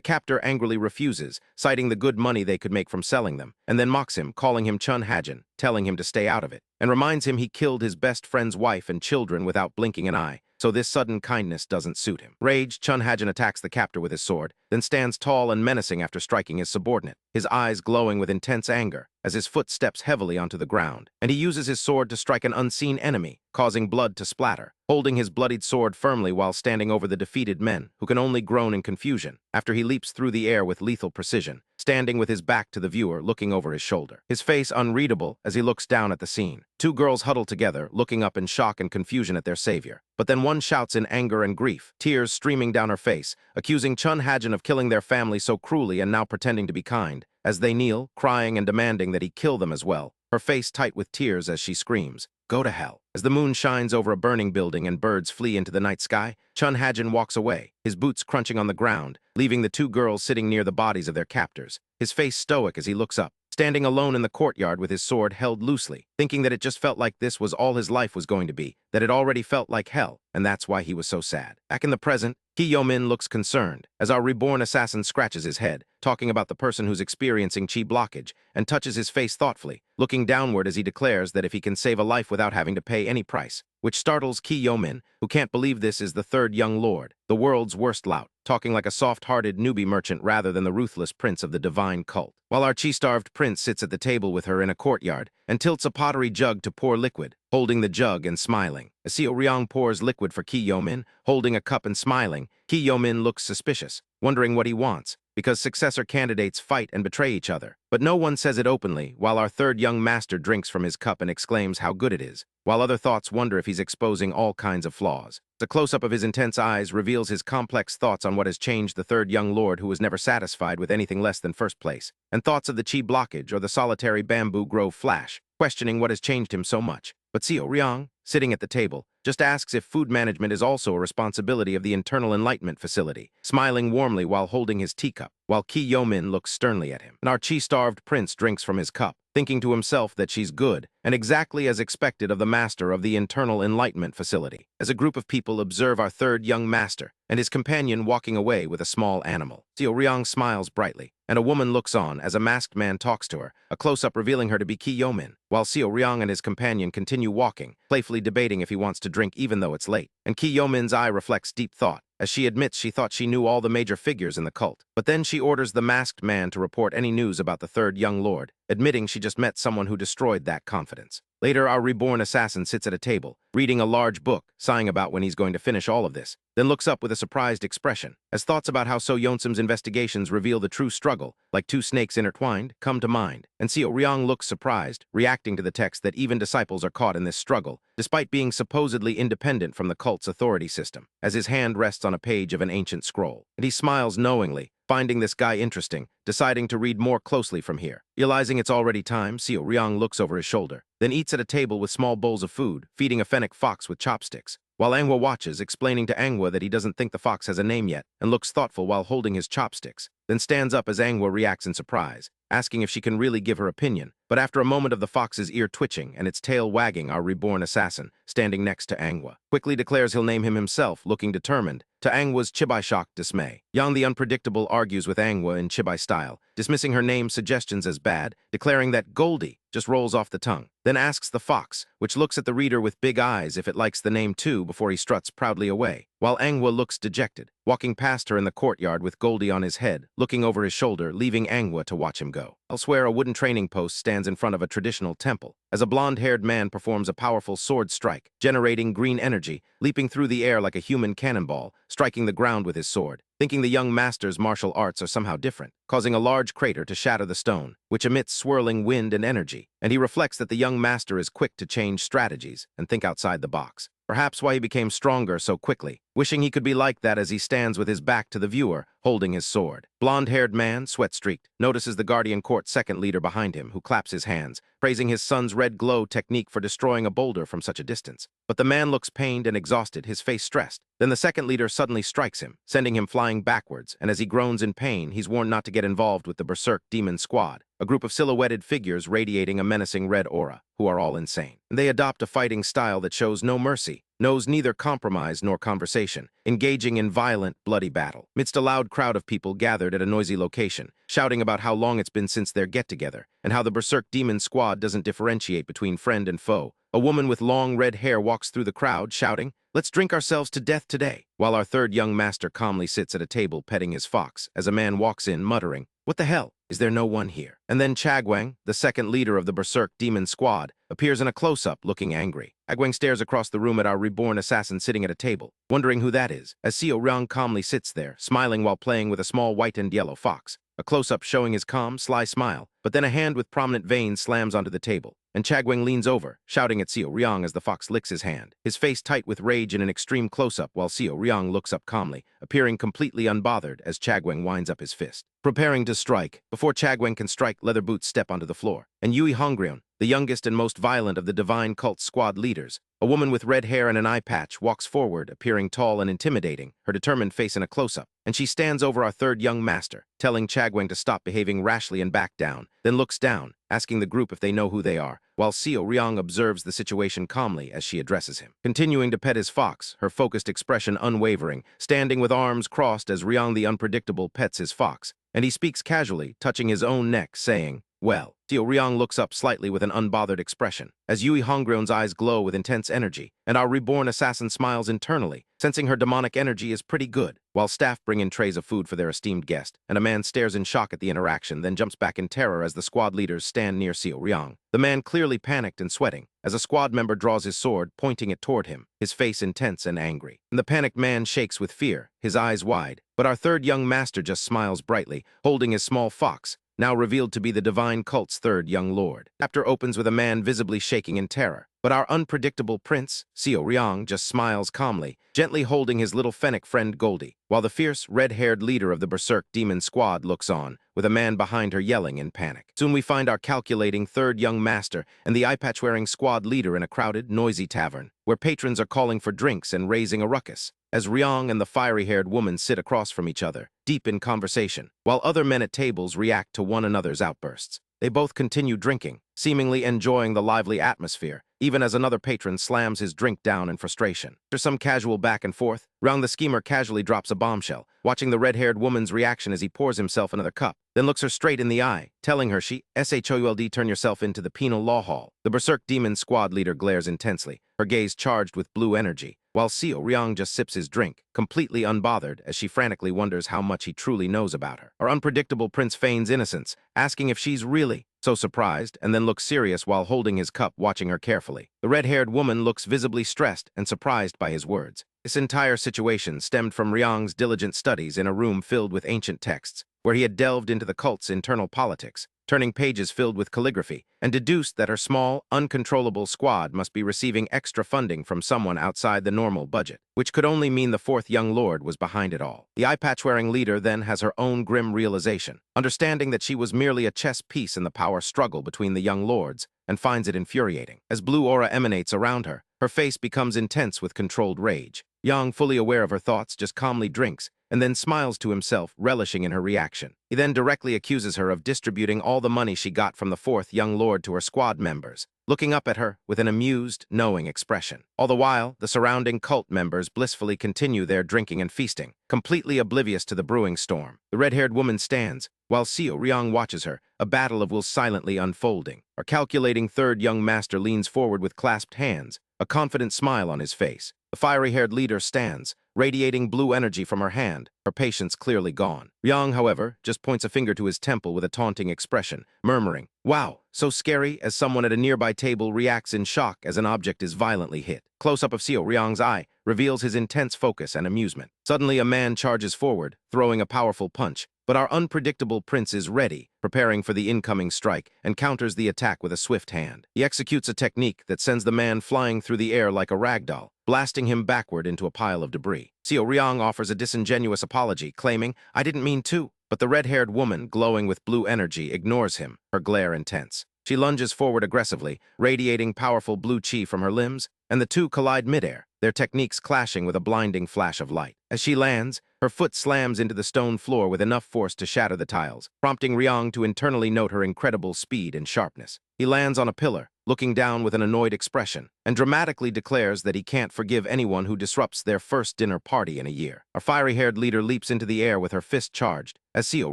captor angrily refuses, citing the good money they could make from selling them, and then mocks him, calling him Chun Hajin, telling him to stay out of it, and reminds him he killed his best friend's wife and children without blinking an eye, so this sudden kindness doesn't suit him. Raged, Chun Hajin attacks the captor with his sword, then stands tall and menacing after striking his subordinate, his eyes glowing with intense anger, as his foot steps heavily onto the ground, and he uses his sword to strike an unseen enemy, causing blood to splatter, holding his bloodied sword firmly while standing over the defeated men, who can only groan in confusion, after he leaps through the air with lethal precision, standing with his back to the viewer, looking over his shoulder, his face unreadable as he looks down at the scene. Two girls huddle together, looking up in shock and confusion at their savior. But then one shouts in anger and grief, tears streaming down her face, accusing Chun Hajin of killing their family so cruelly and now pretending to be kind, as they kneel, crying and demanding that he kill them as well, her face tight with tears as she screams, "Go to hell." As the moon shines over a burning building and birds flee into the night sky, Chun Hajin walks away, his boots crunching on the ground, leaving the two girls sitting near the bodies of their captors, his face stoic as he looks up, standing alone in the courtyard with his sword held loosely, thinking that it just felt like this was all his life was going to be, that it already felt like hell, and that's why he was so sad. Back in the present, Ki Yo-min looks concerned, as our reborn assassin scratches his head, talking about the person who's experiencing chi blockage, and touches his face thoughtfully, looking downward as he declares that if he can save a life without having to pay any price, which startles Ki Yo-min, who can't believe this is the third young lord, the world's worst lout, talking like a soft-hearted newbie merchant rather than the ruthless prince of the divine cult. While our chi-starved prince sits at the table with her in a courtyard and tilts a pottery jug to pour liquid, holding the jug and smiling. As Seo Ryong pours liquid for Ki Yo-min, holding a cup and smiling, Ki Yo-min looks suspicious, wondering what he wants, because successor candidates fight and betray each other. But no one says it openly, while our third young master drinks from his cup and exclaims how good it is, while other thoughts wonder if he's exposing all kinds of flaws. The close-up of his intense eyes reveals his complex thoughts on what has changed the third young lord who was never satisfied with anything less than first place, and thoughts of the chi blockage or the solitary bamboo grove flash, questioning what has changed him so much. But Seo Ryong, sitting at the table, just asks if food management is also a responsibility of the Internal Enlightenment Facility, smiling warmly while holding his teacup, while Ki Yo-min looks sternly at him. And our chi-starved prince drinks from his cup, thinking to himself that she's good, and exactly as expected of the master of the Internal Enlightenment Facility, as a group of people observe our third young master and his companion walking away with a small animal. Seo Ryong smiles brightly, and a woman looks on as a masked man talks to her, a close-up revealing her to be Ki Yo-min, while Seo Ryong and his companion continue walking, playfully debating if he wants to drink even though it's late. And Ki Yo-min's eye reflects deep thought, as she admits she thought she knew all the major figures in the cult. But then she orders the masked man to report any news about the third young lord, admitting she just met someone who destroyed that confidence. Later, our reborn assassin sits at a table, reading a large book, sighing about when he's going to finish all of this, then looks up with a surprised expression, as thoughts about how So Yeonsum's investigations reveal the true struggle, like two snakes intertwined, come to mind. And Seo Ryong looks surprised, reacting to the text that even disciples are caught in this struggle, despite being supposedly independent from the cult's authority system, as his hand rests on a page of an ancient scroll. And he smiles knowingly, finding this guy interesting, deciding to read more closely from here. Realizing it's already time, Seo Ryong looks over his shoulder, then eats at a table with small bowls of food, feeding a fennec fox with chopsticks, while Anghwa watches, explaining to Anghwa that he doesn't think the fox has a name yet, and looks thoughtful while holding his chopsticks, then stands up as Anghwa reacts in surprise, asking if she can really give her opinion. But after a moment of the fox's ear twitching and its tail wagging, our reborn assassin, standing next to Anghwa, quickly declares he'll name him himself, looking determined, to Anghwa's Chibai shocked dismay. Yang the Unpredictable argues with Anghwa in Chibai style, dismissing her name's suggestions as bad, declaring that Goldie just rolls off the tongue, then asks the fox, which looks at the reader with big eyes, if it likes the name too before he struts proudly away, while Anghwa looks dejected, walking past her in the courtyard with Goldie on his head, looking over his shoulder, leaving Anghwa to watch him go. Elsewhere, a wooden training post stands in front of a traditional temple, as a blonde-haired man performs a powerful sword strike, generating green energy, leaping through the air like a human cannonball, striking the ground with his sword, thinking the young master's martial arts are somehow different, causing a large crater to shatter the stone, which emits swirling wind and energy, and he reflects that the young master is quick to change strategies and think outside the box. Perhaps why he became stronger so quickly, wishing he could be like that as he stands with his back to the viewer, holding his sword. Blonde-haired man, sweat-streaked, notices the Guardian Court second leader behind him, who claps his hands, praising his son's red glow technique for destroying a boulder from such a distance. But the man looks pained and exhausted, his face stressed. Then the second leader suddenly strikes him, sending him flying backwards, and as he groans in pain, he's warned not to get involved with the Berserk Demon Squad, a group of silhouetted figures radiating a menacing red aura, who are all insane. They adopt a fighting style that shows no mercy, knows neither compromise nor conversation, engaging in violent, bloody battle. Midst a loud crowd of people gathered at a noisy location, shouting about how long it's been since their get-together, and how the Berserk Demon Squad doesn't differentiate between friend and foe, a woman with long red hair walks through the crowd, shouting, "Let's drink ourselves to death today," while our third young master calmly sits at a table petting his fox, as a man walks in, muttering, "What the hell? Is there no one here?" And then Chagwang, the second leader of the Berserk Demon Squad, appears in a close-up, looking angry. Chagwang stares across the room at our reborn assassin sitting at a table, wondering who that is, as Seo Ryong calmly sits there, smiling while playing with a small white and yellow fox. A close-up showing his calm, sly smile, but then a hand with prominent veins slams onto the table, and Chagwang leans over, shouting at Seo Ryong as the fox licks his hand, his face tight with rage in an extreme close-up while Seo Ryong looks up calmly, appearing completely unbothered as Chagwang winds up his fist, preparing to strike. Before Chagwang can strike, leather boots step onto the floor, and Yui Hongryun, the youngest and most violent of the Divine Cult Squad leaders, a woman with red hair and an eye patch, walks forward, appearing tall and intimidating, her determined face in a close-up, and she stands over our third young master, telling Chagwang to stop behaving rashly and back down, then looks down, asking the group if they know who they are, while Seo Ryong observes the situation calmly as she addresses him. Continuing to pet his fox, her focused expression unwavering, standing with arms crossed as Ryong the Unpredictable pets his fox, and he speaks casually, touching his own neck, saying, Well, Seo Ryong looks up slightly with an unbothered expression, as Yui Hongryon's eyes glow with intense energy, and our reborn assassin smiles internally, sensing her demonic energy is pretty good, while staff bring in trays of food for their esteemed guest, and a man stares in shock at the interaction, then jumps back in terror as the squad leaders stand near Seo Ryong. The man clearly panicked and sweating, as a squad member draws his sword, pointing it toward him, his face intense and angry. And the panicked man shakes with fear, his eyes wide, but our third young master just smiles brightly, holding his small fox, now revealed to be the divine cult's third young lord. Chapter opens with a man visibly shaking in terror, but our unpredictable prince, Seo Ryong, just smiles calmly, gently holding his little fennec friend Goldie, while the fierce, red-haired leader of the Berserk Demon Squad looks on, with a man behind her yelling in panic. Soon we find our calculating third young master and the eye-patch-wearing squad leader in a crowded, noisy tavern, where patrons are calling for drinks and raising a ruckus, as Ryong and the fiery-haired woman sit across from each other, deep in conversation, while other men at tables react to one another's outbursts. They both continue drinking, seemingly enjoying the lively atmosphere, even as another patron slams his drink down in frustration. After some casual back and forth, Ryong the schemer casually drops a bombshell, watching the red-haired woman's reaction as he pours himself another cup, then looks her straight in the eye, telling her she should turn yourself into the penal law hall. The Berserk Demon Squad leader glares intensely, her gaze charged with blue energy, while Seo Ryong just sips his drink, completely unbothered as she frantically wonders how much he truly knows about her. Our unpredictable prince feigns innocence, asking if she's really so surprised, and then looks serious while holding his cup, watching her carefully. The red-haired woman looks visibly stressed and surprised by his words. This entire situation stemmed from Ryong's diligent studies in a room filled with ancient texts, where he had delved into the cult's internal politics, turning pages filled with calligraphy, and deduced that her small, uncontrollable squad must be receiving extra funding from someone outside the normal budget, which could only mean the fourth young lord was behind it all. The eye-patch-wearing leader then has her own grim realization, understanding that she was merely a chess piece in the power struggle between the young lords, and finds it infuriating. As blue aura emanates around her, her face becomes intense with controlled rage. Yang, fully aware of her thoughts, just calmly drinks, and then smiles to himself, relishing in her reaction. He then directly accuses her of distributing all the money she got from the fourth young lord to her squad members, looking up at her with an amused, knowing expression. All the while, the surrounding cult members blissfully continue their drinking and feasting, completely oblivious to the brewing storm. The red-haired woman stands, while Seo Ryong watches her, a battle of wills silently unfolding. Our calculating third young master leans forward with clasped hands, a confident smile on his face. The fiery-haired leader stands, radiating blue energy from her hand, her patience clearly gone. Ryong, however, just points a finger to his temple with a taunting expression, murmuring, "Wow, so scary," as someone at a nearby table reacts in shock as an object is violently hit. Close-up of Seo Ryong's eye reveals his intense focus and amusement. Suddenly, a man charges forward, throwing a powerful punch, but our unpredictable prince is ready, preparing for the incoming strike, and counters the attack with a swift hand. He executes a technique that sends the man flying through the air like a ragdoll, blasting him backward into a pile of debris. Seo Ryong offers a disingenuous apology, claiming, "I didn't mean to," but the red-haired woman, glowing with blue energy, ignores him, her glare intense. She lunges forward aggressively, radiating powerful blue chi from her limbs, and the two collide midair, their techniques clashing with a blinding flash of light. As she lands, her foot slams into the stone floor with enough force to shatter the tiles, prompting Ryong to internally note her incredible speed and sharpness. He lands on a pillar, looking down with an annoyed expression, and dramatically declares that he can't forgive anyone who disrupts their first dinner party in a year. Our fiery-haired leader leaps into the air with her fist charged, as Seo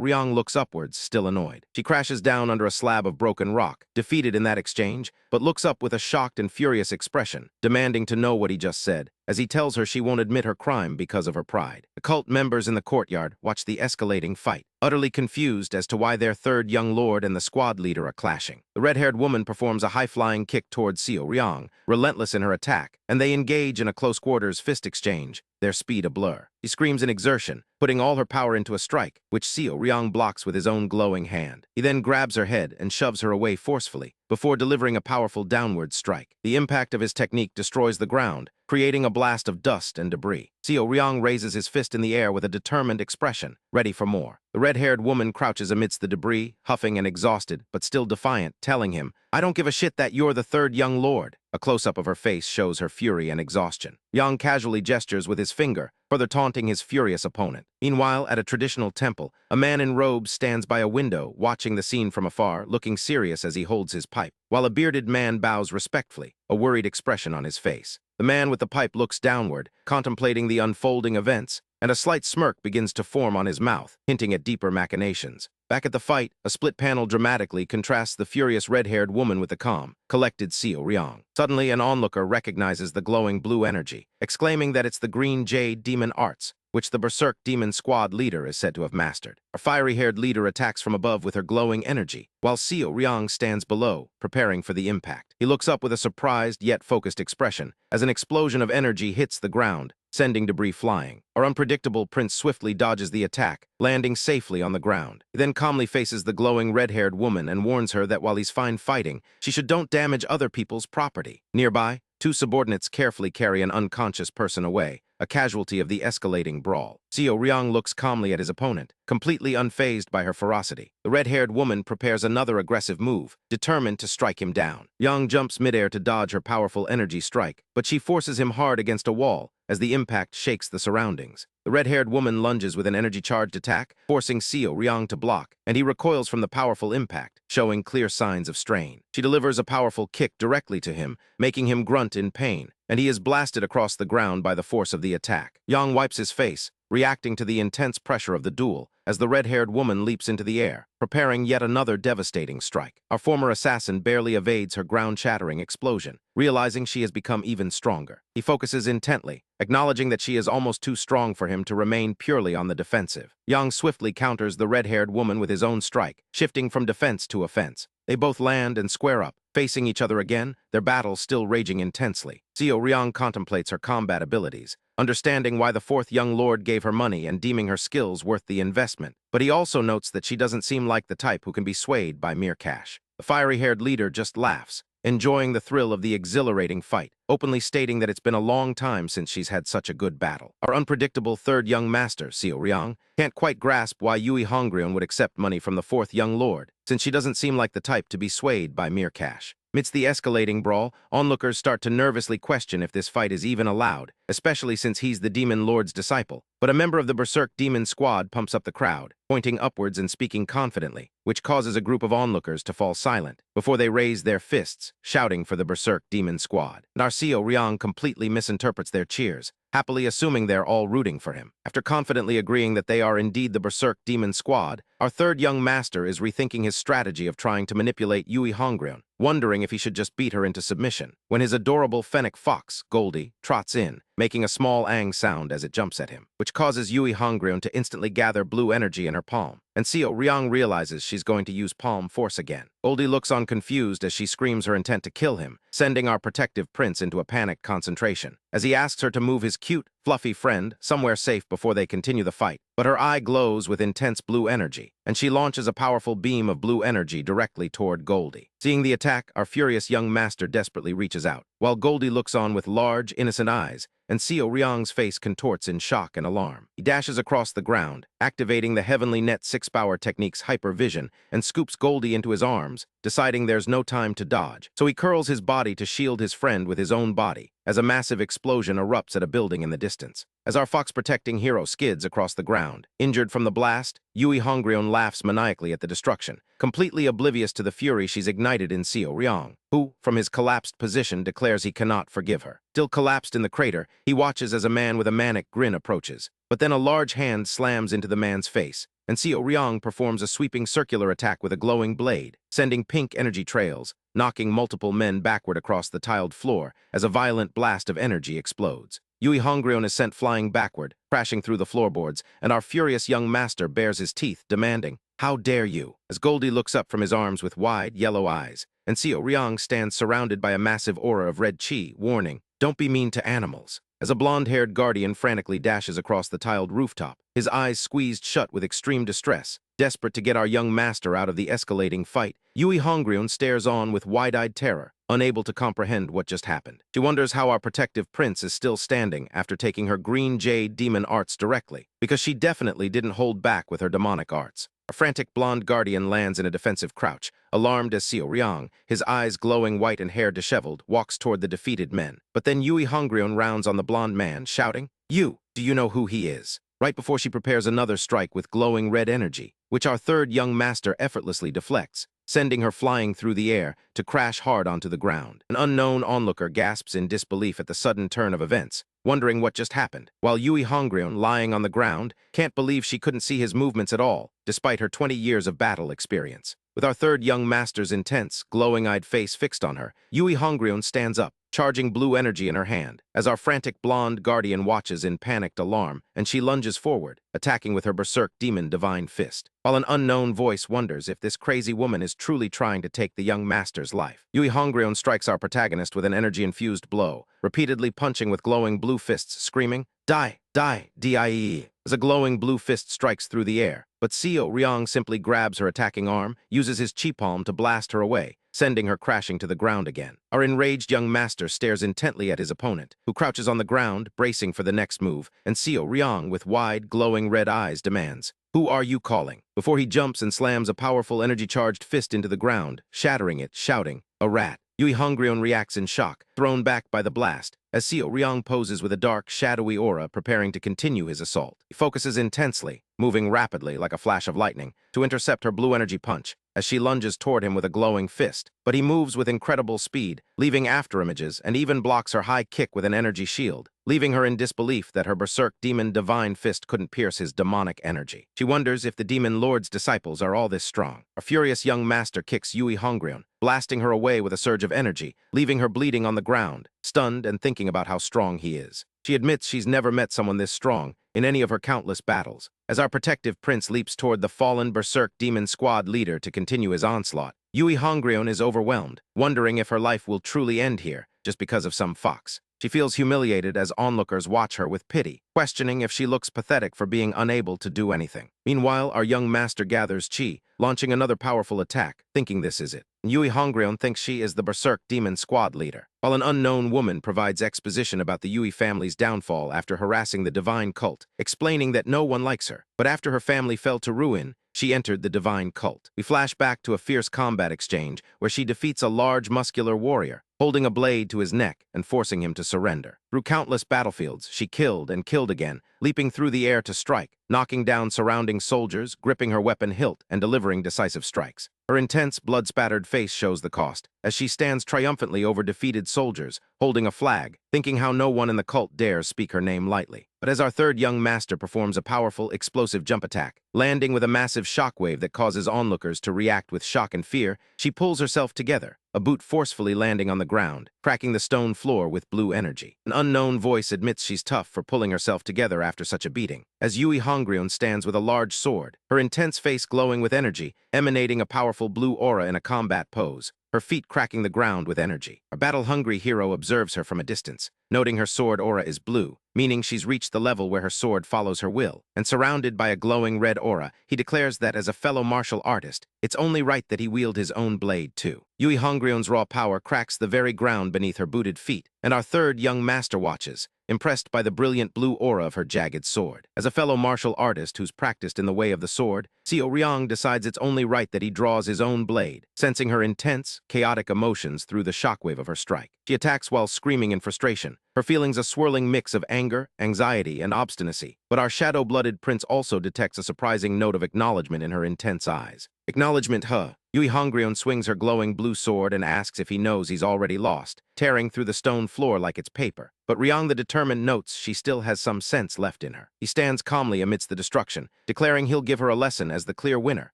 Ryong looks upwards, still annoyed. She crashes down under a slab of broken rock, defeated in that exchange, but looks up with a shocked and furious expression, demanding to know what he just said, as he tells her she won't admit her crime because of her pride. The cult members in the courtyard watch the escalating fight, utterly confused as to why their third young lord and the squad leader are clashing. The red-haired woman performs a high-flying kick towards Seo Ryong, relentless in her attack, and they engage in a close-quarters fist exchange, their speed a blur. She screams in exertion, putting all her power into a strike, which Seo Ryong blocks with his own glowing hand. He then grabs her head and shoves her away forcefully, before delivering a powerful downward strike. The impact of his technique destroys the ground, creating a blast of dust and debris. Seo Ryong raises his fist in the air with a determined expression, ready for more. The red-haired woman crouches amidst the debris, huffing and exhausted, but still defiant, telling him, "I don't give a shit that you're the third young lord." A close-up of her face shows her fury and exhaustion. Yang casually gestures with his finger, further taunting his furious opponent. Meanwhile, at a traditional temple, a man in robes stands by a window, watching the scene from afar, looking serious as he holds his pipe, while a bearded man bows respectfully, a worried expression on his face. The man with the pipe looks downward, contemplating the unfolding events, and a slight smirk begins to form on his mouth, hinting at deeper machinations. Back at the fight, a split panel dramatically contrasts the furious red-haired woman with the calm, collected Seo Ryong. Suddenly, an onlooker recognizes the glowing blue energy, exclaiming that it's the green jade demon arts, which the Berserk Demon Squad leader is said to have mastered. Our fiery-haired leader attacks from above with her glowing energy, while Seo Ryong stands below, preparing for the impact. He looks up with a surprised yet focused expression, as an explosion of energy hits the ground, sending debris flying. Our unpredictable prince swiftly dodges the attack, landing safely on the ground. He then calmly faces the glowing red-haired woman and warns her that while he's fine fighting, she should don't damage other people's property. Nearby, two subordinates carefully carry an unconscious person away, a casualty of the escalating brawl. Seo Ryong looks calmly at his opponent, completely unfazed by her ferocity. The red-haired woman prepares another aggressive move, determined to strike him down. Ryong jumps midair to dodge her powerful energy strike, but she forces him hard against a wall as the impact shakes the surroundings. The red-haired woman lunges with an energy-charged attack, forcing Seo Ryong to block, and he recoils from the powerful impact, showing clear signs of strain. She delivers a powerful kick directly to him, making him grunt in pain, and he is blasted across the ground by the force of the attack. Ryong wipes his face, reacting to the intense pressure of the duel, as the red-haired woman leaps into the air, preparing yet another devastating strike. Our former assassin barely evades her ground-shattering explosion, realizing she has become even stronger. He focuses intently, acknowledging that she is almost too strong for him to remain purely on the defensive. Yang swiftly counters the red-haired woman with his own strike, shifting from defense to offense. They both land and square up, facing each other again, their battle still raging intensely. Seo Ryong contemplates her combat abilities, understanding why the fourth young lord gave her money and deeming her skills worth the investment. But he also notes that she doesn't seem like the type who can be swayed by mere cash. The fiery-haired leader just laughs, enjoying the thrill of the exhilarating fight, openly stating that it's been a long time since she's had such a good battle. Our unpredictable third young master, Seo Ryong, can't quite grasp why Yui Hongryun would accept money from the fourth young lord, since she doesn't seem like the type to be swayed by mere cash. Amidst the escalating brawl, onlookers start to nervously question if this fight is even allowed, especially since he's the Demon Lord's disciple. But a member of the Berserk Demon Squad pumps up the crowd, pointing upwards and speaking confidently, which causes a group of onlookers to fall silent, before they raise their fists, shouting for the Berserk Demon Squad. Seo Ryong completely misinterprets their cheers, happily assuming they're all rooting for him. After confidently agreeing that they are indeed the Berserk Demon Squad, our third young master is rethinking his strategy of trying to manipulate Yui Hongryun, wondering if he should just beat her into submission, when his adorable fennec fox, Goldie, trots in, making a small ang sound as it jumps at him, which causes Yui Hongryun to instantly gather blue energy in her palm, and Seo Ryong realizes she's going to use palm force again. Goldie looks on confused as she screams her intent to kill him, sending our protective prince into a panicked concentration, as he asks her to move his cute, fluffy friend somewhere safe before they continue the fight. But her eye glows with intense blue energy, and she launches a powerful beam of blue energy directly toward Goldie. Seeing the attack, our furious young master desperately reaches out, while Goldie looks on with large, innocent eyes, and Seo Ryong's face contorts in shock and alarm. He dashes across the ground, activating the Heavenly Net 6-Power Technique's hyper-vision, and scoops Goldie into his arms, deciding there's no time to dodge. So he curls his body to shield his friend with his own body, as a massive explosion erupts at a building in the distance. As our fox-protecting hero skids across the ground, injured from the blast, Yui Hongryun laughs maniacally at the destruction, completely oblivious to the fury she's ignited in Seo Ryong, who, from his collapsed position, declares he cannot forgive her. Still collapsed in the crater, he watches as a man with a manic grin approaches, but then a large hand slams into the man's face, and Seo Ryong performs a sweeping circular attack with a glowing blade, sending pink energy trails, knocking multiple men backward across the tiled floor as a violent blast of energy explodes. Yui Hongryun is sent flying backward, crashing through the floorboards, and our furious young master bares his teeth, demanding, "How dare you?" as Goldie looks up from his arms with wide, yellow eyes, and Seo Ryong stands surrounded by a massive aura of red chi, warning, "Don't be mean to animals." As a blonde-haired guardian frantically dashes across the tiled rooftop, his eyes squeezed shut with extreme distress, desperate to get our young master out of the escalating fight, Yui Hongryun stares on with wide-eyed terror, unable to comprehend what just happened. She wonders how our protective prince is still standing after taking her green jade demon arts directly, because she definitely didn't hold back with her demonic arts. A frantic blonde guardian lands in a defensive crouch, alarmed as Seo Ryong, his eyes glowing white and hair disheveled, walks toward the defeated men. But then Yui Hongryun rounds on the blonde man, shouting, "You, do you know who he is?" Right before she prepares another strike with glowing red energy, which our third young master effortlessly deflects, sending her flying through the air to crash hard onto the ground. An unknown onlooker gasps in disbelief at the sudden turn of events, wondering what just happened, while Yui Hongryun, lying on the ground, can't believe she couldn't see his movements at all, despite her 20 years of battle experience. With our third young master's intense, glowing-eyed face fixed on her, Yui Hongryun stands up, charging blue energy in her hand, as our frantic blonde guardian watches in panicked alarm, and she lunges forward, attacking with her berserk demon divine fist. While an unknown voice wonders if this crazy woman is truly trying to take the young master's life. Yui Hongryun strikes our protagonist with an energy-infused blow, repeatedly punching with glowing blue fists, screaming, "Die! Die! Die!" as a glowing blue fist strikes through the air. But Seo Ryong simply grabs her attacking arm, uses his chi palm to blast her away, sending her crashing to the ground again. Our enraged young master stares intently at his opponent, who crouches on the ground, bracing for the next move, and Seo Ryong, with wide, glowing red eyes, demands, "Who are you calling?" before he jumps and slams a powerful energy-charged fist into the ground, shattering it, shouting, "A rat!" Yui Hongryun reacts in shock, thrown back by the blast, as Seo Ryong poses with a dark, shadowy aura preparing to continue his assault. He focuses intensely, moving rapidly like a flash of lightning, to intercept her blue energy punch, as she lunges toward him with a glowing fist. But he moves with incredible speed, leaving afterimages, and even blocks her high kick with an energy shield, leaving her in disbelief that her berserk demon divine fist couldn't pierce his demonic energy. She wonders if the demon lord's disciples are all this strong. A furious young master kicks Yui Hongryun, blasting her away with a surge of energy, leaving her bleeding on the ground, stunned and thinking about how strong he is. She admits she's never met someone this strong in any of her countless battles. As our protective prince leaps toward the fallen berserk demon squad leader to continue his onslaught, Yui Hongryun is overwhelmed, wondering if her life will truly end here just because of some fox. She feels humiliated as onlookers watch her with pity, questioning if she looks pathetic for being unable to do anything. Meanwhile, our young master gathers chi, launching another powerful attack, thinking this is it. Yui Hongryun thinks she is the berserk demon squad leader, while an unknown woman provides exposition about the Yui family's downfall after harassing the divine cult, explaining that no one likes her. But after her family fell to ruin, she entered the divine cult. We flash back to a fierce combat exchange where she defeats a large muscular warrior, holding a blade to his neck and forcing him to surrender. Through countless battlefields, she killed and killed again, leaping through the air to strike, knocking down surrounding soldiers, gripping her weapon hilt, and delivering decisive strikes. Her intense, blood-spattered face shows the cost, as she stands triumphantly over defeated soldiers, holding a flag, thinking how no one in the cult dares speak her name lightly. But as our third young master performs a powerful, explosive jump attack, landing with a massive shockwave that causes onlookers to react with shock and fear, she pulls herself together, a boot forcefully landing on the ground, cracking the stone floor with blue energy. An unknown voice admits she's tough for pulling herself together after such a beating, as Yui Hongryun stands with a large sword, her intense face glowing with energy, emanating a powerful blue aura in a combat pose, her feet cracking the ground with energy. A battle-hungry hero observes her from a distance, noting her sword aura is blue, meaning she's reached the level where her sword follows her will, and surrounded by a glowing red aura, he declares that as a fellow martial artist, it's only right that he wield his own blade too. Yui Hongryun's raw power cracks the very ground beneath her booted feet, and our third young master watches, impressed by the brilliant blue aura of her jagged sword. As a fellow martial artist who's practiced in the way of the sword, Seo Ryong decides it's only right that he draws his own blade, sensing her intense, chaotic emotions through the shockwave of her strike. She attacks while screaming in frustration, her feelings a swirling mix of anger, anxiety, and obstinacy. But our shadow-blooded prince also detects a surprising note of acknowledgement in her intense eyes. Acknowledgement, huh? Yui Hongryun swings her glowing blue sword and asks if he knows he's already lost, tearing through the stone floor like it's paper. But Ryong the determined notes she still has some sense left in her. He stands calmly amidst the destruction, declaring he'll give her a lesson as the clear winner,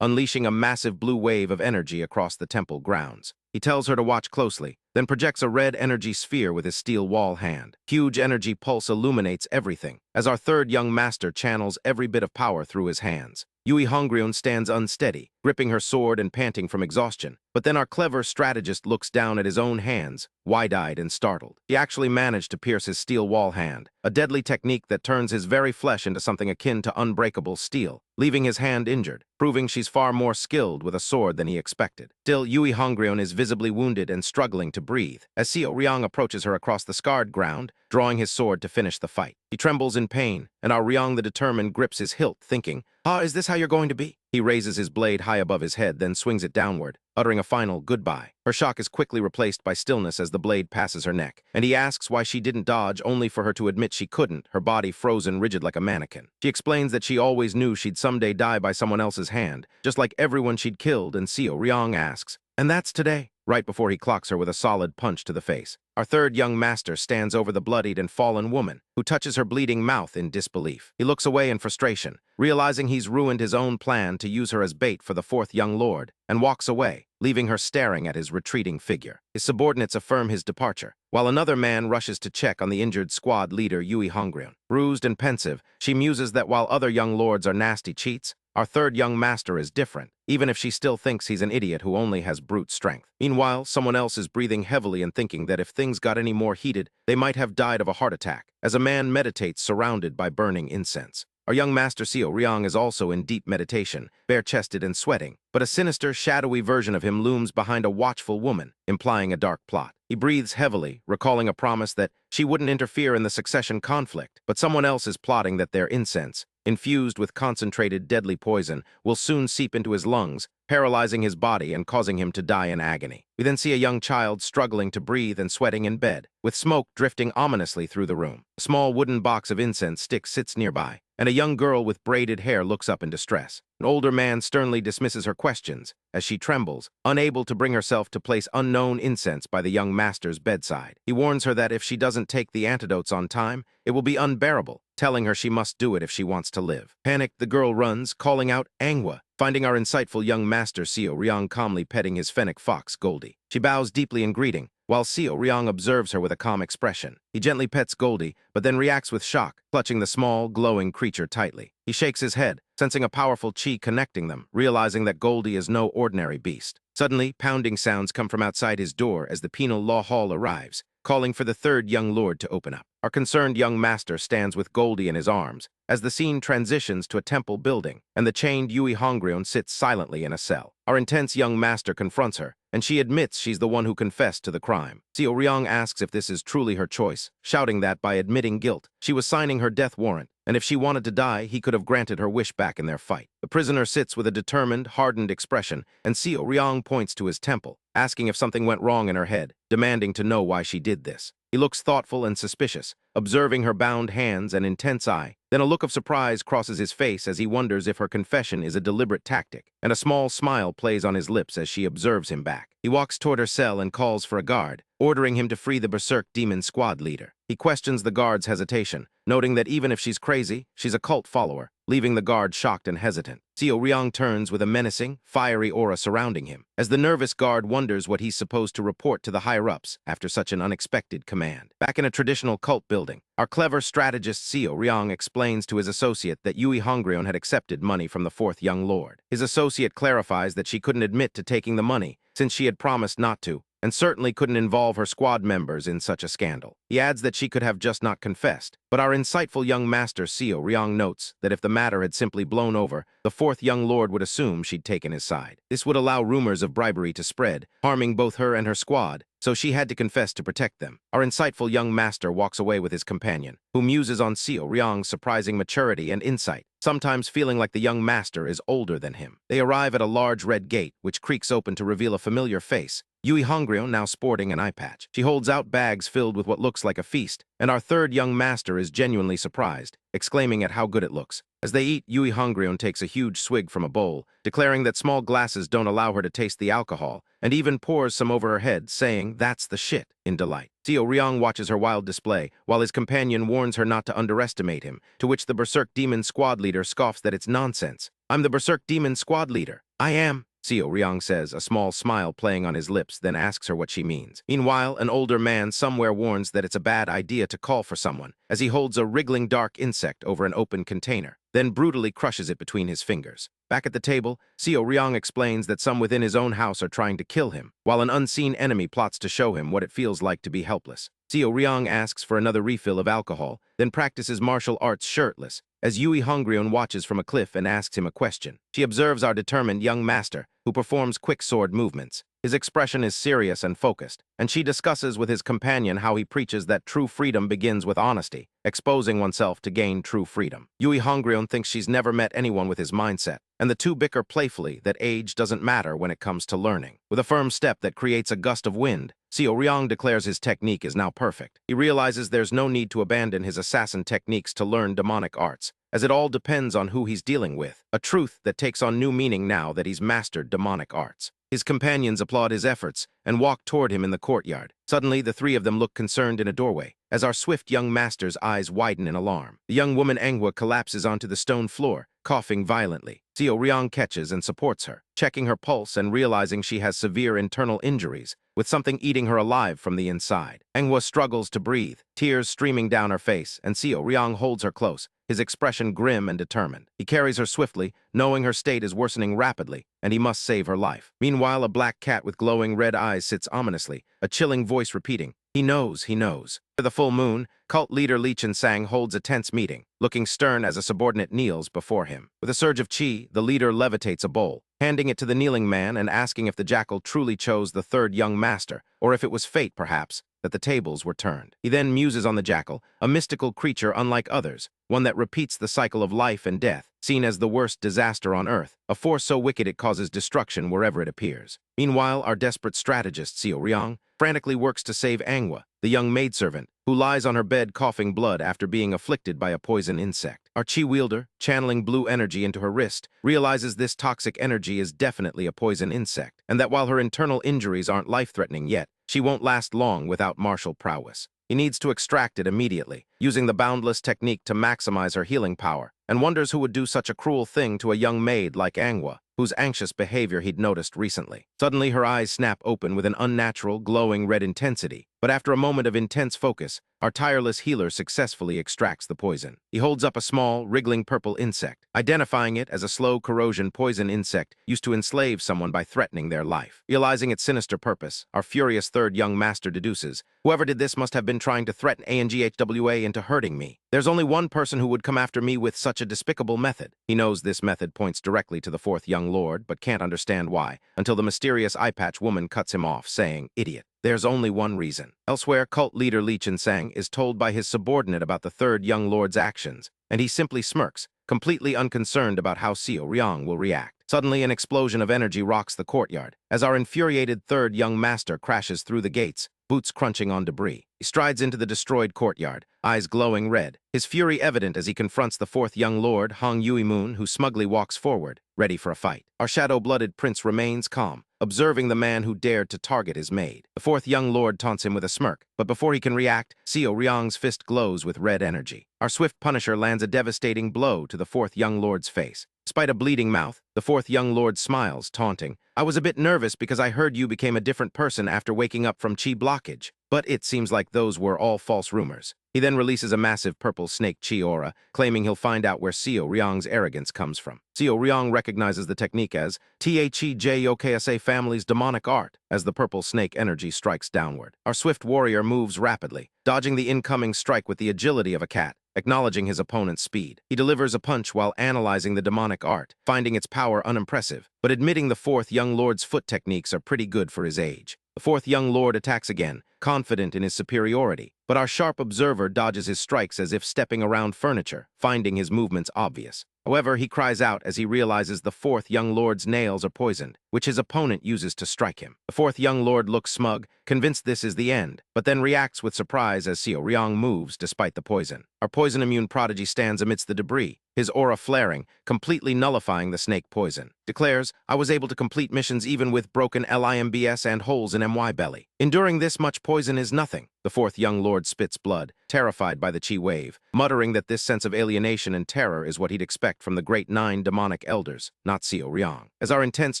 unleashing a massive blue wave of energy across the temple grounds. He tells her to watch closely, then projects a red energy sphere with his steel wall hand. Huge energy pulse illuminates everything, as our third young master channels every bit of power through his hands. Yui Hongryun stands unsteady, gripping her sword and panting from exhaustion. But then our clever strategist looks down at his own hands, wide-eyed and startled. He actually managed to pierce his steel wall hand, a deadly technique that turns his very flesh into something akin to unbreakable steel, leaving his hand injured, proving she's far more skilled with a sword than he expected. Still, Yui Hongryun is visibly wounded and struggling to breathe, as Seo Ryong approaches her across the scarred ground, drawing his sword to finish the fight. He trembles in pain, and our Ryong the determined grips his hilt, thinking, is this how you're going to be? He raises his blade high above his head, then swings it downward, uttering a final goodbye. Her shock is quickly replaced by stillness as the blade passes her neck, and he asks why she didn't dodge, only for her to admit she couldn't, her body frozen rigid like a mannequin. She explains that she always knew she'd someday die by someone else's hand, just like everyone she'd killed, and Seo Ryong asks, "And that's today?" right before he clocks her with a solid punch to the face. Our third young master stands over the bloodied and fallen woman, who touches her bleeding mouth in disbelief. He looks away in frustration, realizing he's ruined his own plan to use her as bait for the fourth young lord, and walks away, leaving her staring at his retreating figure. His subordinates affirm his departure, while another man rushes to check on the injured squad leader Yui Hongryun. Bruised and pensive, she muses that while other young lords are nasty cheats, our third young master is different, even if she still thinks he's an idiot who only has brute strength. Meanwhile, someone else is breathing heavily and thinking that if things got any more heated, they might have died of a heart attack, as a man meditates surrounded by burning incense. Our young master Seo Ryong is also in deep meditation, bare-chested and sweating, but a sinister, shadowy version of him looms behind a watchful woman, implying a dark plot. He breathes heavily, recalling a promise that she wouldn't interfere in the succession conflict, but someone else is plotting that their incense, infused with concentrated deadly poison, will soon seep into his lungs, paralyzing his body and causing him to die in agony. We then see a young child struggling to breathe and sweating in bed, with smoke drifting ominously through the room. A small wooden box of incense stick sits nearby, and a young girl with braided hair looks up in distress. An older man sternly dismisses her questions as she trembles, unable to bring herself to place unknown incense by the young master's bedside. He warns her that if she doesn't take the antidotes on time, it will be unbearable, telling her she must do it if she wants to live. Panicked, the girl runs, calling out Manhwa, finding our insightful young master Seo Ryong calmly petting his fennec fox, Goldie. She bows deeply in greeting, while Seo Ryong observes her with a calm expression. He gently pets Goldie, but then reacts with shock, clutching the small, glowing creature tightly. He shakes his head, sensing a powerful chi connecting them, realizing that Goldie is no ordinary beast. Suddenly, pounding sounds come from outside his door as the penal law hall arrives, calling for the third young lord to open up. Our concerned young master stands with Goldie in his arms, as the scene transitions to a temple building, and the chained Yui Hongryun sits silently in a cell. Our intense young master confronts her, and she admits she's the one who confessed to the crime. Seo Ryong asks if this is truly her choice, shouting that by admitting guilt, she was signing her death warrant, and if she wanted to die, he could have granted her wish back in their fight. The prisoner sits with a determined, hardened expression, and Seo Ryong points to his temple, asking if something went wrong in her head, demanding to know why she did this. He looks thoughtful and suspicious, observing her bound hands and intense eye. Then a look of surprise crosses his face as he wonders if her confession is a deliberate tactic, and a small smile plays on his lips as she observes him back. He walks toward her cell and calls for a guard, ordering him to free the Berserk Demon squad leader. He questions the guard's hesitation, noting that even if she's crazy, she's a cult follower, leaving the guard shocked and hesitant. Seo Ryong turns with a menacing, fiery aura surrounding him, as the nervous guard wonders what he's supposed to report to the higher-ups after such an unexpected command. Back in a traditional cult building, our clever strategist Seo Ryong explains to his associate that Yui Hongryun had accepted money from the fourth young lord. His associate clarifies that she couldn't admit to taking the money, since she had promised not to, and certainly couldn't involve her squad members in such a scandal. He adds that she could have just not confessed, but our insightful young master Seo Ryong notes that if the matter had simply blown over, the fourth young lord would assume she'd taken his side. This would allow rumors of bribery to spread, harming both her and her squad, so she had to confess to protect them. Our insightful young master walks away with his companion, who muses on Seo Ryong's surprising maturity and insight, sometimes feeling like the young master is older than him. They arrive at a large red gate, which creaks open to reveal a familiar face, Yui Hongryun now sporting an eye patch. She holds out bags filled with what looks like a feast, and our third young master is genuinely surprised, exclaiming at how good it looks. As they eat, Yui Hongryun takes a huge swig from a bowl, declaring that small glasses don't allow her to taste the alcohol, and even pours some over her head, saying, "That's the shit," in delight. Seo Ryong watches her wild display, while his companion warns her not to underestimate him, to which the Berserk Demon squad leader scoffs that it's nonsense. "I'm the Berserk Demon squad leader. I am," Seo Ryong says, a small smile playing on his lips, then asks her what she means. Meanwhile, an older man somewhere warns that it's a bad idea to call for someone, as he holds a wriggling dark insect over an open container, then brutally crushes it between his fingers. Back at the table, Seo Ryong explains that some within his own house are trying to kill him, while an unseen enemy plots to show him what it feels like to be helpless. Seo Ryong asks for another refill of alcohol, then practices martial arts shirtless, as Yui Hongryun watches from a cliff and asks him a question. She observes our determined young master, who performs quick sword movements. His expression is serious and focused, and she discusses with his companion how he preaches that true freedom begins with honesty, exposing oneself to gain true freedom. Yui Hongryun thinks she's never met anyone with his mindset, and the two bicker playfully that age doesn't matter when it comes to learning. With a firm step that creates a gust of wind, Seo Ryong declares his technique is now perfect. He realizes there's no need to abandon his assassin techniques to learn demonic arts, as it all depends on who he's dealing with, a truth that takes on new meaning now that he's mastered demonic arts. His companions applaud his efforts and walk toward him in the courtyard. Suddenly, the three of them look concerned in a doorway, as our swift young master's eyes widen in alarm. The young woman Manhwa collapses onto the stone floor, coughing violently. Seo Ryong catches and supports her, checking her pulse and realizing she has severe internal injuries, with something eating her alive from the inside. Manhwa struggles to breathe, tears streaming down her face, and Seo Ryong holds her close, his expression grim and determined. He carries her swiftly, knowing her state is worsening rapidly, and he must save her life. Meanwhile, a black cat with glowing red eyes sits ominously, a chilling voice repeating, "He knows, he knows." For the full moon, cult leader Lee Chen-sang holds a tense meeting, looking stern as a subordinate kneels before him. With a surge of chi, the leader levitates a bowl, handing it to the kneeling man and asking if the jackal truly chose the third young master, or if it was fate, perhaps, that the tables were turned. He then muses on the jackal, a mystical creature unlike others, one that repeats the cycle of life and death, seen as the worst disaster on Earth, a force so wicked it causes destruction wherever it appears. Meanwhile, our desperate strategist, Seo Ryong, frantically works to save Manhwa, the young maidservant, who lies on her bed coughing blood after being afflicted by a poison insect. Our chi wielder, channeling blue energy into her wrist, realizes this toxic energy is definitely a poison insect, and that while her internal injuries aren't life-threatening yet, she won't last long without martial prowess. He needs to extract it immediately, using the boundless technique to maximize her healing power, and wonders who would do such a cruel thing to a young maid like Manhwa, whose anxious behavior he'd noticed recently. Suddenly, her eyes snap open with an unnatural, glowing red intensity, but after a moment of intense focus, our tireless healer successfully extracts the poison. He holds up a small, wriggling purple insect, identifying it as a slow corrosion poison insect used to enslave someone by threatening their life. Realizing its sinister purpose, our furious third young master deduces, whoever did this must have been trying to threaten ANGHWA into hurting me. There's only one person who would come after me with such a despicable method. He knows this method points directly to the fourth young lord, but can't understand why, until the mysterious eye-patch woman cuts him off, saying, "Idiot." There's only one reason. Elsewhere, cult leader Lee Chen-sang is told by his subordinate about the third young lord's actions, and he simply smirks, completely unconcerned about how Seo Ryong will react. Suddenly, an explosion of energy rocks the courtyard, as our infuriated third young master crashes through the gates, boots crunching on debris. He strides into the destroyed courtyard, eyes glowing red, his fury evident as he confronts the fourth young lord, Hong Yui-moon, who smugly walks forward, ready for a fight. Our shadow-blooded prince remains calm, observing the man who dared to target his maid. The fourth young lord taunts him with a smirk, but before he can react, Seo Ryong's fist glows with red energy. Our swift punisher lands a devastating blow to the fourth young lord's face. Despite a bleeding mouth, the fourth young lord smiles, taunting, "I was a bit nervous because I heard you became a different person after waking up from chi blockage. But it seems like those were all false rumors." He then releases a massive purple snake chi aura, claiming he'll find out where Seo Ryong's arrogance comes from. Seo Ryong recognizes the technique as THEJOKSA family's demonic art, as the purple snake energy strikes downward. Our swift warrior moves rapidly, dodging the incoming strike with the agility of a cat, acknowledging his opponent's speed. He delivers a punch while analyzing the demonic art, finding its power unimpressive, but admitting the fourth young lord's foot techniques are pretty good for his age. The fourth young lord attacks again, confident in his superiority, but our sharp observer dodges his strikes as if stepping around furniture, finding his movements obvious. However, he cries out as he realizes the fourth young lord's nails are poisoned, which his opponent uses to strike him. The fourth young lord looks smug, convinced this is the end, but then reacts with surprise as Seo Ryong moves despite the poison. Our poison-immune prodigy stands amidst the debris, his aura flaring, completely nullifying the snake poison. Declares, "I was able to complete missions even with broken LIMBS and holes in MY belly. Enduring this much poison is nothing." The fourth young lord spits blood, terrified by the chi wave, muttering that this sense of alienation and terror is what he'd expect from the great 9 demonic elders, not Seo Ryong. As our intense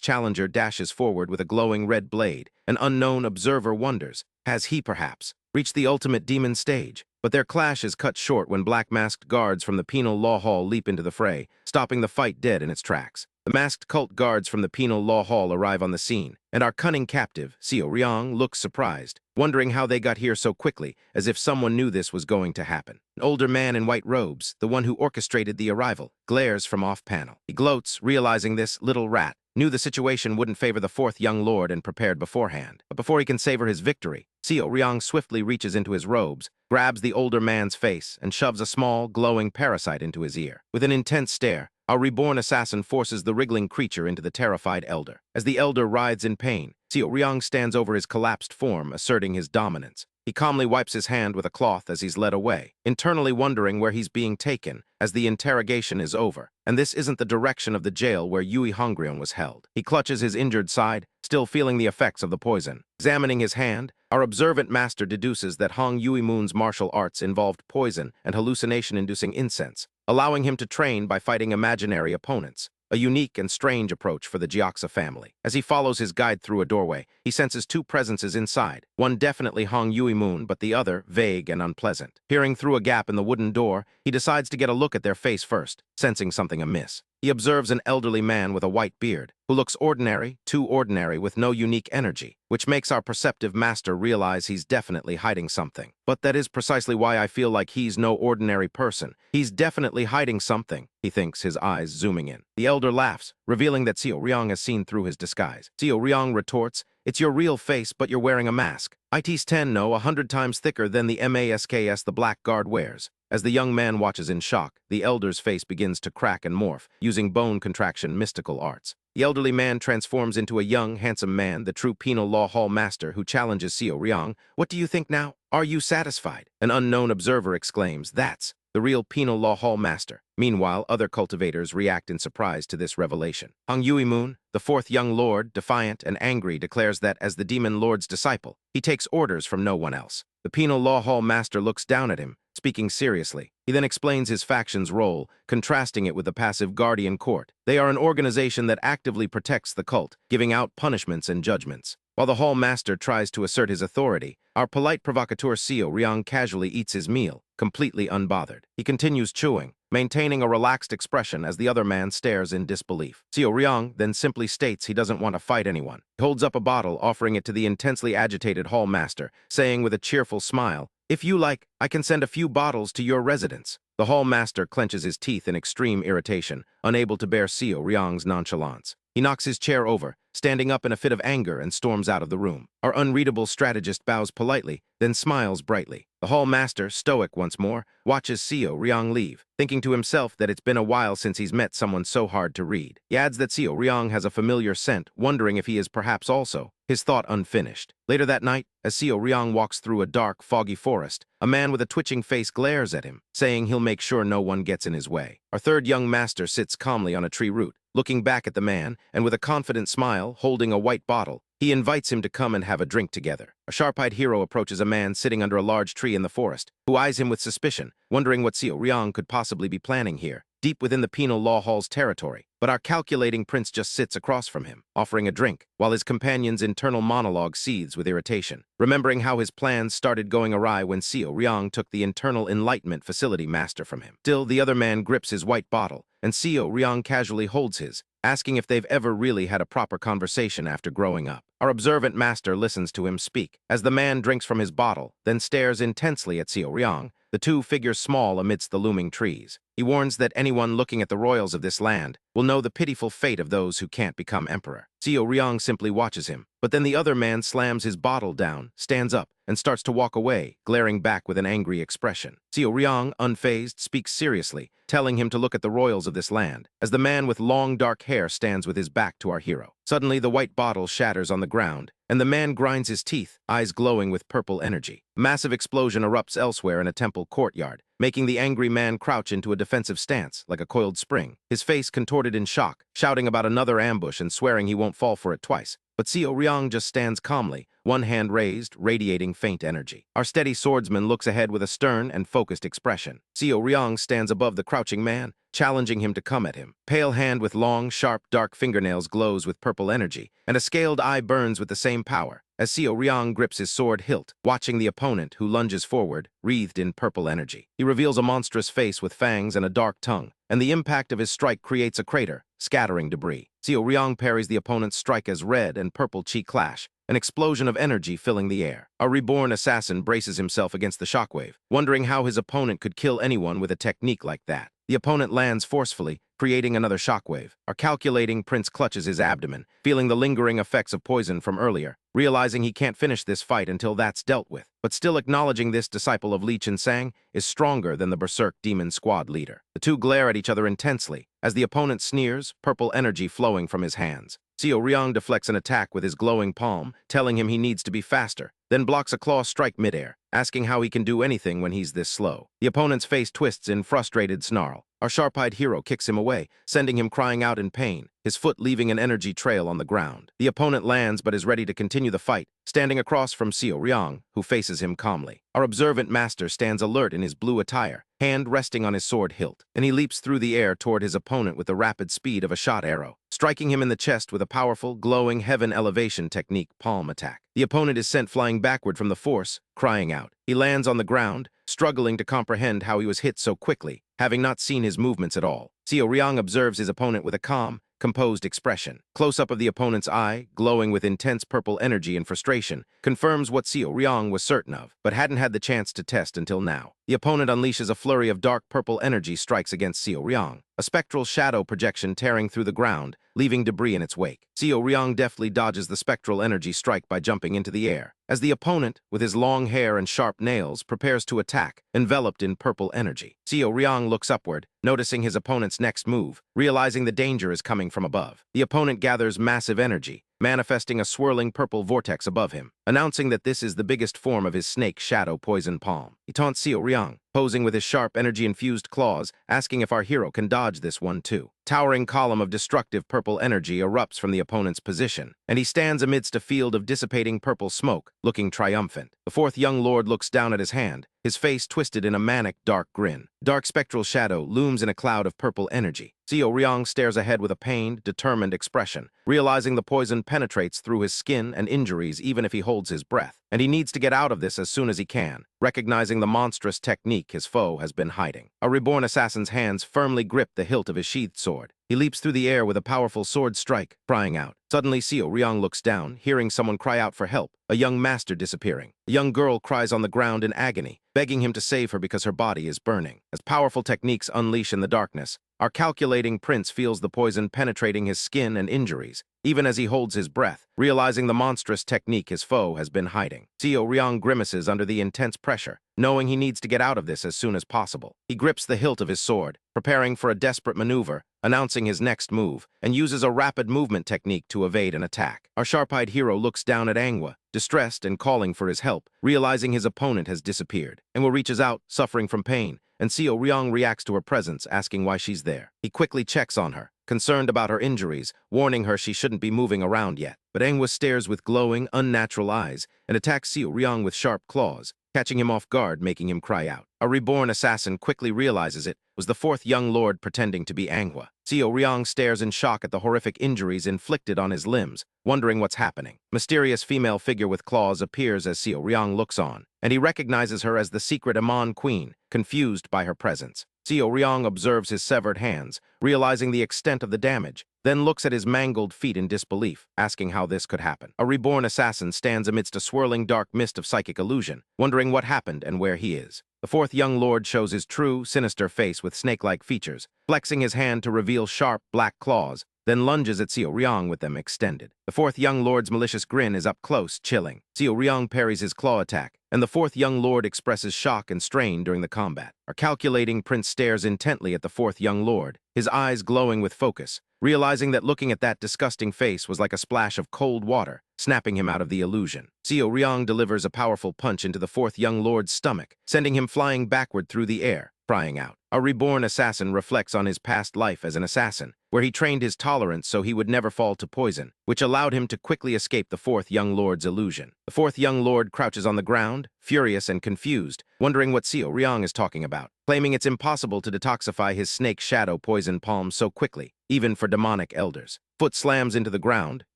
challenger dashes forward with a glowing red blade, an unknown observer wonders, has he perhaps reached the ultimate demon stage? But their clash is cut short when black-masked guards from the penal law hall leap into the fray, stopping the fight dead in its tracks. The masked cult guards from the penal law hall arrive on the scene, and our cunning captive, Seo Ryong, looks surprised, wondering how they got here so quickly, as if someone knew this was going to happen. An older man in white robes, the one who orchestrated the arrival, glares from off-panel. He gloats, realizing this little rat knew the situation wouldn't favor the fourth young lord and prepared beforehand. But before he can savor his victory, Seo Ryong swiftly reaches into his robes, grabs the older man's face, and shoves a small, glowing parasite into his ear. With an intense stare, our reborn assassin forces the wriggling creature into the terrified elder. As the elder writhes in pain, Seo Ryong stands over his collapsed form, asserting his dominance. He calmly wipes his hand with a cloth as he's led away, internally wondering where he's being taken as the interrogation is over. And this isn't the direction of the jail where Yui Hongrion was held. He clutches his injured side, still still feeling the effects of the poison. Examining his hand, our observant master deduces that Hong Yui-moon's martial arts involved poison and hallucination-inducing incense, allowing him to train by fighting imaginary opponents. A unique and strange approach for the Jiaxa family. As he follows his guide through a doorway, he senses two presences inside, one definitely Hong Yui-moon, but the other vague and unpleasant. Peering through a gap in the wooden door, he decides to get a look at their face first, sensing something amiss. He observes an elderly man with a white beard, who looks ordinary, too ordinary, with no unique energy, which makes our perceptive master realize he's definitely hiding something. But that is precisely why I feel like he's no ordinary person. He's definitely hiding something, he thinks, his eyes zooming in. The elder laughs, revealing that Xiao Riang has seen through his disguise. Xiao Riang retorts, "It's your real face, but you're wearing a mask. It's 10 no, 100 times thicker than the masks the black guard wears." As the young man watches in shock, the elder's face begins to crack and morph, using bone contraction mystical arts. The elderly man transforms into a young, handsome man, the true penal law hall master, who challenges Xiao Riang. "What do you think now? Are you satisfied?" An unknown observer exclaims, "That's the real penal law hall master." Meanwhile, other cultivators react in surprise to this revelation. Hong Yui-moon, the fourth young lord, defiant and angry, declares that as the demon lord's disciple, he takes orders from no one else. The penal law hall master looks down at him, speaking seriously. He then explains his faction's role, contrasting it with the passive guardian court. They are an organization that actively protects the cult, giving out punishments and judgments. While the hall master tries to assert his authority, our polite provocateur Xiao Riang casually eats his meal, completely unbothered. He continues chewing, maintaining a relaxed expression as the other man stares in disbelief. Xiao Riang then simply states he doesn't want to fight anyone. He holds up a bottle, offering it to the intensely agitated hall master, saying with a cheerful smile, "If you like, I can send a few bottles to your residence." The hall master clenches his teeth in extreme irritation, unable to bear Xiao Riang's nonchalance. He knocks his chair over, standing up in a fit of anger, and storms out of the room. Our unreadable strategist bows politely, then smiles brightly. The hall master, stoic once more, watches Xiao Riang leave, thinking to himself that it's been a while since he's met someone so hard to read. He adds that Xiao Riang has a familiar scent, wondering if he is perhaps also, his thought unfinished. Later that night, as Xiao Riang walks through a dark, foggy forest, a man with a twitching face glares at him, saying he'll make sure no one gets in his way. Our third young master sits calmly on a tree root, looking back at the man, and with a confident smile, holding a white bottle, he invites him to come and have a drink together. A sharp-eyed hero approaches a man sitting under a large tree in the forest, who eyes him with suspicion, wondering what Xiao Riang could possibly be planning here, deep within the penal law hall's territory. But our calculating prince just sits across from him, offering a drink, while his companion's internal monologue seethes with irritation, remembering how his plans started going awry when Xiao Riang took the internal enlightenment facility master from him. Still, the other man grips his white bottle, and Xiao Riang casually holds his, asking if they've ever really had a proper conversation after growing up. Our observant master listens to him speak, as the man drinks from his bottle, then stares intensely at Xiao Riang, the two figures small amidst the looming trees. He warns that anyone looking at the royals of this land will know the pitiful fate of those who can't become emperor. Xiao Riang simply watches him, but then the other man slams his bottle down, stands up, and starts to walk away, glaring back with an angry expression. Xiao Riang, unfazed, speaks seriously, telling him to look at the royals of this land, as the man with long dark hair stands with his back to our hero. Suddenly, the white bottle shatters on the ground, and the man grinds his teeth, eyes glowing with purple energy. A massive explosion erupts elsewhere in a temple courtyard, making the angry man crouch into a defensive stance, like a coiled spring, his face contorted in shock, shouting about another ambush and swearing he won't fall for it twice. But Xiao Riang just stands calmly, one hand raised, radiating faint energy. Our steady swordsman looks ahead with a stern and focused expression. Xiao Riang stands above the crouching man, challenging him to come at him. Pale hand with long, sharp, dark fingernails glows with purple energy, and a scaled eye burns with the same power, as Xiao Riang grips his sword hilt, watching the opponent, who lunges forward, wreathed in purple energy. He reveals a monstrous face with fangs and a dark tongue, and the impact of his strike creates a crater, scattering debris. Xiao Riang parries the opponent's strike as red and purple chi clash, an explosion of energy filling the air. Our reborn assassin braces himself against the shockwave, wondering how his opponent could kill anyone with a technique like that. The opponent lands forcefully, creating another shockwave. Our calculating prince clutches his abdomen, feeling the lingering effects of poison from earlier, realizing he can't finish this fight until that's dealt with, but still acknowledging this disciple of Li Qinsang is stronger than the Berserk Demon Squad leader. The two glare at each other intensely, as the opponent sneers, purple energy flowing from his hands. Xiao Riang deflects an attack with his glowing palm, telling him he needs to be faster, then blocks a claw strike midair, asking how he can do anything when he's this slow. The opponent's face twists in frustrated snarl, Our sharp-eyed hero kicks him away, sending him crying out in pain, his foot leaving an energy trail on the ground. The opponent lands but is ready to continue the fight, standing across from Xiao Ryang, who faces him calmly. Our observant master stands alert in his blue attire, hand resting on his sword hilt, and he leaps through the air toward his opponent with the rapid speed of a shot arrow, striking him in the chest with a powerful, glowing heaven elevation technique palm attack. The opponent is sent flying backward from the force, crying out. He lands on the ground, struggling to comprehend how he was hit so quickly, having not seen his movements at all. Xiao Ryang observes his opponent with a calm, composed expression. Close-up of the opponent's eye, glowing with intense purple energy and frustration, confirms what Xiao Ryang was certain of, but hadn't had the chance to test until now. The opponent unleashes a flurry of dark purple energy strikes against Xiao Ryang, a spectral shadow projection tearing through the ground, leaving debris in its wake. Xiao Ryang deftly dodges the spectral energy strike by jumping into the air, as the opponent, with his long hair and sharp nails, prepares to attack, enveloped in purple energy. Xiao Ryang looks upward, noticing his opponent's next move, realizing the danger is coming from above. The opponent gathers massive energy, manifesting a swirling purple vortex above him, announcing that this is the biggest form of his snake shadow poison palm. He taunts Xiao Ryang, posing with his sharp energy-infused claws, asking if our hero can dodge this one too. Towering column of destructive purple energy erupts from the opponent's position, and he stands amidst a field of dissipating purple smoke, looking triumphant. The fourth young lord looks down at his hand, his face twisted in a manic, dark grin. Dark spectral shadow looms in a cloud of purple energy. Xiao Ryang stares ahead with a pained, determined expression, realizing the poison penetrates through his skin and injuries even if he holds his breath, and he needs to get out of this as soon as he can, recognizing the monstrous technique his foe has been hiding. A reborn assassin's hands firmly grip the hilt of his sheathed sword. He leaps through the air with a powerful sword strike, crying out. Suddenly, Xiao Ryang looks down, hearing someone cry out for help, a young master disappearing. A young girl cries on the ground in agony, begging him to save her because her body is burning. As powerful techniques unleash in the darkness, our calculating prince feels the poison penetrating his skin and injuries, even as he holds his breath, realizing the monstrous technique his foe has been hiding. Xiao Ryang grimaces under the intense pressure, knowing he needs to get out of this as soon as possible. He grips the hilt of his sword, preparing for a desperate maneuver, announcing his next move, and uses a rapid movement technique to evade an attack. Our sharp-eyed hero looks down at Manhwa, distressed and calling for his help, realizing his opponent has disappeared. Manhwa reaches out, suffering from pain, and Xiao Ryang reacts to her presence, asking why she's there. He quickly checks on her, concerned about her injuries, warning her she shouldn't be moving around yet. But Manhwa stares with glowing, unnatural eyes and attacks Xiao Ryang with sharp claws, catching him off guard, making him cry out. A reborn assassin quickly realizes it was the fourth young lord pretending to be Manhwa. Xiao Ryang stares in shock at the horrific injuries inflicted on his limbs, wondering what's happening. Mysterious female figure with claws appears as Xiao Ryang looks on, and he recognizes her as the secret Amon queen, confused by her presence. Xiao Ryang observes his severed hands, realizing the extent of the damage, then looks at his mangled feet in disbelief, asking how this could happen. A reborn assassin stands amidst a swirling dark mist of psychic illusion, wondering what happened and where he is. The fourth young lord shows his true, sinister face with snake-like features, flexing his hand to reveal sharp, black claws, then lunges at Xiao Ryang with them extended. The fourth young lord's malicious grin is up close, chilling. Xiao Ryang parries his claw attack, and the fourth young lord expresses shock and strain during the combat. Our calculating prince stares intently at the fourth young lord, his eyes glowing with focus, realizing that looking at that disgusting face was like a splash of cold water, snapping him out of the illusion. Xiao Ryang delivers a powerful punch into the fourth young lord's stomach, sending him flying backward through the air, crying out. A reborn assassin reflects on his past life as an assassin, where he trained his tolerance so he would never fall to poison, which allowed him to quickly escape the fourth young lord's illusion. The fourth young lord crouches on the ground, furious and confused, wondering what Xiao Ryang is talking about, claiming it's impossible to detoxify his snake shadow poison palm so quickly, even for demonic elders. Foot slams into the ground,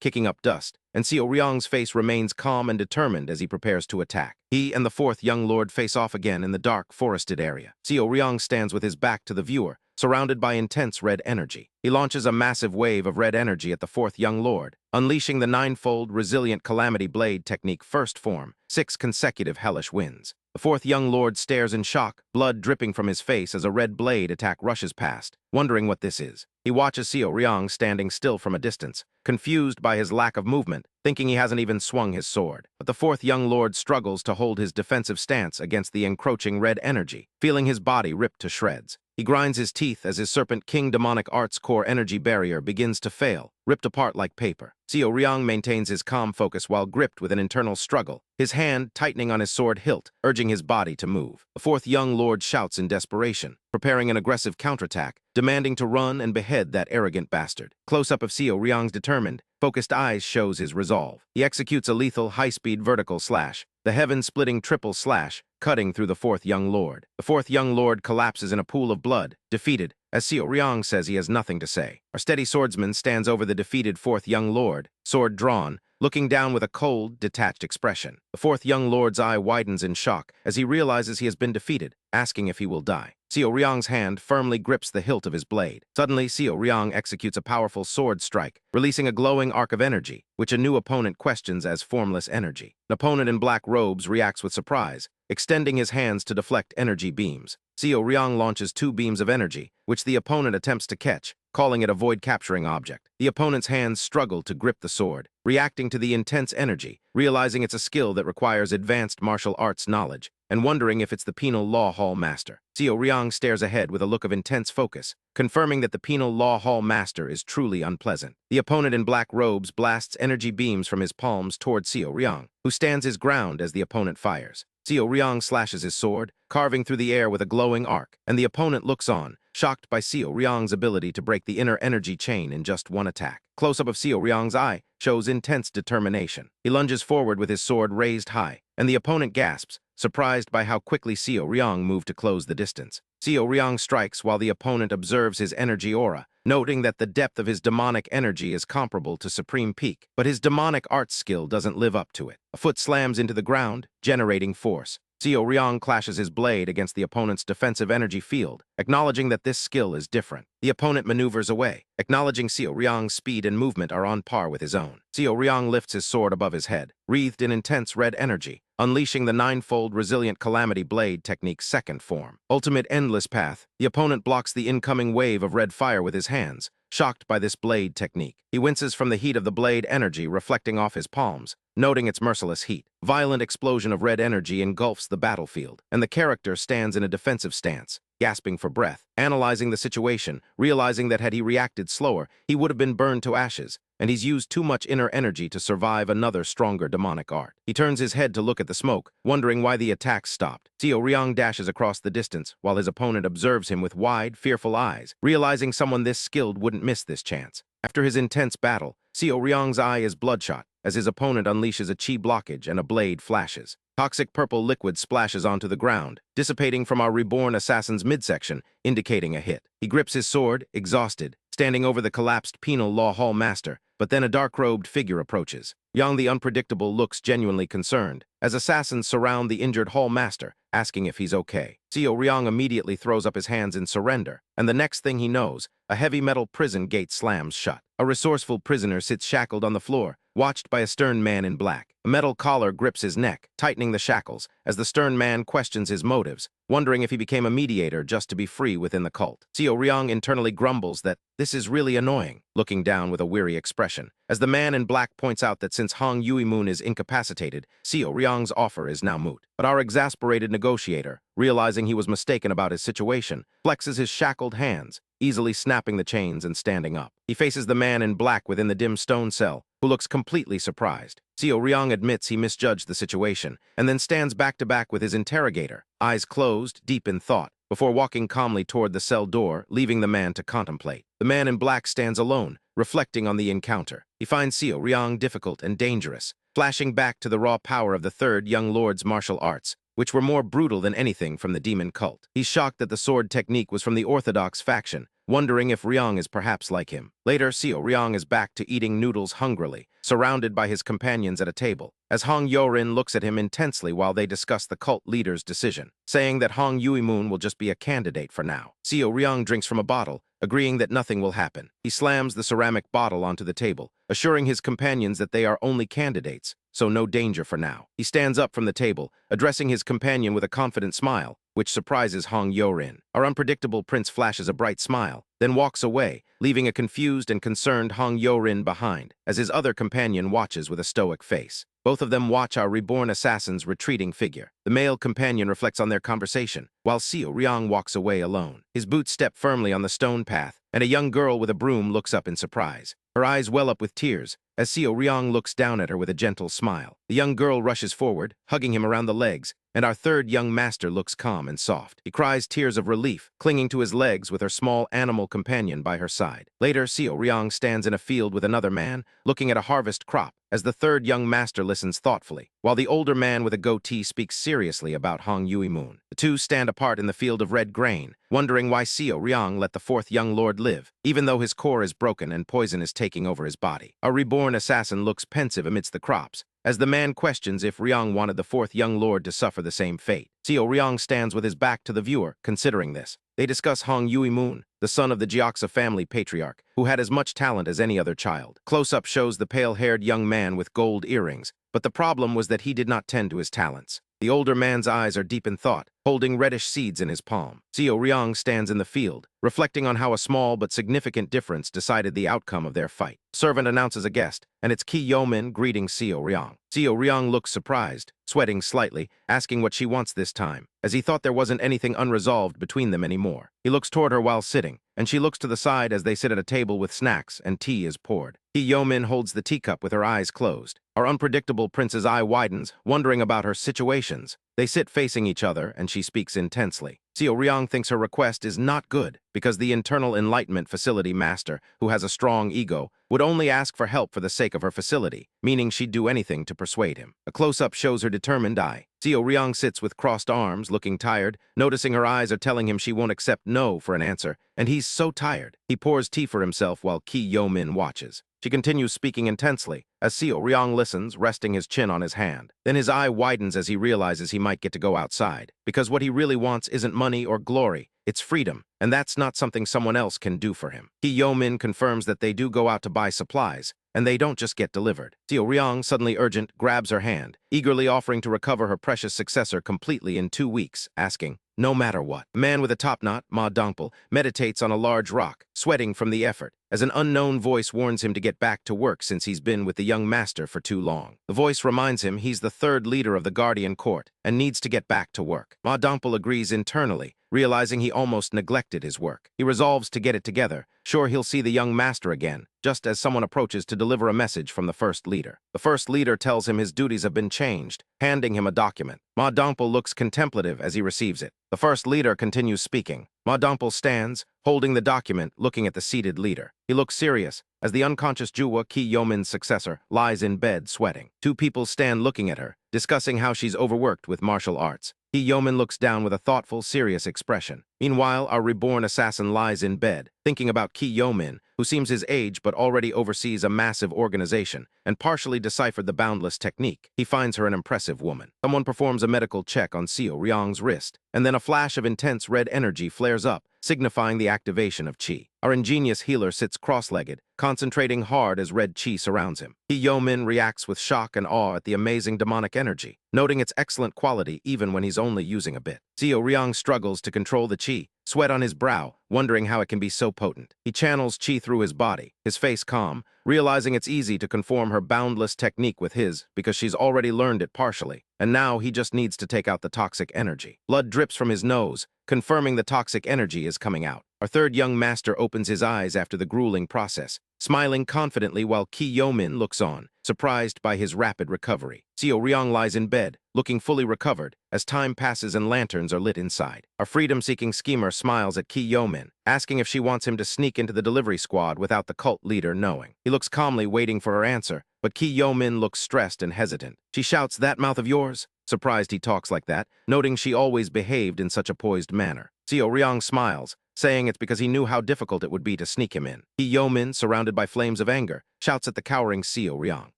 kicking up dust, and Xiao Ryang's face remains calm and determined as he prepares to attack. He and the fourth young lord face off again in the dark, forested area. Xiao Ryang stands with his back to the viewer, surrounded by intense red energy. He launches a massive wave of red energy at the fourth young lord, unleashing the ninefold resilient calamity blade technique first form, 6 consecutive hellish winds. The fourth young lord stares in shock, blood dripping from his face as a red blade attack rushes past, wondering what this is. He watches Xiao Ryang standing still from a distance, confused by his lack of movement, thinking he hasn't even swung his sword. But the fourth young lord struggles to hold his defensive stance against the encroaching red energy, feeling his body ripped to shreds. He grinds his teeth as his Serpent King demonic arts core energy barrier begins to fail, ripped apart like paper. Seo Ryong maintains his calm focus while gripped with an internal struggle, his hand tightening on his sword hilt, urging his body to move. The fourth young lord shouts in desperation, preparing an aggressive counterattack, demanding to run and behead that arrogant bastard. Close-up of Seo Ryong's determined, focused eyes shows his resolve. He executes a lethal, high-speed vertical slash, the heaven-splitting triple slash, cutting through the fourth young lord. The fourth young lord collapses in a pool of blood, defeated, as Seo Ryong says he has nothing to say. Our steady swordsman stands over the defeated fourth young lord, sword drawn, looking down with a cold, detached expression. The fourth young lord's eye widens in shock as he realizes he has been defeated, asking if he will die. Seo Ryong's hand firmly grips the hilt of his blade. Suddenly, Seo Ryong executes a powerful sword strike, releasing a glowing arc of energy, which a new opponent questions as formless energy. An opponent in black robes reacts with surprise, extending his hands to deflect energy beams. Seo Ryong launches 2 beams of energy, which the opponent attempts to catch, calling it a void-capturing object. The opponent's hands struggle to grip the sword, reacting to the intense energy, realizing it's a skill that requires advanced martial arts knowledge, and wondering if it's the Penal Law Hall Master. Seo Ryong stares ahead with a look of intense focus, confirming that the Penal Law Hall Master is truly unpleasant. The opponent in black robes blasts energy beams from his palms toward Seo Ryong, who stands his ground as the opponent fires. Seo Ryong slashes his sword, carving through the air with a glowing arc, and the opponent looks on, shocked by Seo Ryong's ability to break the inner energy chain in just one attack. Close-up of Seo Ryong's eye shows intense determination. He lunges forward with his sword raised high, and the opponent gasps, surprised by how quickly Seo Ryong moved to close the distance. Seo Ryong strikes while the opponent observes his energy aura, noting that the depth of his demonic energy is comparable to Supreme Peak, but his demonic arts skill doesn't live up to it. A foot slams into the ground, generating force. Seo Ryong clashes his blade against the opponent's defensive energy field, acknowledging that this skill is different. The opponent maneuvers away, acknowledging Seo Ryong's speed and movement are on par with his own. Seo Ryong lifts his sword above his head, wreathed in intense red energy, unleashing the 9-fold resilient Calamity Blade technique's second form. Ultimate Endless Path, the opponent blocks the incoming wave of red fire with his hands, shocked by this blade technique. He winces from the heat of the blade energy reflecting off his palms, noting its merciless heat. Violent explosion of red energy engulfs the battlefield, and the character stands in a defensive stance, gasping for breath, analyzing the situation, realizing that had he reacted slower, he would have been burned to ashes, and he's used too much inner energy to survive another stronger demonic art. He turns his head to look at the smoke, wondering why the attack stopped. Seo Ryong dashes across the distance, while his opponent observes him with wide, fearful eyes, realizing someone this skilled wouldn't miss this chance. After his intense battle, Seo Ryong's eye is bloodshot, as his opponent unleashes a chi blockage and a blade flashes. Toxic purple liquid splashes onto the ground, dissipating from our reborn assassin's midsection, indicating a hit. He grips his sword, exhausted, standing over the collapsed Penal Law Hall Master, but then a dark-robed figure approaches. Yang the Unpredictable looks genuinely concerned, as assassins surround the injured Hall Master, asking if he's okay. Seo Ryong immediately throws up his hands in surrender, and the next thing he knows, a heavy metal prison gate slams shut. A resourceful prisoner sits shackled on the floor, watched by a stern man in black. A metal collar grips his neck, tightening the shackles, as the stern man questions his motives, wondering if he became a mediator just to be free within the cult. Seo Ryong internally grumbles that this is really annoying, looking down with a weary expression, as the man in black points out that since Hong Yui-moon is incapacitated, Seo Ryong's offer is now moot. But our exasperated negotiator, realizing he was mistaken about his situation, flexes his shackled hands, easily snapping the chains and standing up. He faces the man in black within the dim stone cell, who looks completely surprised. Seo Ryong admits he misjudged the situation, and then stands back-to-back with his interrogator, eyes closed, deep in thought, before walking calmly toward the cell door, leaving the man to contemplate. The man in black stands alone, reflecting on the encounter. He finds Seo Ryong difficult and dangerous, flashing back to the raw power of the third young lord's martial arts, which were more brutal than anything from the demon cult. He's shocked that the sword technique was from the orthodox faction, wondering if Ryong is perhaps like him. Later, Seo Ryong is back to eating noodles hungrily, surrounded by his companions at a table, as Hong Yorin looks at him intensely while they discuss the cult leader's decision, saying that Hong Yui-moon will just be a candidate for now. Seo Ryong drinks from a bottle, agreeing that nothing will happen. He slams the ceramic bottle onto the table, assuring his companions that they are only candidates, so no danger for now. He stands up from the table, addressing his companion with a confident smile, which surprises Hong Yorin. Our unpredictable prince flashes a bright smile, then walks away, leaving a confused and concerned Hong Yorin behind, as his other companion watches with a stoic face. Both of them watch our reborn assassin's retreating figure. The male companion reflects on their conversation, while Seo Ryong walks away alone. His boots step firmly on the stone path, and a young girl with a broom looks up in surprise. Her eyes well up with tears, as Seo Ryong looks down at her with a gentle smile. The young girl rushes forward, hugging him around the legs, and our third young master looks calm and soft. He cries tears of relief, clinging to his legs with her small animal companion by her side. Later, Seo Ryong stands in a field with another man, looking at a harvest crop, as the third young master listens thoughtfully, while the older man with a goatee speaks seriously about Hong Yui-moon. The two stand apart in the field of red grain, wondering why Seo Ryong let the fourth young lord live, even though his core is broken and poison is taking over his body. A reborn assassin looks pensive amidst the crops, as the man questions if Ryong wanted the fourth young lord to suffer the same fate. Seo Ryong stands with his back to the viewer, considering this. They discuss Hong Yui-moon, the son of the Gyeoksa family patriarch, who had as much talent as any other child. Close-up shows the pale-haired young man with gold earrings, but the problem was that he did not tend to his talents. The older man's eyes are deep in thought, holding reddish seeds in his palm. Seo Ryong stands in the field, reflecting on how a small but significant difference decided the outcome of their fight. Servant announces a guest, and it's Ki Yo-min greeting Seo Ryong. Seo Ryong looks surprised, sweating slightly, asking what she wants this time, as he thought there wasn't anything unresolved between them anymore. He looks toward her while sitting, and she looks to the side as they sit at a table with snacks and tea is poured. Ki Yo-min holds the teacup with her eyes closed. Our unpredictable prince's eye widens, wondering about her situations. They sit facing each other, and she speaks intensely. Seo Ryong thinks her request is not good, because the internal enlightenment facility master, who has a strong ego, would only ask for help for the sake of her facility, meaning she'd do anything to persuade him. A close-up shows her determined eye. Seo Ryong sits with crossed arms, looking tired, noticing her eyes are telling him she won't accept no for an answer, and he's so tired. He pours tea for himself while Ki Yo-min watches. She continues speaking intensely, as Seo Ryong listens, resting his chin on his hand. Then his eye widens as he realizes he might get to go outside, because what he really wants isn't money or glory, it's freedom, and that's not something someone else can do for him. Ki Yo-min confirms that they do go out to buy supplies, and they don't just get delivered. Seo Ryong, suddenly urgent, grabs her hand, eagerly offering to recover her precious successor completely in 2 weeks, asking, no matter what. The man with a top knot, Ma Dongpul, meditates on a large rock, sweating from the effort, as an unknown voice warns him to get back to work since he's been with the young master for too long. The voice reminds him he's the third leader of the Guardian Court and needs to get back to work. Ma Dongpul agrees internally, realizing he almost neglected his work. He resolves to get it together, sure he'll see the young master again, just as someone approaches to deliver a message from the first leader. The first leader tells him his duties have been changed, handing him a document. Ma Dongpul looks contemplative as he receives it. The first leader continues speaking. Ma Dongpul stands, holding the document, looking at the seated leader. He looks serious, as the unconscious Juwa, Ki Yo-min's successor, lies in bed sweating. 2 people stand looking at her, discussing how she's overworked with martial arts. Ki Yo-min looks down with a thoughtful, serious expression. Meanwhile, our reborn assassin lies in bed, thinking about Ki Yo-min, who seems his age but already oversees a massive organization and partially deciphered the boundless technique. He finds her an impressive woman. Someone performs a medical check on Seo Ryong's wrist, and then a flash of intense red energy flares up, signifying the activation of Qi. Our ingenious healer sits cross-legged, concentrating hard as red Qi surrounds him. Ki Yo-min reacts with shock and awe at the amazing demonic energy, noting its excellent quality even when he's only using a bit. Seo Ryong struggles to control the Qi, sweat on his brow, wondering how it can be so potent. He channels Qi through his body, his face calm, realizing it's easy to conform her boundless technique with his because she's already learned it partially, and now he just needs to take out the toxic energy. Blood drips from his nose, confirming the toxic energy is coming out. Our third young master opens his eyes after the grueling process, smiling confidently while Ki Yo-min looks on, surprised by his rapid recovery. Seo Ryong lies in bed, looking fully recovered, as time passes and lanterns are lit inside. Our freedom-seeking schemer smiles at Ki Yo-min, asking if she wants him to sneak into the delivery squad without the cult leader knowing. He looks calmly waiting for her answer, but Ki Yo-min looks stressed and hesitant. She shouts, "That mouth of yours?" Surprised he talks like that, noting she always behaved in such a poised manner. Seo Ryong smiles, saying it's because he knew how difficult it would be to sneak him in. Ki Yo-min, surrounded by flames of anger, shouts at the cowering Seo Ryong.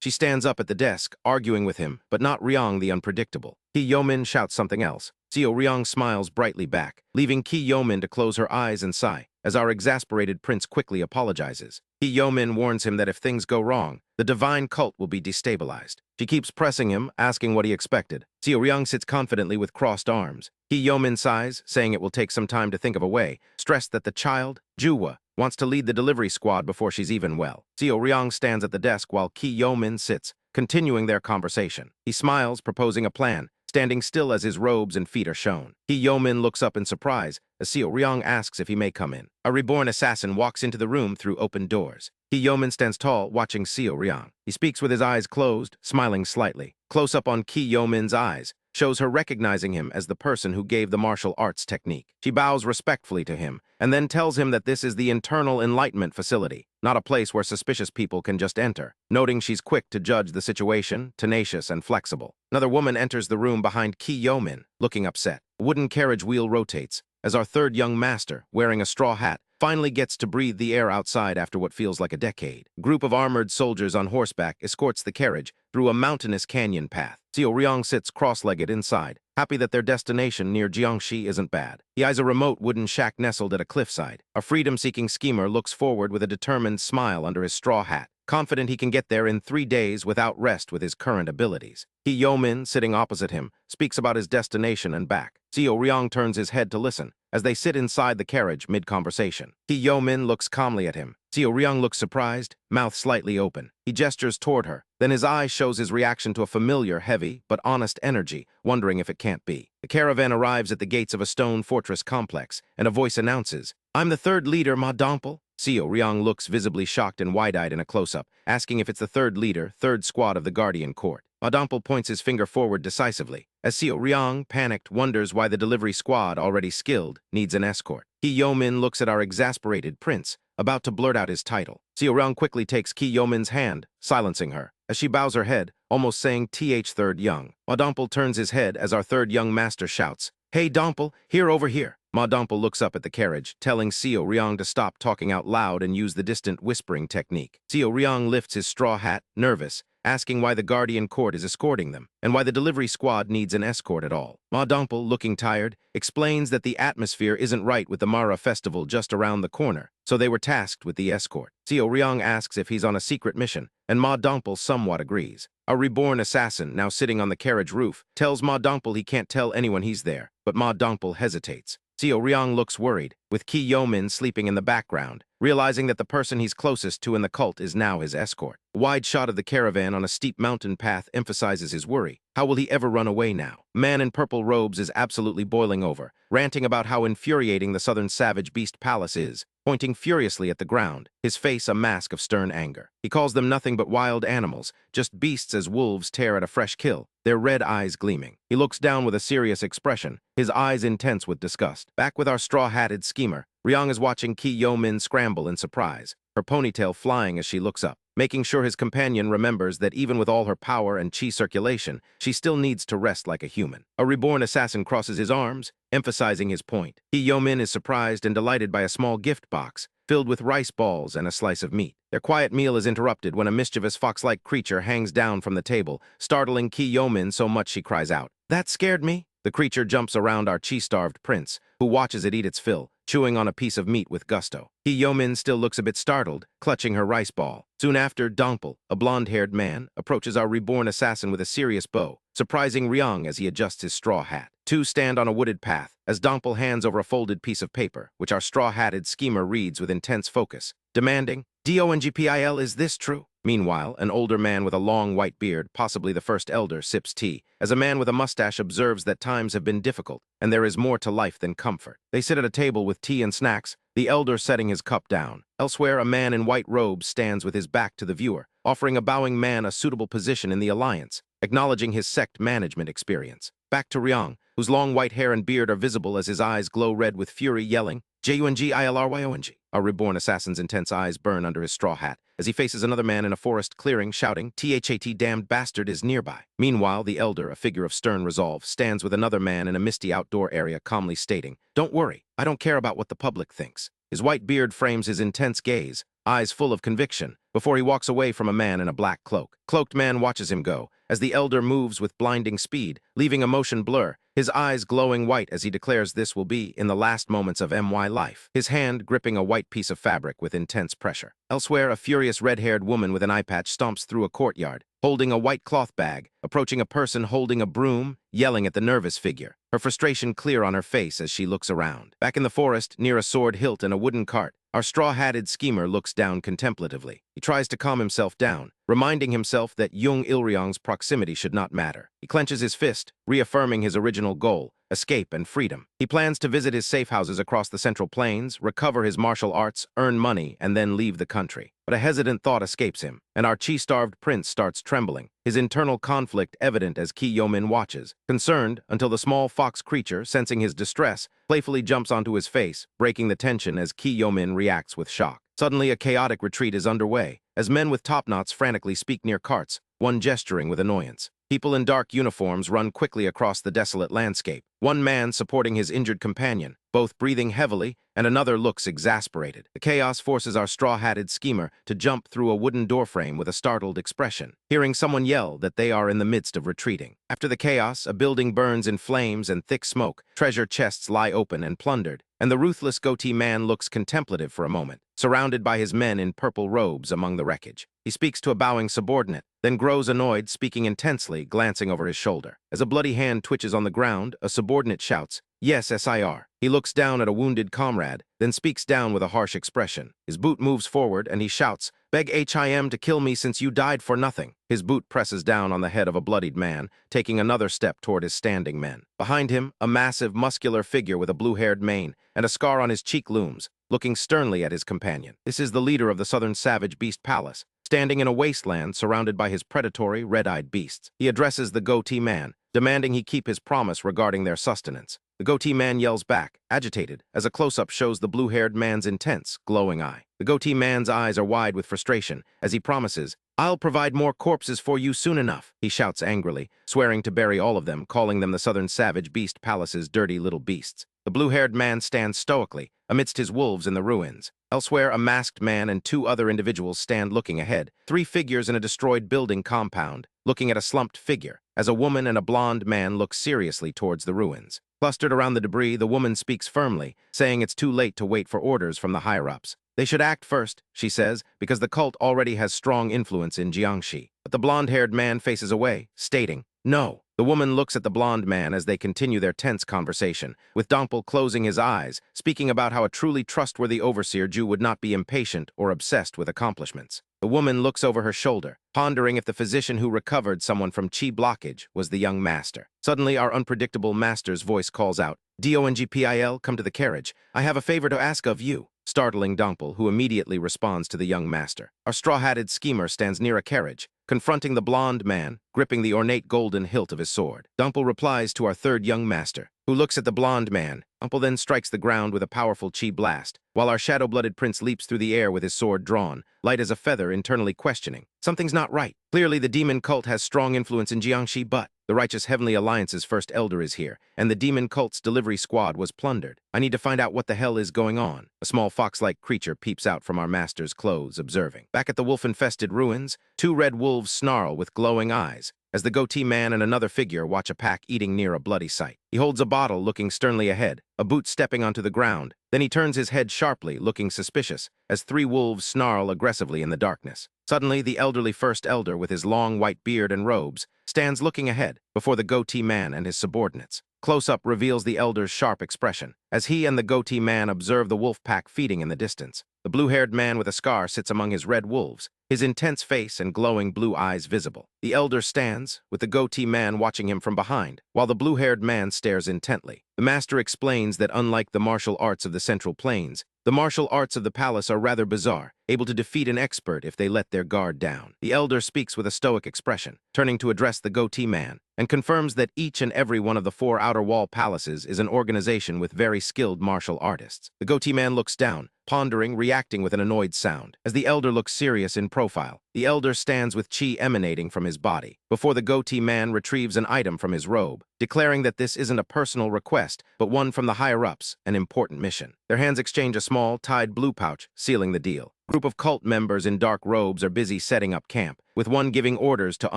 She stands up at the desk, arguing with him, but not Ryong the unpredictable. Ki Yo-min shouts something else. Seo Ryong smiles brightly back, leaving Ki Yo-min to close her eyes and sigh, as our exasperated prince quickly apologizes. Ki Yo-min warns him that if things go wrong, the divine cult will be destabilized. She keeps pressing him, asking what he expected. Seo Ryong sits confidently with crossed arms. Ki Yo-min sighs, saying it will take some time to think of a way, stressed that the child, Juwa, wants to lead the delivery squad before she's even well. Seo Ryong stands at the desk while Ki Yo-min sits, continuing their conversation. He smiles, proposing a plan, standing still as his robes and feet are shown. Yeomin looks up in surprise as Seo Ryong asks if he may come in. A reborn assassin walks into the room through open doors. Yeomin stands tall, watching Seo Ryong. He speaks with his eyes closed, smiling slightly. Close up on Yeomin's eyes shows her recognizing him as the person who gave the martial arts technique. She bows respectfully to him and then tells him that this is the internal enlightenment facility, not a place where suspicious people can just enter, noting she's quick to judge the situation, tenacious and flexible. Another woman enters the room behind Yeomin, looking upset. A wooden carriage wheel rotates as our third young master, wearing a straw hat, finally gets to breathe the air outside after what feels like a decade. A group of armored soldiers on horseback escorts the carriage through a mountainous canyon path. Seo Ryong sits cross-legged inside, happy that their destination near Jiangxi isn't bad. He eyes a remote wooden shack nestled at a cliffside. A freedom-seeking schemer looks forward with a determined smile under his straw hat, confident he can get there in 3 days without rest with his current abilities. Yeomin, sitting opposite him, speaks about his destination and back. Seo Ryong turns his head to listen as they sit inside the carriage mid-conversation. Yeomin looks calmly at him. Seo Ryong looks surprised, mouth slightly open. He gestures toward her. Then his eye shows his reaction to a familiar, heavy, but honest energy, wondering if it can't be. The caravan arrives at the gates of a stone fortress complex, and a voice announces, "I'm the third leader, Ma Donple." Seo Ryong looks visibly shocked and wide-eyed in a close-up, asking if it's the third leader, third squad of the Guardian Court. Ma Donple points his finger forward decisively, as Seo Ryong, panicked, wonders why the delivery squad, already skilled, needs an escort. Yeomin looks at our exasperated prince, about to blurt out his title. Seo Ryong quickly takes Yeomin's hand, silencing her, as she bows her head, almost saying "Th third young." Ma Donple turns his head as our third young master shouts, "Hey Donple, here over here." Ma Donple looks up at the carriage, telling Seo Ryong to stop talking out loud and use the distant whispering technique. Seo Ryong lifts his straw hat, nervous, asking why the Guardian Court is escorting them, and why the delivery squad needs an escort at all. Ma Donple, looking tired, explains that the atmosphere isn't right with the Mara festival just around the corner, so they were tasked with the escort. Seo Ryong asks if he's on a secret mission, and Ma Donple somewhat agrees. A reborn assassin, now sitting on the carriage roof, tells Ma Donple he can't tell anyone he's there, but Ma Donple hesitates. Seo Ryong looks worried, with Yeomin sleeping in the background, realizing that the person he's closest to in the cult is now his escort. A wide shot of the caravan on a steep mountain path emphasizes his worry. How will he ever run away now? Man in purple robes is absolutely boiling over, ranting about how infuriating the southern savage beast palace is, pointing furiously at the ground, his face a mask of stern anger. He calls them nothing but wild animals, just beasts as wolves tear at a fresh kill, their red eyes gleaming. He looks down with a serious expression, his eyes intense with disgust. Back with our straw-hatted schemer, Ryong is watching Yeomin scramble in surprise, her ponytail flying as she looks up, making sure his companion remembers that even with all her power and chi circulation, she still needs to rest like a human. A reborn assassin crosses his arms, emphasizing his point. Yeomin is surprised and delighted by a small gift box, filled with rice balls and a slice of meat. Their quiet meal is interrupted when a mischievous fox-like creature hangs down from the table, startling Yeomin so much she cries out, "That scared me!" The creature jumps around our chi-starved prince, who watches it eat its fill, chewing on a piece of meat with gusto. Yeomin still looks a bit startled, clutching her rice ball. Soon after, Donple, a blonde-haired man, approaches our reborn assassin with a serious bow, surprising Ryong as he adjusts his straw hat. Two stand on a wooded path, as Donple hands over a folded piece of paper, which our straw-hatted schemer reads with intense focus, demanding, "DONGPIL, is this true?" Meanwhile, an older man with a long white beard, possibly the first elder, sips tea, as a man with a mustache observes that times have been difficult, and there is more to life than comfort. They sit at a table with tea and snacks, the elder setting his cup down. Elsewhere, a man in white robes stands with his back to the viewer, offering a bowing man a suitable position in the alliance, acknowledging his sect management experience. Back to Ryong, whose long white hair and beard are visible as his eyes glow red with fury, yelling, "JUNGILRYONG." Our reborn assassin's intense eyes burn under his straw hat, as he faces another man in a forest clearing, shouting, "THAT damned bastard is nearby." Meanwhile, the elder, a figure of stern resolve, stands with another man in a misty outdoor area, calmly stating, "Don't worry, I don't care about what the public thinks." His white beard frames his intense gaze, eyes full of conviction, before he walks away from a man in a black cloak. Cloaked man watches him go, as the elder moves with blinding speed, leaving a motion blur, his eyes glowing white as he declares this will be in the last moments of MY life, his hand gripping a white piece of fabric with intense pressure. Elsewhere, a furious red-haired woman with an eye patch stomps through a courtyard, holding a white cloth bag, approaching a person holding a broom, yelling at the nervous figure, her frustration clear on her face as she looks around. Back in the forest, near a sword hilt and a wooden cart, Our straw-hatted schemer looks down contemplatively. He tries to calm himself down, reminding himself that Jung Il-ryong's proximity should not matter. He clenches his fist, reaffirming his original goal, escape and freedom. He plans to visit his safe houses across the Central Plains, recover his martial arts, earn money, and then leave the country. But a hesitant thought escapes him, and our chi-starved prince starts trembling, his internal conflict evident as Ki Yo-min watches, concerned until the small fox creature, sensing his distress, playfully jumps onto his face, breaking the tension as Ki Yo-min reacts with shock. Suddenly, a chaotic retreat is underway, as men with topknots frantically speak near carts, one gesturing with annoyance. People in dark uniforms run quickly across the desolate landscape, one man supporting his injured companion, both breathing heavily, and another looks exasperated. The chaos forces our straw-hatted schemer to jump through a wooden doorframe with a startled expression, hearing someone yell that they are in the midst of retreating. After the chaos, a building burns in flames and thick smoke, treasure chests lie open and plundered, and the ruthless goatee man looks contemplative for a moment, surrounded by his men in purple robes among the wreckage. He speaks to a bowing subordinate, then grows annoyed, speaking intensely, glancing over his shoulder. As a bloody hand twitches on the ground, a subordinate shouts, "Yes, SIR." He looks down at a wounded comrade, then speaks down with a harsh expression. His boot moves forward, and he shouts, "Beg HIM to kill me since you died for nothing." His boot presses down on the head of a bloodied man, taking another step toward his standing men. Behind him, a massive, muscular figure with a blue-haired mane and a scar on his cheek looms, looking sternly at his companion. This is the leader of the Southern Savage Beast Palace, standing in a wasteland surrounded by his predatory, red-eyed beasts. He addresses the goatee man, demanding he keep his promise regarding their sustenance. The goatee man yells back, agitated, as a close-up shows the blue-haired man's intense, glowing eye. The goatee man's eyes are wide with frustration, as he promises, "I'll provide more corpses for you soon enough," he shouts angrily, swearing to bury all of them, calling them the Southern Savage Beast Palace's dirty little beasts. The blue-haired man stands stoically, amidst his wolves in the ruins. Elsewhere, a masked man and two other individuals stand looking ahead, three figures in a destroyed building compound, looking at a slumped figure, as a woman and a blonde man look seriously towards the ruins. Clustered around the debris, the woman speaks firmly, saying it's too late to wait for orders from the higher-ups. They should act first, she says, because the cult already has strong influence in Jiangxi. But the blonde-haired man faces away, stating, "No." The woman looks at the blonde man as they continue their tense conversation, with Dompel closing his eyes, speaking about how a truly trustworthy overseer Jew would not be impatient or obsessed with accomplishments. The woman looks over her shoulder, pondering if the physician who recovered someone from chi blockage was the young master. Suddenly, our unpredictable master's voice calls out, "Dongpil, come to the carriage. I have a favor to ask of you," startling Dompel, who immediately responds to the young master. Our straw-hatted schemer stands near a carriage, confronting the blonde man, gripping the ornate golden hilt of his sword. Dompel replies to our third young master, who looks at the blonde man. Dompel then strikes the ground with a powerful chi blast, while our shadow-blooded prince leaps through the air with his sword drawn, light as a feather, internally questioning. Something's not right. Clearly, the demon cult has strong influence in Jiangxi, but the Righteous Heavenly Alliance's first elder is here, and the demon cult's delivery squad was plundered. I need to find out what the hell is going on. A small fox-like creature peeps out from our master's clothes, observing. Back at the wolf-infested ruins, two red wolves snarl with glowing eyes, as the goatee man and another figure watch a pack eating near a bloody site. He holds a bottle, looking sternly ahead, a boot stepping onto the ground. Then he turns his head sharply, looking suspicious, as three wolves snarl aggressively in the darkness. Suddenly, the elderly first elder, with his long white beard and robes, stands looking ahead, before the goatee man and his subordinates. Close-up reveals the elder's sharp expression, as he and the goatee man observe the wolf pack feeding in the distance. The blue-haired man with a scar sits among his red wolves, his intense face and glowing blue eyes visible. The elder stands, with the goatee man watching him from behind, while the blue-haired man stares intently. The master explains that unlike the martial arts of the Central Plains, the martial arts of the palace are rather bizarre, able to defeat an expert if they let their guard down. The elder speaks with a stoic expression, turning to address the goatee man, and confirms that each and every one of the 4 outer wall palaces is an organization with very skilled martial artists. The goatee man looks down, pondering, reacting with an annoyed sound. As the elder looks serious in profile, the elder stands with chi emanating from his body, before the goatee man retrieves an item from his robe, declaring that this isn't a personal request, but one from the higher-ups, an important mission. Their hands exchange a small, tied blue pouch, sealing the deal. A group of cult members in dark robes are busy setting up camp, with one giving orders to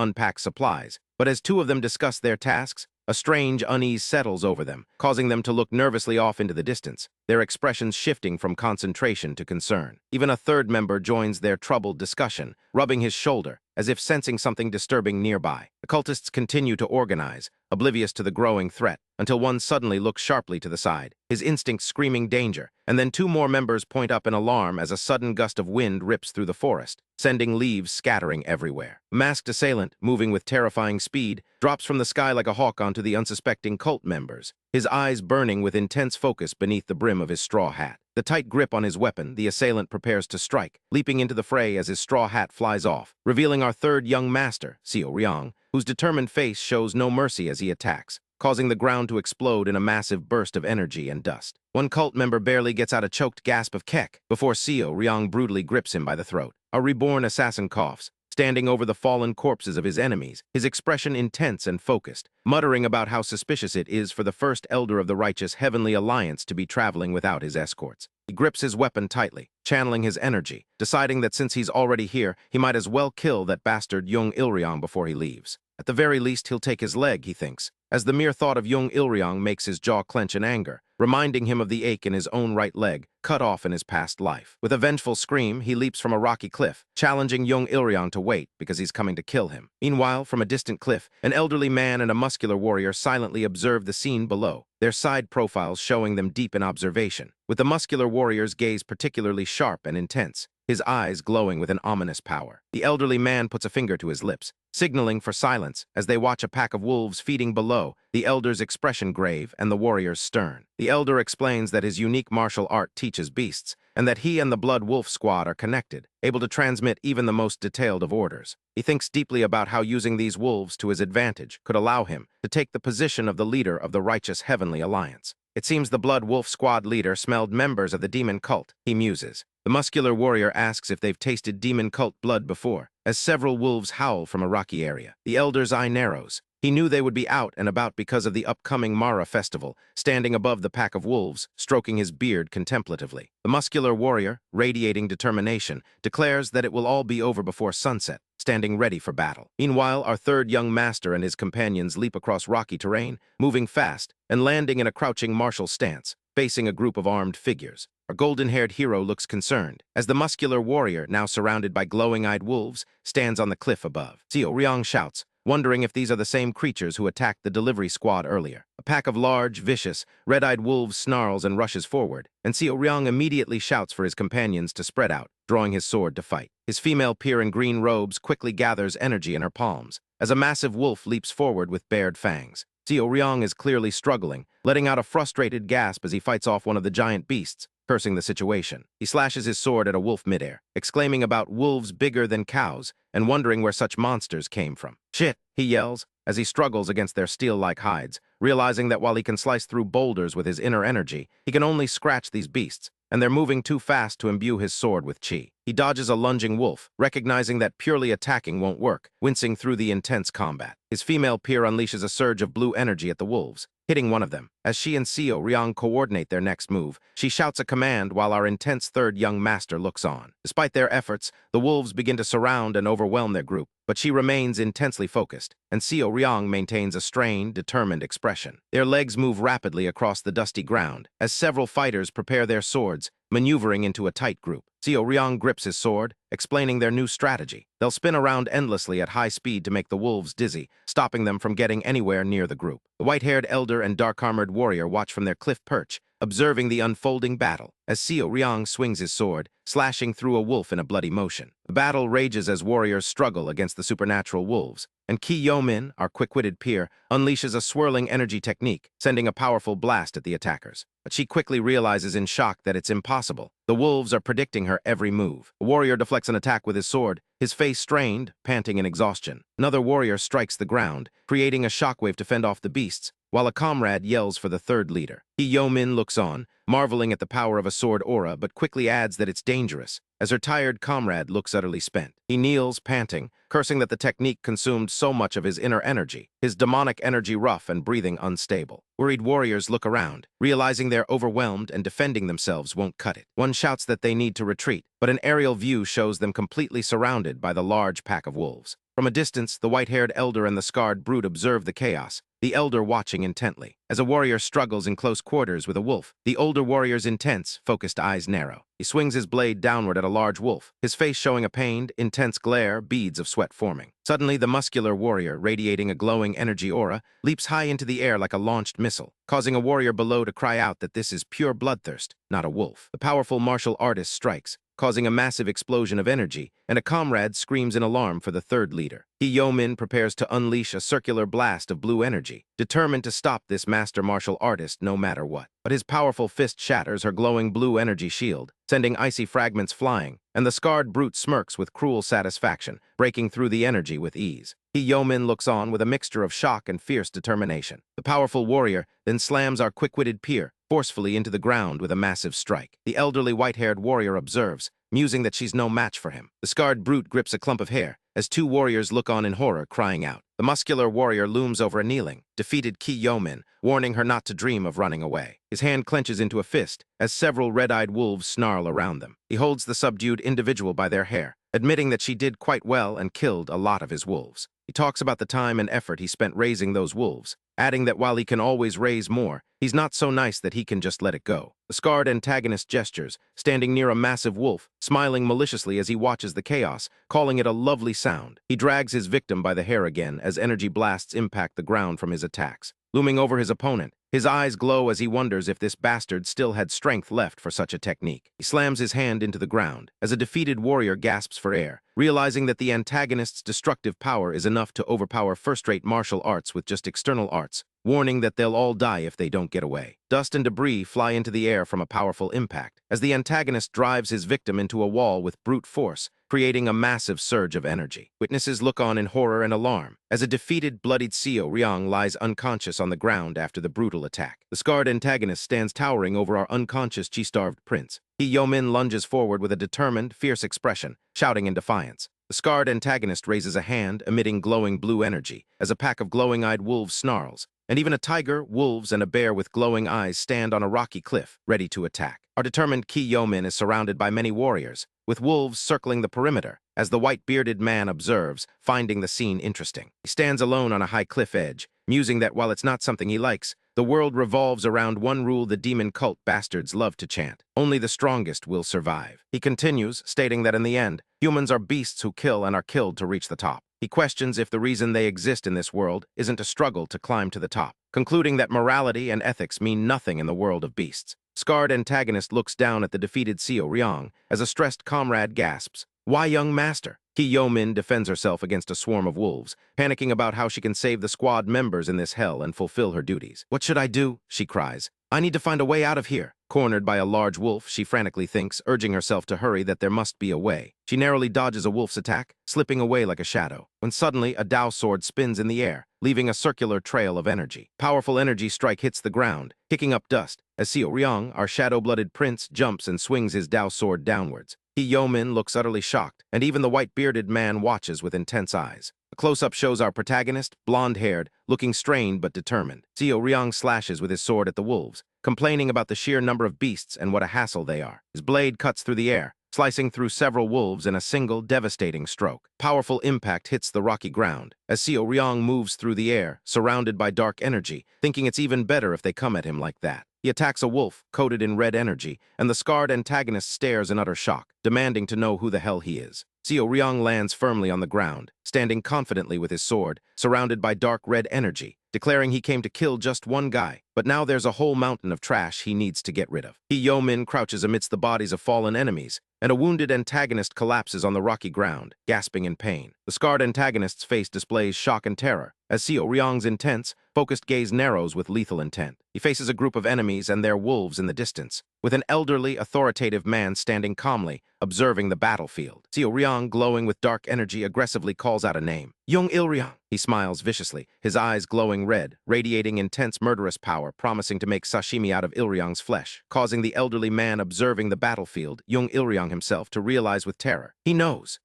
unpack supplies. But as 2 of them discuss their tasks, a strange unease settles over them, causing them to look nervously off into the distance, their expressions shifting from concentration to concern. Even a 3rd member joins their troubled discussion, rubbing his shoulder, as if sensing something disturbing nearby. The cultists continue to organize, oblivious to the growing threat, until one suddenly looks sharply to the side, his instincts screaming danger, and then two more members point up in alarm as a sudden gust of wind rips through the forest, sending leaves scattering everywhere. A masked assailant, moving with terrifying speed, drops from the sky like a hawk onto the unsuspecting cult members, his eyes burning with intense focus beneath the brim of his straw hat. The tight grip on his weapon, the assailant prepares to strike, leaping into the fray as his straw hat flies off, revealing our third young master, Seo Ryong, whose determined face shows no mercy as he attacks, causing the ground to explode in a massive burst of energy and dust. One cult member barely gets out a choked gasp of kek before Seo Ryong brutally grips him by the throat. A reborn assassin coughs, standing over the fallen corpses of his enemies, his expression intense and focused, muttering about how suspicious it is for the first elder of the righteous Heavenly Alliance to be traveling without his escorts. He grips his weapon tightly, channeling his energy, deciding that since he's already here, he might as well kill that bastard Jung Ilryong before he leaves. At the very least, he'll take his leg, he thinks, as the mere thought of Jung Ilryong makes his jaw clench in anger, reminding him of the ache in his own right leg, cut off in his past life. With a vengeful scream, he leaps from a rocky cliff, challenging Jung Ilryong to wait because he's coming to kill him. Meanwhile, from a distant cliff, an elderly man and a muscular warrior silently observe the scene below, their side profiles showing them deep in observation, with the muscular warrior's gaze particularly sharp and intense, his eyes glowing with an ominous power. The elderly man puts a finger to his lips, signaling for silence as they watch a pack of wolves feeding below, the elder's expression grave and the warrior's stern. The elder explains that his unique martial art teaches beasts, and that he and the Blood Wolf Squad are connected, able to transmit even the most detailed of orders. He thinks deeply about how using these wolves to his advantage could allow him to take the position of the leader of the righteous Heavenly Alliance. It seems the Blood Wolf Squad leader smelled members of the demon cult, he muses. The muscular warrior asks if they've tasted demon cult blood before, as several wolves howl from a rocky area. The elder's eye narrows. He knew they would be out and about because of the upcoming Mara festival, standing above the pack of wolves, stroking his beard contemplatively. The muscular warrior, radiating determination, declares that it will all be over before sunset, standing ready for battle. Meanwhile, our third young master and his companions leap across rocky terrain, moving fast and landing in a crouching martial stance, facing a group of armed figures. Our golden-haired hero looks concerned, as the muscular warrior, now surrounded by glowing-eyed wolves, stands on the cliff above. Seo Ryong shouts, wondering if these are the same creatures who attacked the delivery squad earlier. A pack of large, vicious, red-eyed wolves snarls and rushes forward, and Seo Ryong immediately shouts for his companions to spread out, drawing his sword to fight. His female peer in green robes quickly gathers energy in her palms, as a massive wolf leaps forward with bared fangs. Seo Ryong is clearly struggling, letting out a frustrated gasp as he fights off one of the giant beasts, cursing the situation. He slashes his sword at a wolf midair, exclaiming about wolves bigger than cows, and wondering where such monsters came from. Shit, he yells, as he struggles against their steel-like hides, realizing that while he can slice through boulders with his inner energy, he can only scratch these beasts, and they're moving too fast to imbue his sword with chi. He dodges a lunging wolf, recognizing that purely attacking won't work, wincing through the intense combat. His female peer unleashes a surge of blue energy at the wolves, hitting one of them. As she and Seo Ryong coordinate their next move, she shouts a command while our intense third young master looks on. Despite their efforts, the wolves begin to surround and overwhelm their group, but she remains intensely focused, and Seo Ryong maintains a strained, determined expression. Their legs move rapidly across the dusty ground, as several fighters prepare their swords, maneuvering into a tight group. Seo Ryong grips his sword, explaining their new strategy. They'll spin around endlessly at high speed to make the wolves dizzy, stopping them from getting anywhere near the group. The white-haired elder and dark-armored warrior watch from their cliff perch, observing the unfolding battle, as Seo Ryong swings his sword, slashing through a wolf in a bloody motion. The battle rages as warriors struggle against the supernatural wolves, and Ki Yo-min, our quick-witted peer, unleashes a swirling energy technique, sending a powerful blast at the attackers. But she quickly realizes in shock that it's impossible. The wolves are predicting her every move. A warrior deflects an attack with his sword, his face strained, panting in exhaustion. Another warrior strikes the ground, creating a shockwave to fend off the beasts, while a comrade yells for the third leader. Ki Yo-min looks on, marveling at the power of a sword aura, but quickly adds that it's dangerous, as her tired comrade looks utterly spent. He kneels, panting, cursing that the technique consumed so much of his inner energy, his demonic energy rough and breathing unstable. Worried warriors look around, realizing they're overwhelmed and defending themselves won't cut it. One shouts that they need to retreat, but an aerial view shows them completely surrounded by the large pack of wolves. From a distance, the white-haired elder and the scarred brute observe the chaos, the elder watching intently. As a warrior struggles in close quarters with a wolf, the older warrior's intense, focused eyes narrow. He swings his blade downward at a large wolf, his face showing a pained, intense glare, beads of sweat forming. Suddenly, the muscular warrior, radiating a glowing energy aura, leaps high into the air like a launched missile, causing a warrior below to cry out that this is pure bloodthirst, not a wolf. The powerful martial artist strikes, causing a massive explosion of energy, and a comrade screams in alarm for the third leader. Yo-min prepares to unleash a circular blast of blue energy, determined to stop this master martial artist no matter what. But his powerful fist shatters her glowing blue energy shield, sending icy fragments flying, and the scarred brute smirks with cruel satisfaction, breaking through the energy with ease. Yo-min looks on with a mixture of shock and fierce determination. The powerful warrior then slams our quick-witted peer forcefully into the ground with a massive strike. The elderly white-haired warrior observes, musing that she's no match for him. The scarred brute grips a clump of hair, as two warriors look on in horror, crying out. The muscular warrior looms over a kneeling, defeated Yo-min, warning her not to dream of running away. His hand clenches into a fist, as several red-eyed wolves snarl around them. He holds the subdued individual by their hair, admitting that she did quite well and killed a lot of his wolves. He talks about the time and effort he spent raising those wolves, adding that while he can always raise more, he's not so nice that he can just let it go. The scarred antagonist gestures, standing near a massive wolf, smiling maliciously as he watches the chaos, calling it a lovely sound. He drags his victim by the hair again as energy blasts impact the ground from his attacks. Looming over his opponent, his eyes glow as he wonders if this bastard still had strength left for such a technique. He slams his hand into the ground, as a defeated warrior gasps for air, realizing that the antagonist's destructive power is enough to overpower first-rate martial arts with just external arts, warning that they'll all die if they don't get away. Dust and debris fly into the air from a powerful impact, as the antagonist drives his victim into a wall with brute force, creating a massive surge of energy. Witnesses look on in horror and alarm, as a defeated, bloodied Seo Ryong lies unconscious on the ground after the brutal attack. The scarred antagonist stands towering over our unconscious chi-starved prince. Yo-min lunges forward with a determined, fierce expression, shouting in defiance. The scarred antagonist raises a hand, emitting glowing blue energy, as a pack of glowing-eyed wolves snarls, and even a tiger, wolves, and a bear with glowing eyes stand on a rocky cliff, ready to attack. Our determined Yo-min is surrounded by many warriors, with wolves circling the perimeter, as the white-bearded man observes, finding the scene interesting. He stands alone on a high cliff edge, musing that while it's not something he likes, the world revolves around one rule the demon cult bastards love to chant: only the strongest will survive. He continues, stating that in the end, humans are beasts who kill and are killed to reach the top. He questions if the reason they exist in this world isn't a struggle to climb to the top, concluding that morality and ethics mean nothing in the world of beasts. Scarred antagonist looks down at the defeated Seo Ryong as a stressed comrade gasps, "Why, young master?" Yo-min defends herself against a swarm of wolves, panicking about how she can save the squad members in this hell and fulfill her duties. "What should I do?" she cries. "I need to find a way out of here." Cornered by a large wolf, she frantically thinks, urging herself to hurry, that there must be a way. She narrowly dodges a wolf's attack, slipping away like a shadow, when suddenly a Dao sword spins in the air, leaving a circular trail of energy. Powerful energy strike hits the ground, kicking up dust, as Seo Ryong, our shadow-blooded prince, jumps and swings his Dao sword downwards. Yo-min looks utterly shocked, and even the white-bearded man watches with intense eyes. A close-up shows our protagonist, blonde-haired, looking strained but determined. Seo Ryong slashes with his sword at the wolves, complaining about the sheer number of beasts and what a hassle they are. His blade cuts through the air, slicing through several wolves in a single, devastating stroke. Powerful impact hits the rocky ground, as Seo Ryong moves through the air, surrounded by dark energy, thinking it's even better if they come at him like that. He attacks a wolf, coated in red energy, and the scarred antagonist stares in utter shock, demanding to know who the hell he is. Seo Ryong lands firmly on the ground, standing confidently with his sword, surrounded by dark red energy, declaring he came to kill just one guy, but now there's a whole mountain of trash he needs to get rid of. Yo-min crouches amidst the bodies of fallen enemies, and a wounded antagonist collapses on the rocky ground, gasping in pain. The scarred antagonist's face displays shock and terror, as Seo Ryong's intense, focused gaze narrows with lethal intent. He faces a group of enemies and their wolves in the distance, with an elderly, authoritative man standing calmly, observing the battlefield. Seo Ryong, glowing with dark energy, aggressively calls out a name. "Young Il-ryong." He smiles viciously, his eyes glowing red, radiating intense murderous power, promising to make sashimi out of Il-ryong's flesh, causing the elderly man observing the battlefield, Young Il-ryong himself, to realize with terror. He knows.